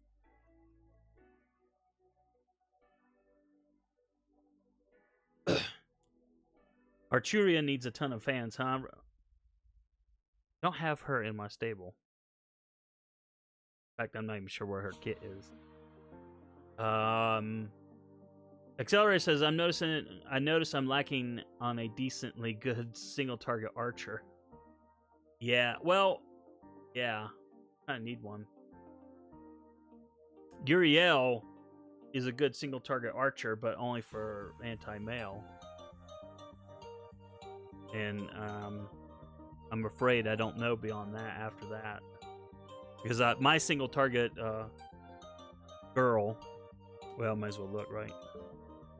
Arturia needs a ton of fans, huh? Don't have her in my stable. In fact, I'm not even sure where her kit is. Accelerator says, I notice I'm lacking on a decently good single target archer. Yeah, well, yeah, I need one. Uriel is a good single target archer, but only for anti-male. And I'm afraid I don't know beyond that after that. Because my single target girl, well, might as well look, right?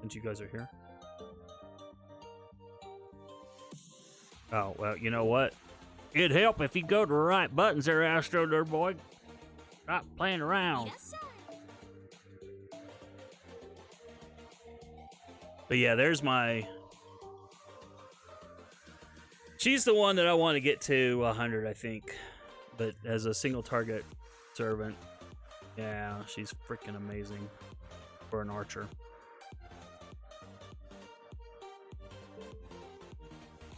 Since you guys are here. Oh, well, you know what? It'd help if you go to the right buttons there, AstroNerdBoy. Stop playing around. But yeah, there's my... She's the one that I want to get to 100, I think. But as a single target servant, yeah, she's freaking amazing for an archer.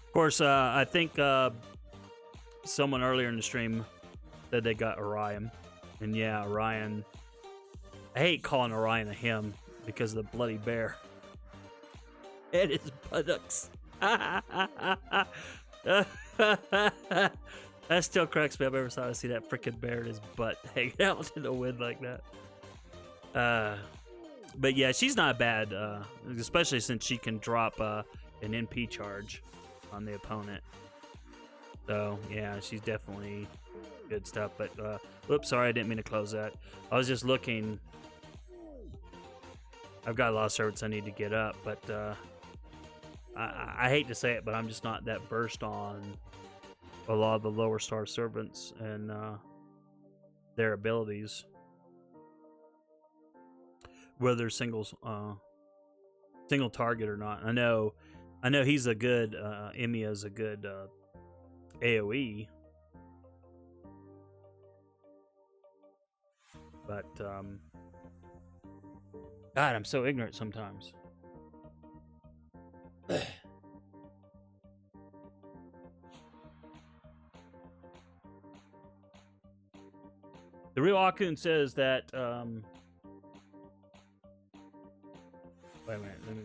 Of course, I think someone earlier in the stream said they got Orion. And yeah, Orion... I hate calling Orion a him because of the bloody bear. And his buttocks. That still cracks me up every time I see that freaking bear in his butt hanging out in the wind like that. But yeah, she's not bad, especially since she can drop an NP charge on the opponent. So yeah, she's definitely good stuff. But whoops, sorry, I didn't mean to close that. I was just looking. I've got a lot of servants I need to get up, but I hate to say it, but I'm just not that versed on a lot of the lower star servants and their abilities, whether they're single target or not. I know he's a good Emiya's a good AoE, but God, I'm so ignorant sometimes. The real Akun says that wait a minute, let me...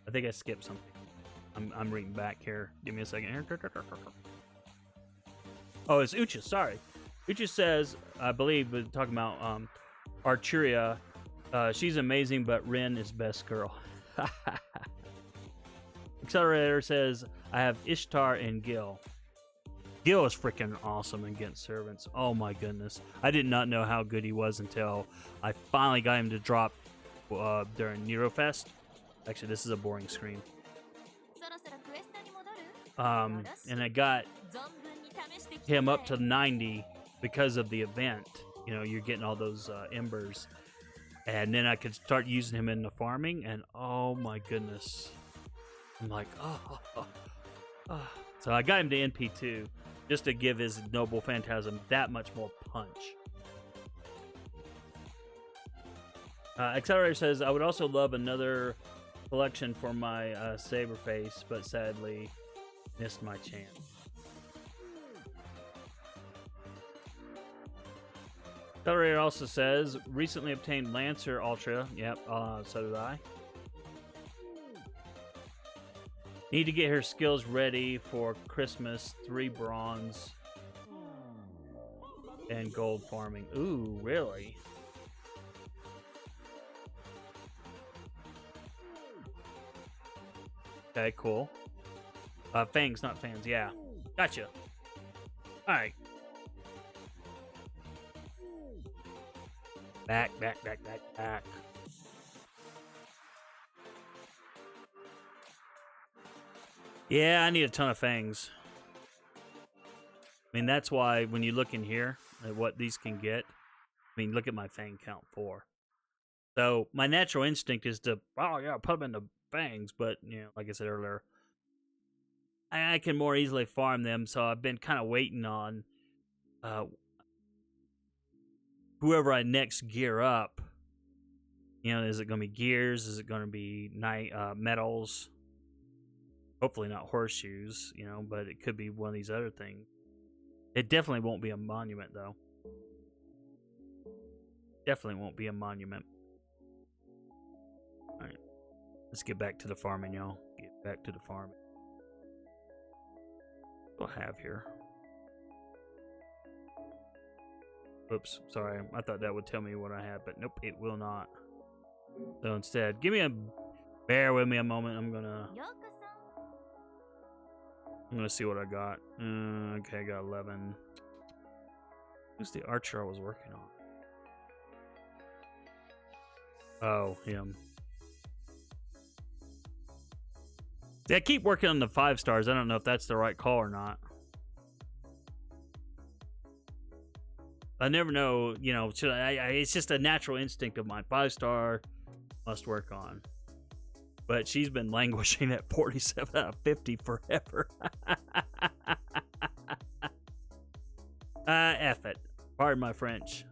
I think I skipped something. I'm reading back here. Give me a second here. Oh, it's Ucha, sorry. Ucha says, I believe we're talking about Arturia. She's amazing, but Rin is best girl. Accelerator says, I have Ishtar and Gil. Gil is freaking awesome against servants. Oh my goodness. I did not know how good he was until I finally got him to drop during Nerofest. Actually, this is a boring screen. And I got him up to 90 because of the event. You know, you're getting all those embers. And then I could start using him in the farming, and oh my goodness. I'm like, it's So I got him to NP2 just to give his Noble Phantasm that much more punch. Accelerator says, I would also love another collection for my Saberface, but sadly missed my chance. Accelerator also says, recently obtained Lancer Ultra. Yep, so did I. Need to get her skills ready for Christmas. 3 bronze and gold farming. Ooh, really? Okay, cool. Fangs, not fans. Yeah, gotcha. All right. Back. Yeah, I need a ton of fangs. I mean, that's why when you look in here at what these can get, I mean, look at my fang count 4. So my natural instinct is to, oh yeah, put them into fangs, but you know, like I said earlier, I can more easily farm them. So I've been kind of waiting on whoever I next gear up. You know, is it going to be gears? Is it going to be metals? Hopefully not horseshoes, you know, but it could be one of these other things. It definitely won't be a monument, though. Definitely won't be a monument. Alright. Let's get back to the farming, y'all. Get back to the farming. What do I have here? Oops, sorry. I thought that would tell me what I had, but nope, it will not. So instead, bear with me a moment. I'm gonna see what I got. Okay, I got 11. Who's the archer I was working on? Oh, him. Yeah, I keep working on the 5 stars. I don't know if that's the right call or not. I never know, you know, should it's just a natural instinct of mine. 5-star must work on. But she's been languishing at 47 out of 50 forever. F it. Pardon my French.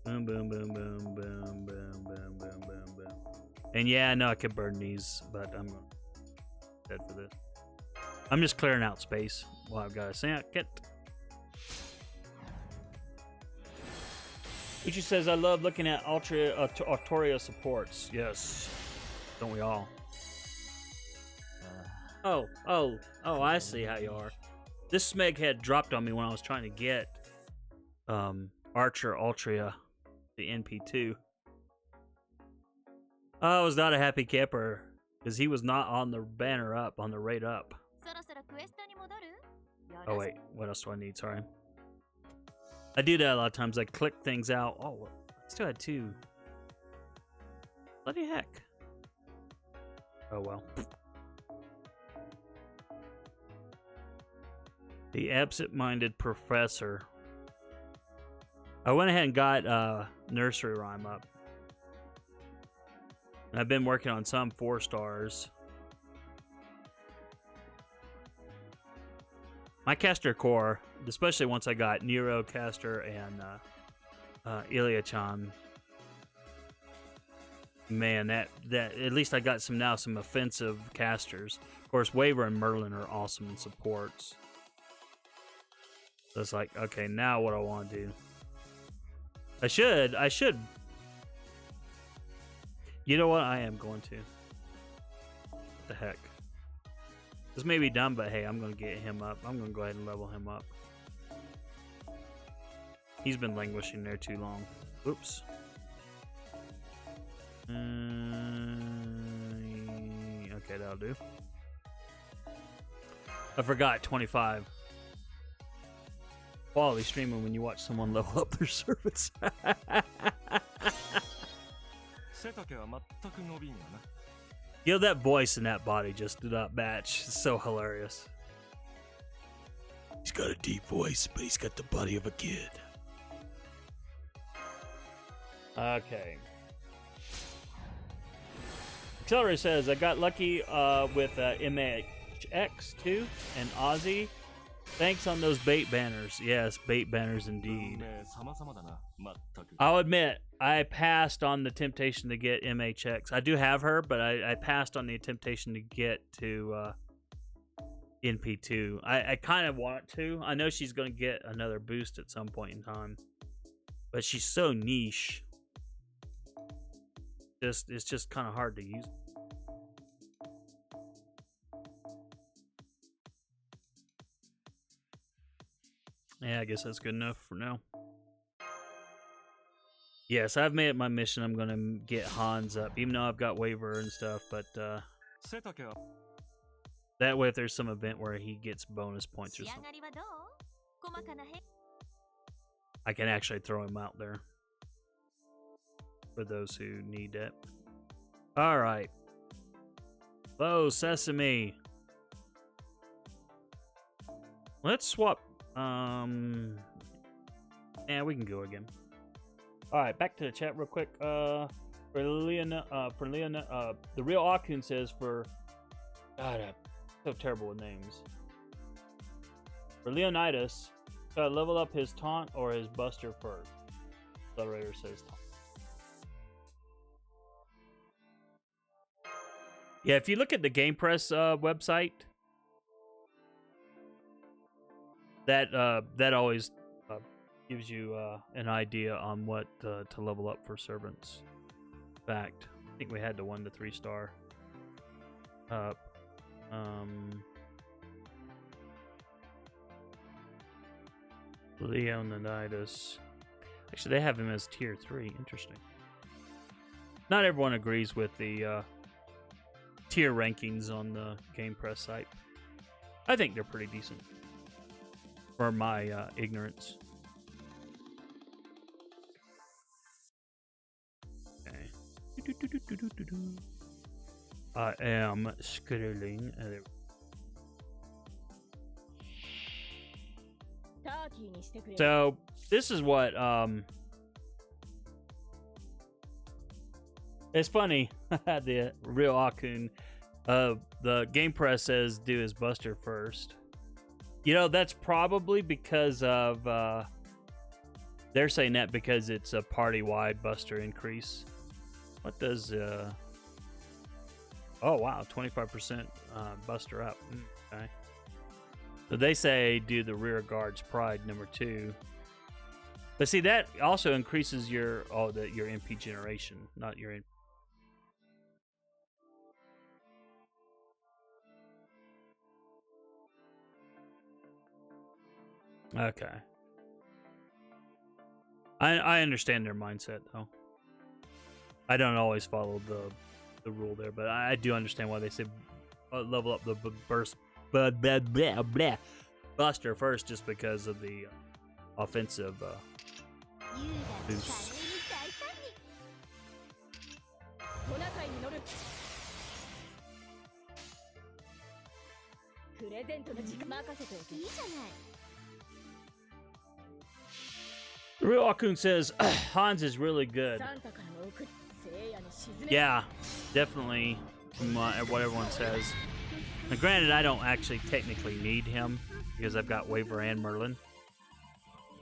Boom, boom, boom, boom, boom, boom, boom, boom, boom, boom. And yeah, I know I could burn these, but I'm going to head for this. I'm just clearing out space while I've got a second. Uchi says, I love looking at Artoria supports. Yes. Don't we all? Oh, I see how you are. This Smeg head dropped on me when I was trying to get Archer Ultria, the NP2. I was not a happy camper because he was not on the banner up, on the rate up. Oh wait, what else do I need? Sorry. I do that a lot of times. I click things out. Oh, I still had 2. Bloody heck. Oh well. The absent-minded professor. I went ahead and got nursery rhyme up. And I've been working on some 4 stars. My caster core, especially once I got Nero, Caster, and Ilya-chan. Man, that at least I got some offensive casters. Of course, Waver and Merlin are awesome in supports. So it's like, okay, now what I want to do. I should. You know what? I am going to. What the heck? This may be dumb, but hey, I'm going to get him up. I'm going to go ahead and level him up. He's been languishing there too long. Oops. Okay, that'll do. I forgot 25. Quality streaming when you watch someone level up their servants. Yo, that voice and that body just did not match. It's so hilarious. He's got a deep voice, but he's got the body of a kid. Okay. Accelerator says, I got lucky with MHX2 and Aussie. Thanks on those bait banners. Yes, bait banners indeed. I'll admit, I passed on the temptation to get MHX. I do have her, but I passed on the temptation to get to NP2. I kind of want to. I know she's going to get another boost at some point in time. But she's so niche. It's just kind of hard to use. Yeah, I guess that's good enough for now. Yes, I've made it my mission. I'm going to get Hans up, even though I've got waiver and stuff. But that way, if there's some event where he gets bonus points or something, I can actually throw him out there for those who need it. All right. Hello, Sesame. Let's swap. Yeah, we can go again. All right, back to the chat real quick. For Leona, the real Akun says for God, I'm so terrible with names. For Leonidas, gotta level up his taunt or his buster first. Accelerator says taunt. Yeah, if you look at the Game Press website, that always gives you an idea on what to level up for servants. In fact, I think we had the 1 to 3 star up. Leonidas. Actually, they have him as tier 3. Interesting. Not everyone agrees with the tier rankings on the Game Press site. I think they're pretty decent. For my ignorance. Okay. I am scrolling. So this is what it's funny. The real Akun, the Game Press says do his buster first. You know, that's probably because of they're saying that because it's a party-wide buster increase. What does oh wow, 25% buster up. Okay. So they say do the rear guard's pride number 2. But see, that also increases your your MP generation, not your Okay. I understand their mindset though. I don't always follow the rule there, but I do understand why they say level up the buster first, just because of the offensive boost. The real Akun says Hans is really good. Yeah, definitely from what everyone says. Now, granted, I don't actually technically need him because I've got Waver and Merlin.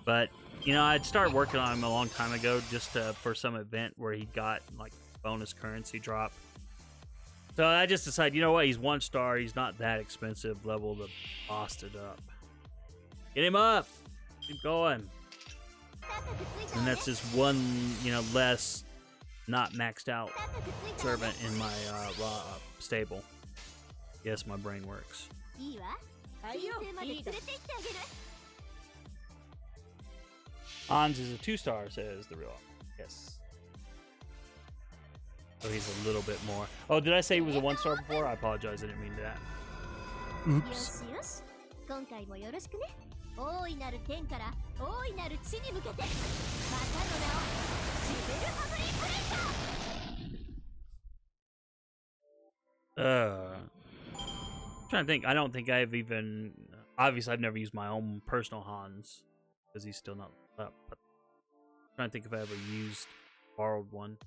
But, you know, I'd started working on him a long time ago just for some event where he got like bonus currency drop. So I just decided, you know what, he's 1 star, he's not that expensive, level to boss it up. Get him up! Keep going. And that's just one, you know, less not maxed out servant in my raw stable. Yes, my brain works. Hans is a 2 star, says the real. Yes. So he's a little bit more. Oh, did I say he was a 1 star before? I apologize, I didn't mean that. Oops. I'm trying to think. I don't think I've even. Obviously, I've never used my own personal Hans because he's still not up. But I'm trying to think if I ever used borrowed one.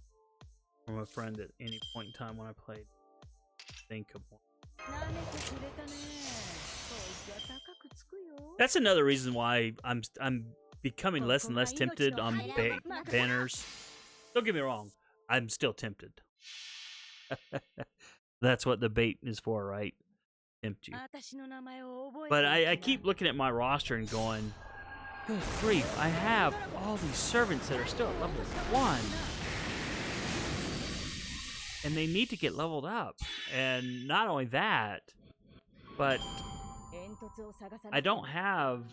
from a friend at any point in time when I played. Think of one. That's another reason why I'm becoming less and less tempted on banners. Don't get me wrong, I'm still tempted. That's what the bait is for, right? Tempt you. But I keep looking at my roster and going, good grief, I have all these servants that are still at level 1. And they need to get leveled up. And not only that, but I don't have...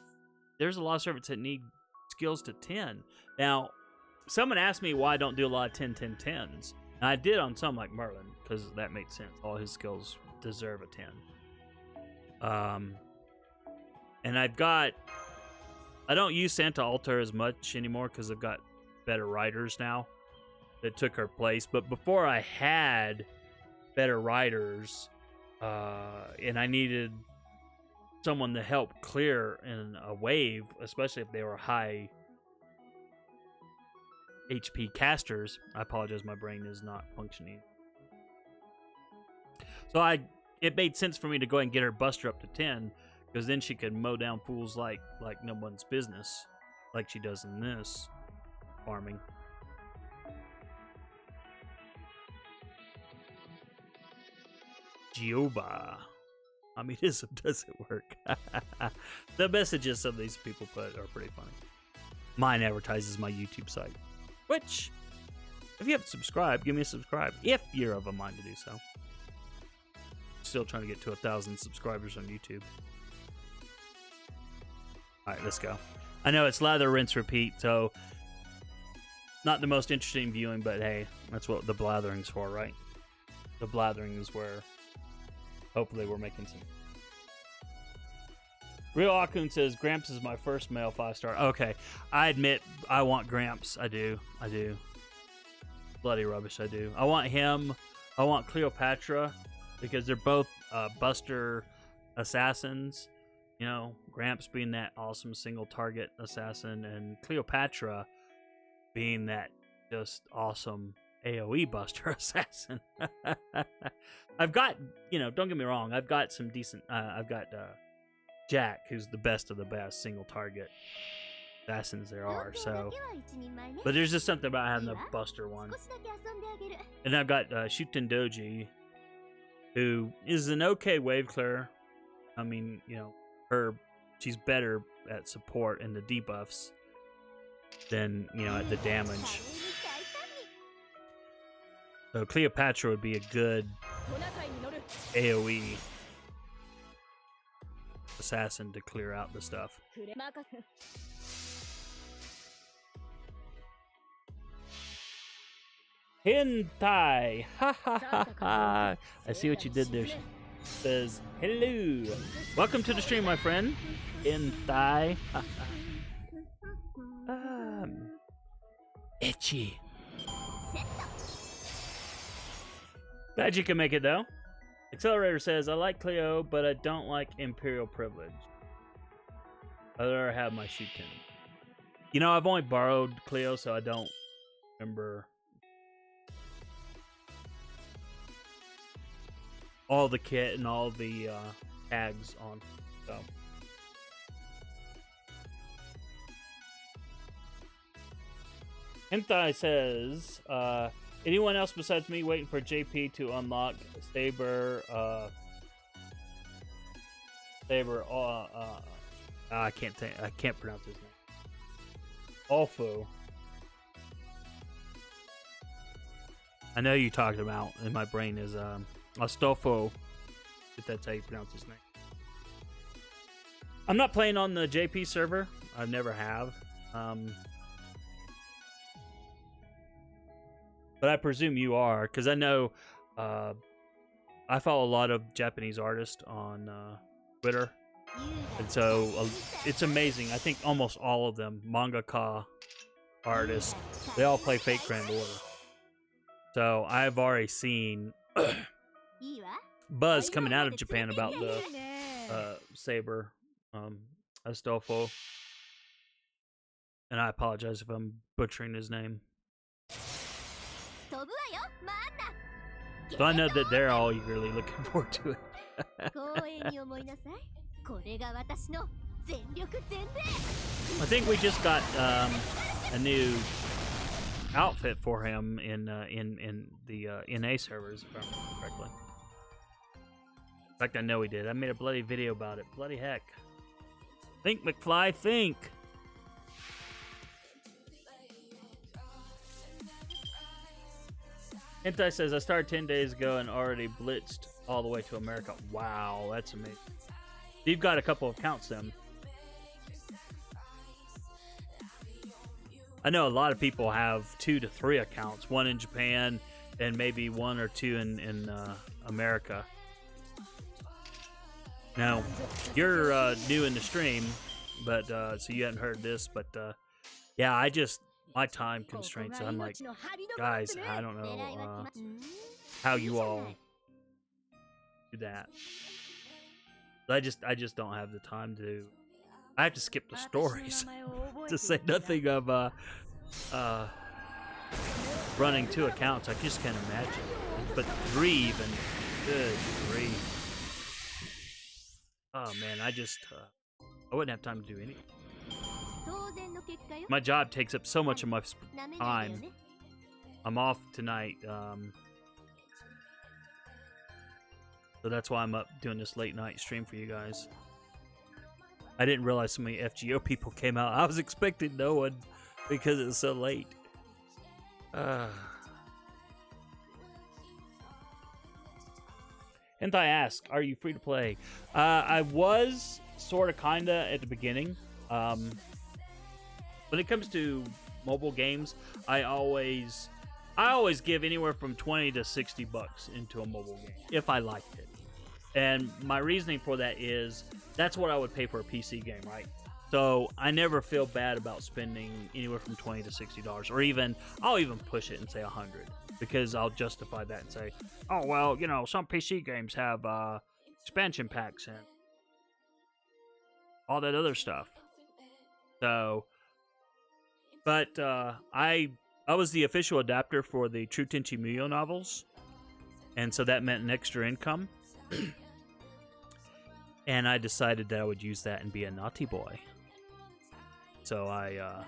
There's a lot of servants that need skills to 10. Now, someone asked me why I don't do a lot of 10, 10, 10s. And I did on some like Merlin, because that made sense. All his skills deserve a 10. And I've got... I don't use Santa Altar as much anymore because I've got better riders now that took her place. But before I had better riders, and I needed someone to help clear in a wave, especially if they were high HP casters. I apologize, my brain is not functioning. So it made sense for me to go ahead and get her buster up to 10, because then she could mow down fools like no one's business, like she does in this farming. Jehovah. I mean, this doesn't work. The messages some of these people put are pretty funny. Mine advertises my YouTube site, which, if you haven't subscribed, give me a subscribe if you're of a mind to do so. Still trying to get to 1,000 subscribers on YouTube. Alright, let's go. I know it's lather, rinse, repeat, so not the most interesting viewing, but hey, that's what the blathering's for, right? The blathering is where hopefully we're making some. Real Akun says, Gramps is my first male 5-star. Okay, I admit I want Gramps. I do. Bloody rubbish, I do. I want him. I want Cleopatra, because they're both Buster assassins. You know, Gramps being that awesome single target assassin, and Cleopatra being that just awesome AoE Buster assassin. I've got, don't get me wrong, I've got some decent, I've got Jack, who's the best of the best single target assassins there are, so. But there's just something about having the Buster one. And I've got Shuten Doji, who is an okay wave clearer. I mean, she's better at support and the debuffs than, at the damage. So Cleopatra would be a good AoE assassin to clear out the stuff. Hentai! Ha ha ha ha! I see what you did there. She says, hello! Welcome to the stream, my friend. Hentai. Itchy. Glad you can make it, though. Accelerator says, I like Cleo, but I don't like Imperial Privilege. I'd rather have my Shuten. I've only borrowed Cleo, so I don't remember all the kit and all the tags on. So. Hentai says, anyone else besides me waiting for JP to unlock Saber? I can't pronounce his name. Alfu. I know you talked about, and my brain is Astolfo, if that's how you pronounce his name. I'm not playing on the JP server. I never have. But I presume you are, because I know I follow a lot of Japanese artists on Twitter. And so it's amazing. I think almost all of them, mangaka artists, they all play Fate Grand Order. So I've already seen buzz coming out of Japan about the Saber Astolfo. And I apologize if I'm butchering his name. So I know that they're all eagerly looking forward to it. I think we just got a new outfit for him in the NA servers, if I remember correctly. In fact, I know he did. I made a bloody video about it. Bloody heck. Think, McFly, think! Hentai says, I started 10 days ago and already blitzed all the way to America. Wow, that's amazing. You've got a couple of accounts then. I know a lot of people have 2 to 3 accounts. One in Japan and maybe 1 or 2 in America. Now, you're new in the stream, but so you hadn't heard this, but yeah, my time constraints, I'm like, guys, I don't know how you all do that. I just don't have the time to. I have to skip the stories to say nothing of running 2 accounts. I just can't imagine. But 3 even, good grief. Oh man, I wouldn't have time to do anything. My job takes up so much of my time. I'm off tonight, so that's why I'm up doing this late night stream for you guys. I didn't realize so many FGO people came out. I was expecting no one because it was so late. Hentai asks, are you free to play? I was sort of kinda at the beginning. When it comes to mobile games, I always give anywhere from 20 to 60 bucks into a mobile game if I liked it. And my reasoning for that is that's what I would pay for a PC game, right? So I never feel bad about spending anywhere from $20 to $60, or I'll even push it and say 100, because I'll justify that and say, oh well, you know, some PC games have expansion packs and all that other stuff. So, but I was the official adapter for the True Tenchi Muyo novels, and so that meant an extra income. And I decided that I would use that and be a naughty boy. So I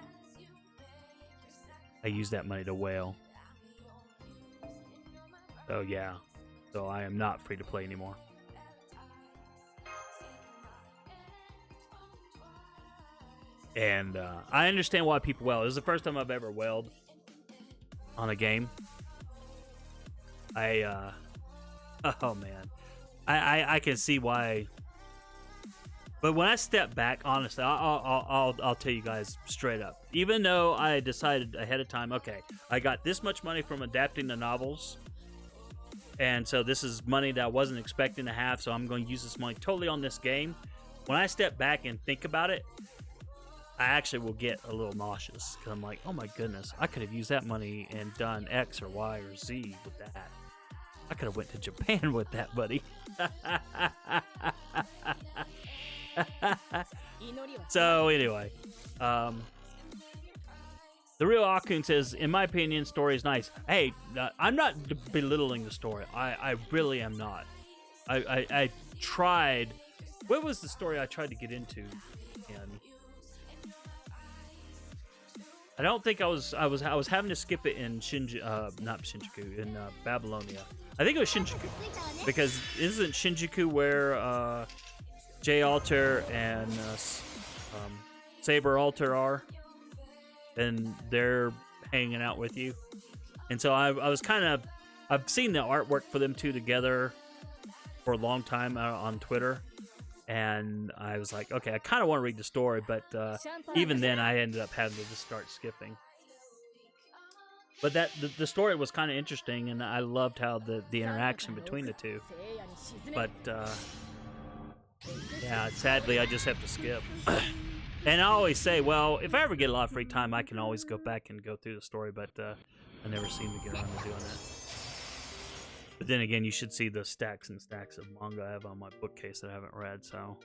used that money to whale. So yeah, so I am not free to play anymore. And I understand why people wail. It was the first time I've ever wailed on a game. Oh man, I can see why. But when I step back, honestly, I'll tell you guys straight up. Even though I decided ahead of time, okay, I got this much money from adapting the novels, and so this is money that I wasn't expecting to have, so I'm going to use this money totally on this game. When I step back and think about it, I actually will get a little nauseous, because I'm like, oh my goodness, I could have used that money and done X or Y or Z with that. I could have went to Japan with that, buddy. So anyway, the real Akun says, in my opinion, story is nice. Hey, I'm not belittling the story. I really am not. I tried. What was the story I tried to get into? And I don't think I was having to skip it in not Shinjuku, in Babylonia. I think it was Shinjuku, because isn't Shinjuku where J Alter and Saber Alter are, and they're hanging out with you. And so I was I've seen the artwork for them two together for a long time on Twitter, and I was like, okay, I kind of want to read the story, but even then I ended up having to just start skipping. But the story was kind of interesting, and I loved how the interaction between the two. But yeah, sadly, I just have to skip. And I always say, well, if I ever get a lot of free time, I can always go back and go through the story, but I never seem to get around to doing that. But then again, you should see the stacks and stacks of manga I have on my bookcase that I haven't read, so...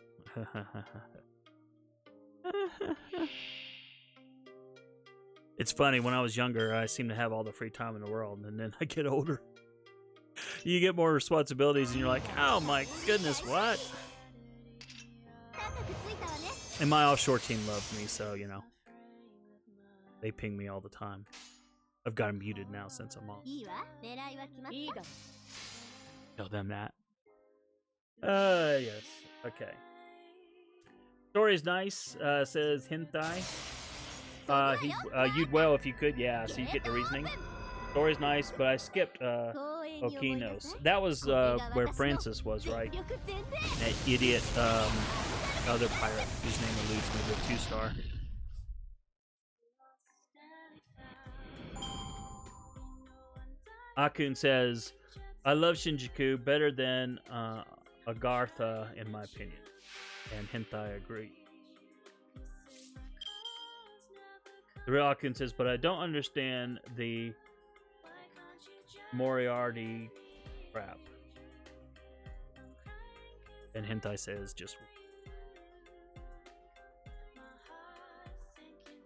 It's funny, when I was younger, I seemed to have all the free time in the world, and then I get older. You get more responsibilities, and you're like, oh my goodness, what? And my offshore team loves me, so, you know. They ping me all the time. I've got them muted now since I'm on. Tell them that. Yes. Okay. Story's nice, says Hentai. You'd well if you could, yeah, so you get the reasoning. Story's nice, but I skipped Okinos. That was where Francis was, right? That idiot other pirate whose name eludes me, the 2-star. Akun says, I love Shinjuku better than Agartha, in my opinion. And Hentai agree. The real Akun says, but I don't understand the Moriarty crap. And Hentai says, just...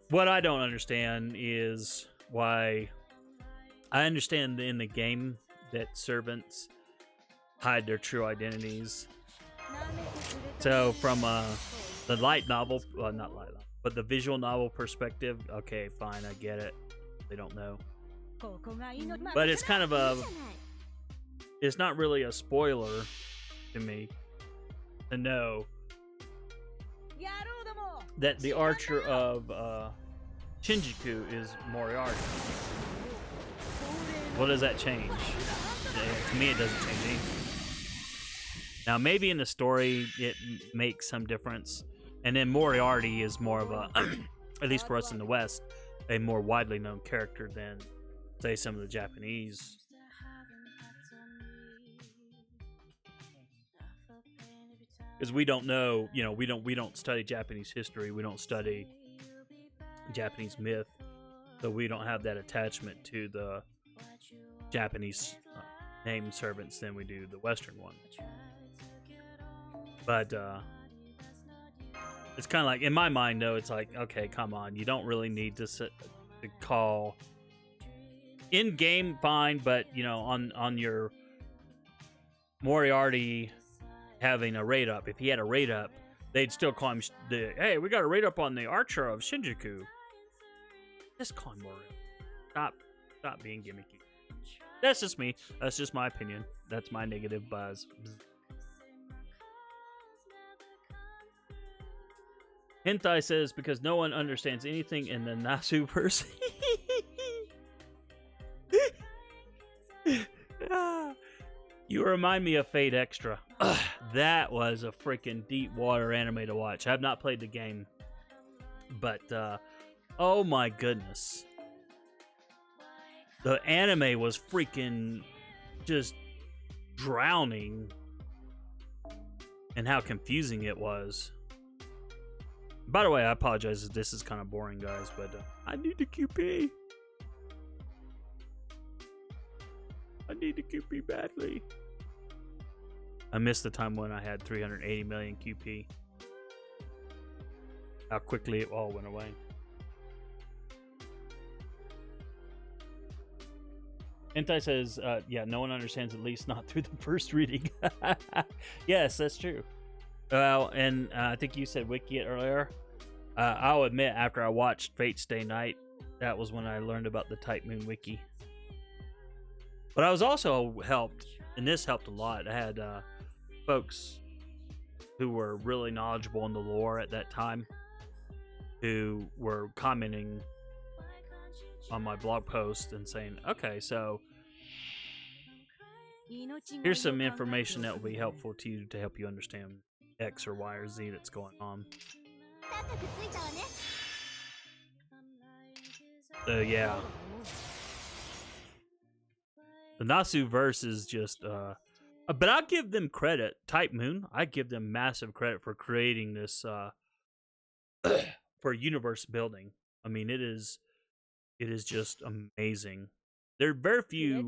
What I don't understand is why... I understand in the game that servants hide their true identities. So from the light novel, well, not light novel, but the visual novel perspective, okay, fine, I get it. They don't know. But it's kind of a... It's not really a spoiler to me to know that the archer of Shinjuku is Moriarty. What does that change? To me, it doesn't change anything. Now, maybe in the story, it makes some difference. And then Moriarty is more of a, at least for us in the West, a more widely known character than, say, some of the Japanese. Because we don't know, you know, we don't study Japanese history. We don't study Japanese myth. So we don't have that attachment to the Japanese named servants than we do the Western one. But it's kind of like, in my mind, though, it's like, okay, come on, you don't really need to call in game, fine, but you know, on your Moriarty having a raid up, if he had a raid up, they'd still call him hey, we got a raid up on the archer of Shinjuku. Just call him Moriarty. Stop being gimmicky. That's just me. That's just my opinion. That's my negative buzz. Hentai says, because no one understands anything in the Nasu verse. You remind me of Fate Extra. That was a freaking deep water anime to watch. I've not played the game, but oh my goodness. The anime was freaking just drowning and how confusing it was. By the way, I apologize if this is kind of boring, guys, but I need the QP. I need the QP badly. I missed the time when I had 380 million QP. How quickly it all went away. Hentai says, yeah, no one understands, at least not through the first reading. Yes, that's true. Well, and I think you said wiki it earlier. I'll admit, after I watched Fate Stay Night, that was when I learned about the Type Moon wiki. But I was also helped, and this helped a lot. I had folks who were really knowledgeable in the lore at that time who were commenting on my blog post and saying, okay, so here's some information that will be helpful to you to help you understand X or Y or Z that's going on. So yeah, the Nasu verse is just but I'll give them credit. Type Moon, I give them massive credit for creating this for universe building. I mean, it is just amazing. There are very few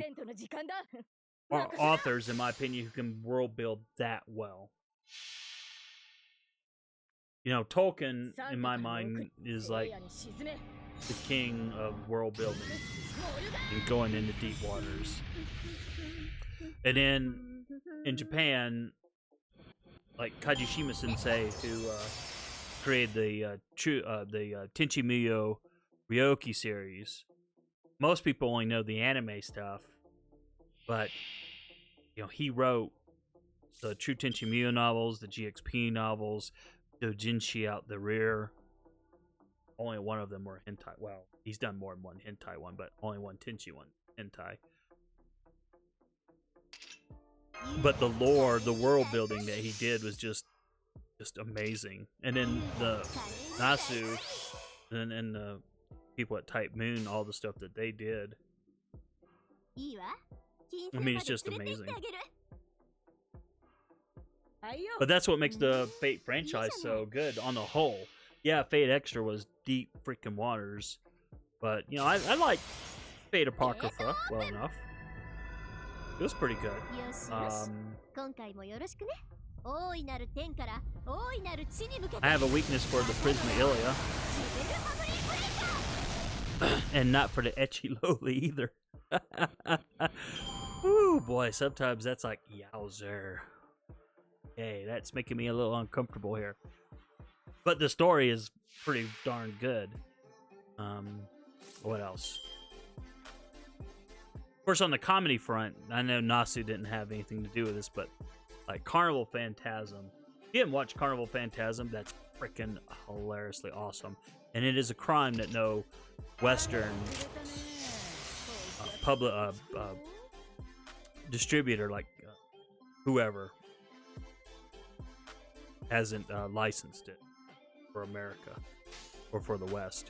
authors, in my opinion, who can world build that well. You know, Tolkien, in my mind, is like the king of world building and going into deep waters. And then in Japan, like Kajishima Sensei, who created the Tenchi Muyo Ryoki series, most people only know the anime stuff, but you know, he wrote the True Tenchi Muyo novels, the GXP novels, Dojinshi Out the Rear. Only one of them were hentai. Well, he's done more than one hentai one, but only one Tenchi one hentai. But the lore, the world building that he did was just amazing. And then the Nasu and the people at Type Moon, all the stuff that they did. I mean, it's just amazing. But that's what makes the Fate franchise so good on the whole. Yeah, Fate Extra was deep freaking waters. But, you know, I like Fate Apocrypha well enough. It was pretty good. I have a weakness for the Prisma Ilia. And not for the Ecchi Loli either. Ooh, boy, sometimes that's like, yowzer. Hey, that's making me a little uncomfortable here. But the story is pretty darn good. What else? Of course, on the comedy front, I know Nasu didn't have anything to do with this, but like Carnival Phantasm. If you didn't watch Carnival Phantasm, that's freaking hilariously awesome. And it is a crime that no Western public distributor, like whoever, hasn't licensed it for America or for the West.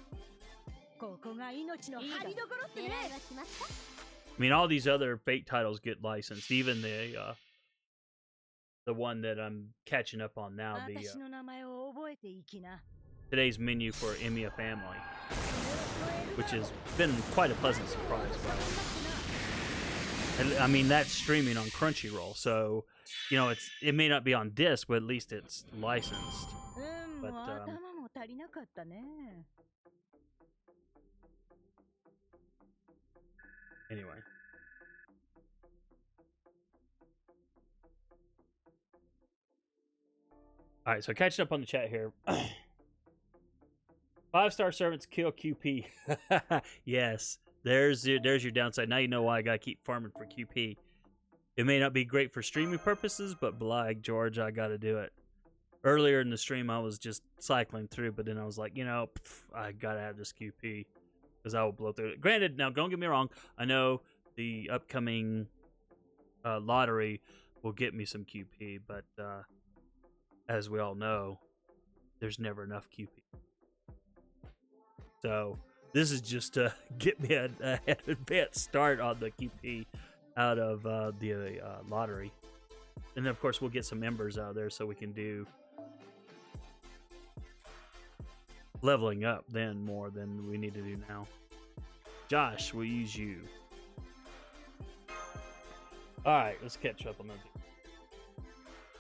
I mean, all these other Fate titles get licensed. Even the one that I'm catching up on now, the today's menu for Emiya Family, which has been quite a pleasant surprise. And I mean, that's streaming on Crunchyroll, so you know it may not be on disc, but at least it's licensed. But anyway. All right, so catching up on the chat here. 5-star servants kill QP. Yes, there's your downside. Now you know why I gotta keep farming for QP. It may not be great for streaming purposes, but like George, I gotta do it. Earlier in the stream, I was just cycling through, but then I was like, you know, I gotta have this QP because I will blow through it. Granted, now don't get me wrong. I know the upcoming lottery will get me some QP, but as we all know, there's never enough QP. So this is just to get me an advanced start on the QP out of the lottery. And then, of course, we'll get some members out there so we can do leveling up then more than we need to do now. Josh, we'll use you. Alright, let's catch up on that.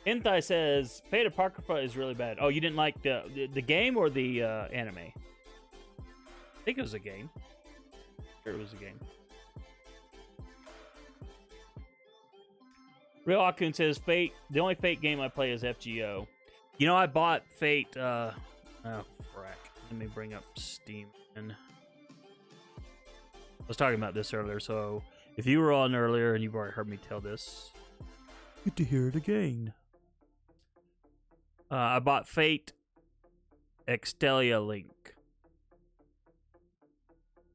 Hentai says, Fate Apocrypha is really bad. Oh, you didn't like the game or the anime? I think it was a game. Sure, it was a game. Real Akun says, Fate, the only Fate game I play is FGO. You know, I bought Fate, oh, frack. Let me bring up Steam. And I was talking about this earlier, so if you were on earlier and you've already heard me tell this, get to hear it again. I bought Fate Extelia Link.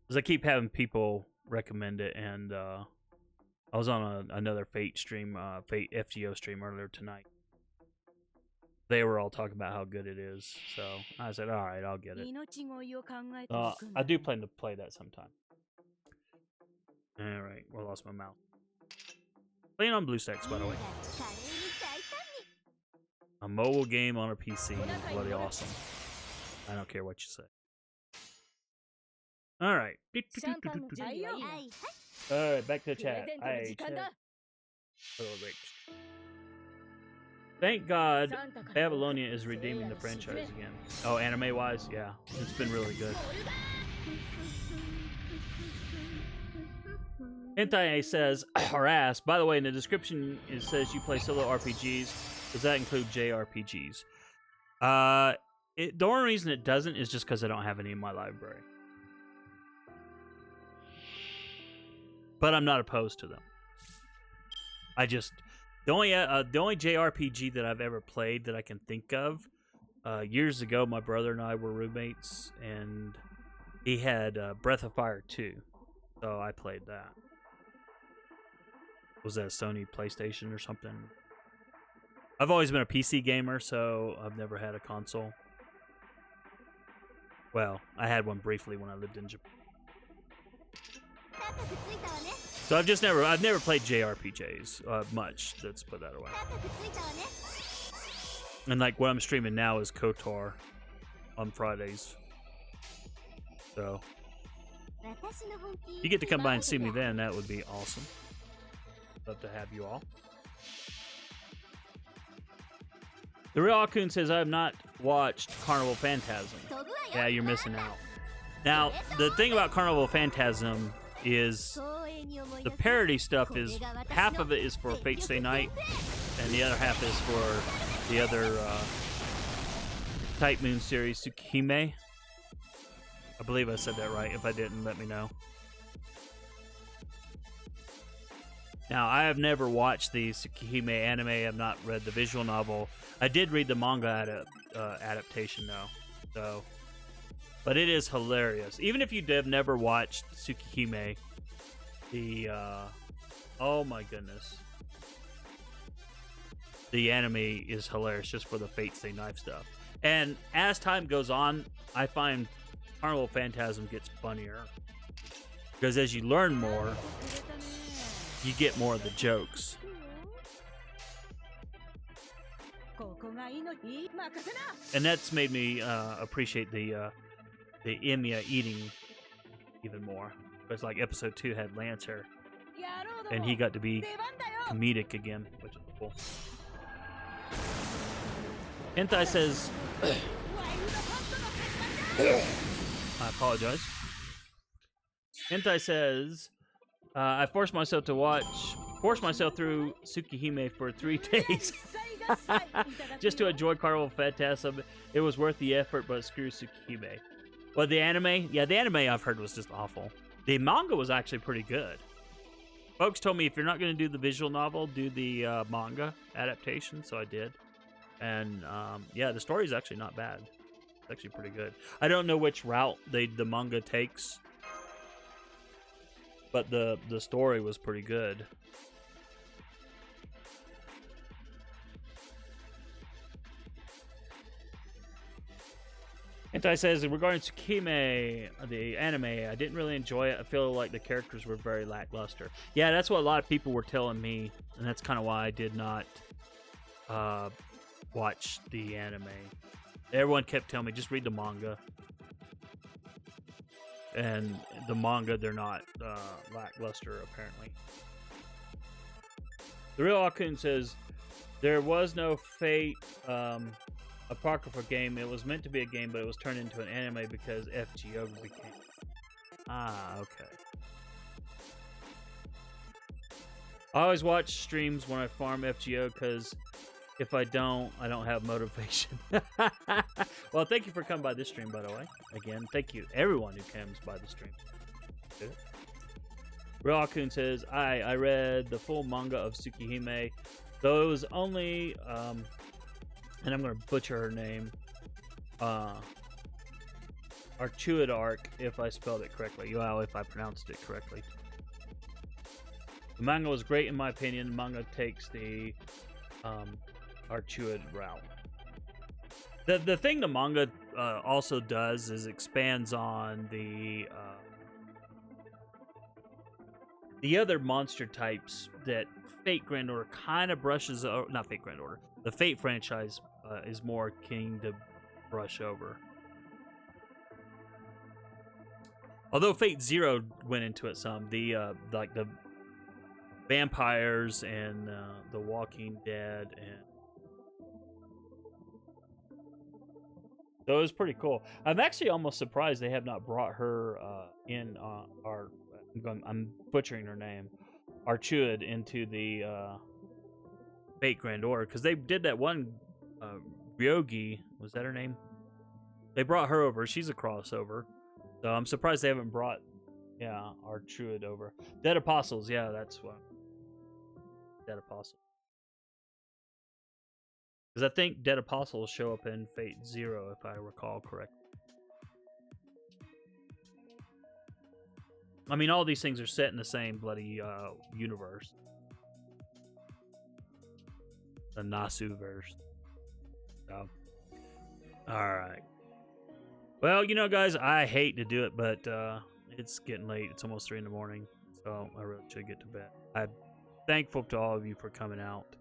Because I keep having people recommend it, and I was on another Fate stream, Fate FGO stream earlier tonight. They were all talking about how good it is, so I said, all right, I'll get it. I do plan to play that sometime. All right, well, I lost my mouth. Playing on BlueStacks, by the way. A mobile game on a PC is bloody awesome. I don't care what you say. All right. All right, back to the chat. Thank God Babylonia is redeeming the franchise again. Oh, anime-wise? Yeah. It's been really good. Hentai says, or asks, by the way, in the description it says you play solo RPGs. Does that include JRPGs? The only reason it doesn't is just because I don't have any in my library. But I'm not opposed to them. The only JRPG that I've ever played that I can think of, years ago, my brother and I were roommates, and he had Breath of Fire 2, so I played that. Was that a Sony PlayStation or something? I've always been a PC gamer, so I've never had a console. Well, I had one briefly when I lived in Japan. So I've never played JRPGs much. Let's put that away. And like what I'm streaming now is KOTOR on Fridays. So you get to come by and see me then. That would be awesome. Love to have you all. The Real Akun says I have not watched Carnival Phantasm. Yeah, you're missing out. Now, the thing about Carnival Phantasm is the parody stuff is half of it is for Fate Stay Night, and the other half is for the other Type Moon series, Tsukihime. I believe I said that right. If I didn't, let me know. Now, I have never watched the Tsukihime anime. I've not read the visual novel. I did read the manga adaptation, though. So, but it is hilarious. Even if you have never watched Tsukihime, oh my goodness. The anime is hilarious just for the Fate Stay Night stuff. And as time goes on, I find Carnival Phantasm gets funnier. Because as you learn more, you get more of the jokes. And that's made me appreciate the Emiya eating even more. Because like episode 2 had Lancer, and he got to be comedic again, which is cool. Hentai says, I apologize. Hentai says, I forced myself through Tsukihime for 3 days just to enjoy Carnival Phantasm. It was worth the effort, but screw Tsukihime. Well, the anime? Yeah, the anime I've heard was just awful. The manga was actually pretty good. Folks told me if you're not going to do the visual novel, do the manga adaptation, so I did. And yeah, the story is actually not bad. It's actually pretty good. I don't know which route the manga takes, but the story was pretty good. Hentai says, regarding Tsukihime, the anime, I didn't really enjoy it. I feel like the characters were very lackluster. Yeah, that's what a lot of people were telling me, and that's kind of why I did not watch the anime. Everyone kept telling me, just read the manga. And the manga, they're not lackluster, apparently. The Real Akun says, there was no Fate Apocrypha game. It was meant to be a game, but it was turned into an anime because FGO became... Ah, okay. I always watch streams when I farm FGO because if I don't have motivation. Well, thank you for coming by this stream, by the way. Again, thank you everyone who comes by the stream. Real Akun says, I read the full manga of Tsukihime, though it was only, and I'm going to butcher her name, Archuid Arc, if I spelled it correctly. Well, if I pronounced it correctly. The manga was great in my opinion. The manga takes the Archuid route. The thing the manga also does is expands on the other monster types that Fate Grand Order kind of brushes over. Not Fate Grand Order. The Fate franchise is more keen to brush over. Although Fate Zero went into it some, like the vampires and the Walking Dead and So it was pretty cool. I'm actually almost surprised they have not brought her in our. I'm butchering her name, Archud, into the Fate Grand Order, because they did that one. Ryogi, was that her name? They brought her over. She's a crossover, so I'm surprised they haven't brought Archud over. Dead Apostles, yeah, that's what. Dead Apostles. Because I think Dead Apostles show up in Fate Zero, if I recall correctly. I mean, all these things are set in the same bloody universe. The Nasu-verse. So, alright. Well, you know, guys, I hate to do it, but it's getting late. It's almost 3 in the morning, so I really should get to bed. I'm thankful to all of you for coming out.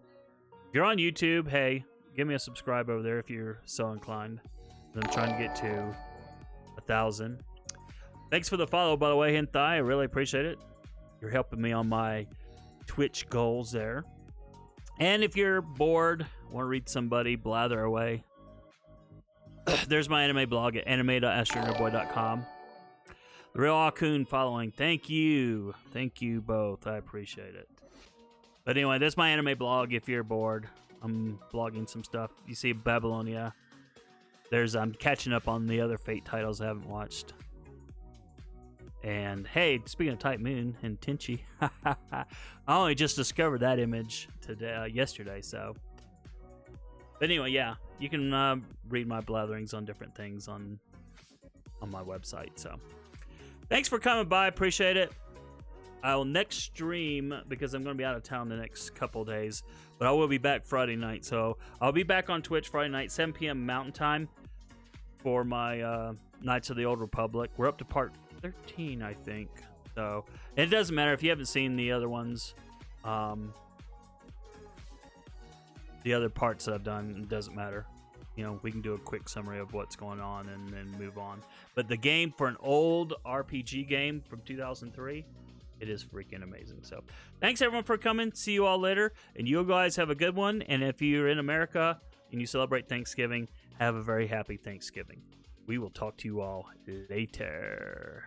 If you're on YouTube, hey, give me a subscribe over there if you're so inclined. I'm trying to get to 1,000. Thanks for the follow, by the way, Hentai. I really appreciate it. You're helping me on my Twitch goals there. And if you're bored, want to read somebody blather away, there's my anime blog at anime.astronerdboy.com. The Real Akun following. Thank you. Thank you both. I appreciate it. But anyway, that's my anime blog if you're bored. I'm blogging some stuff. You see Babylonia. I'm catching up on the other Fate titles I haven't watched. And hey, speaking of Type Moon and Tenchi, I only just discovered that image yesterday. So, but anyway, yeah, you can read my blatherings on different things on my website. So, thanks for coming by. Appreciate it. I will next stream because I'm going to be out of town the next couple days, but I will be back Friday night. So I'll be back on Twitch Friday night, 7 p.m. Mountain Time for my Knights of the Old Republic. We're up to part 13, I think. So, and it doesn't matter if you haven't seen the other ones. The other parts that I've done, it doesn't matter. You know, we can do a quick summary of what's going on and then move on. But the game, for an old RPG game from 2003, it is freaking amazing. So, thanks everyone for coming. See you all later. And you guys have a good one. And if you're in America and you celebrate Thanksgiving, have a very happy Thanksgiving. We will talk to you all later.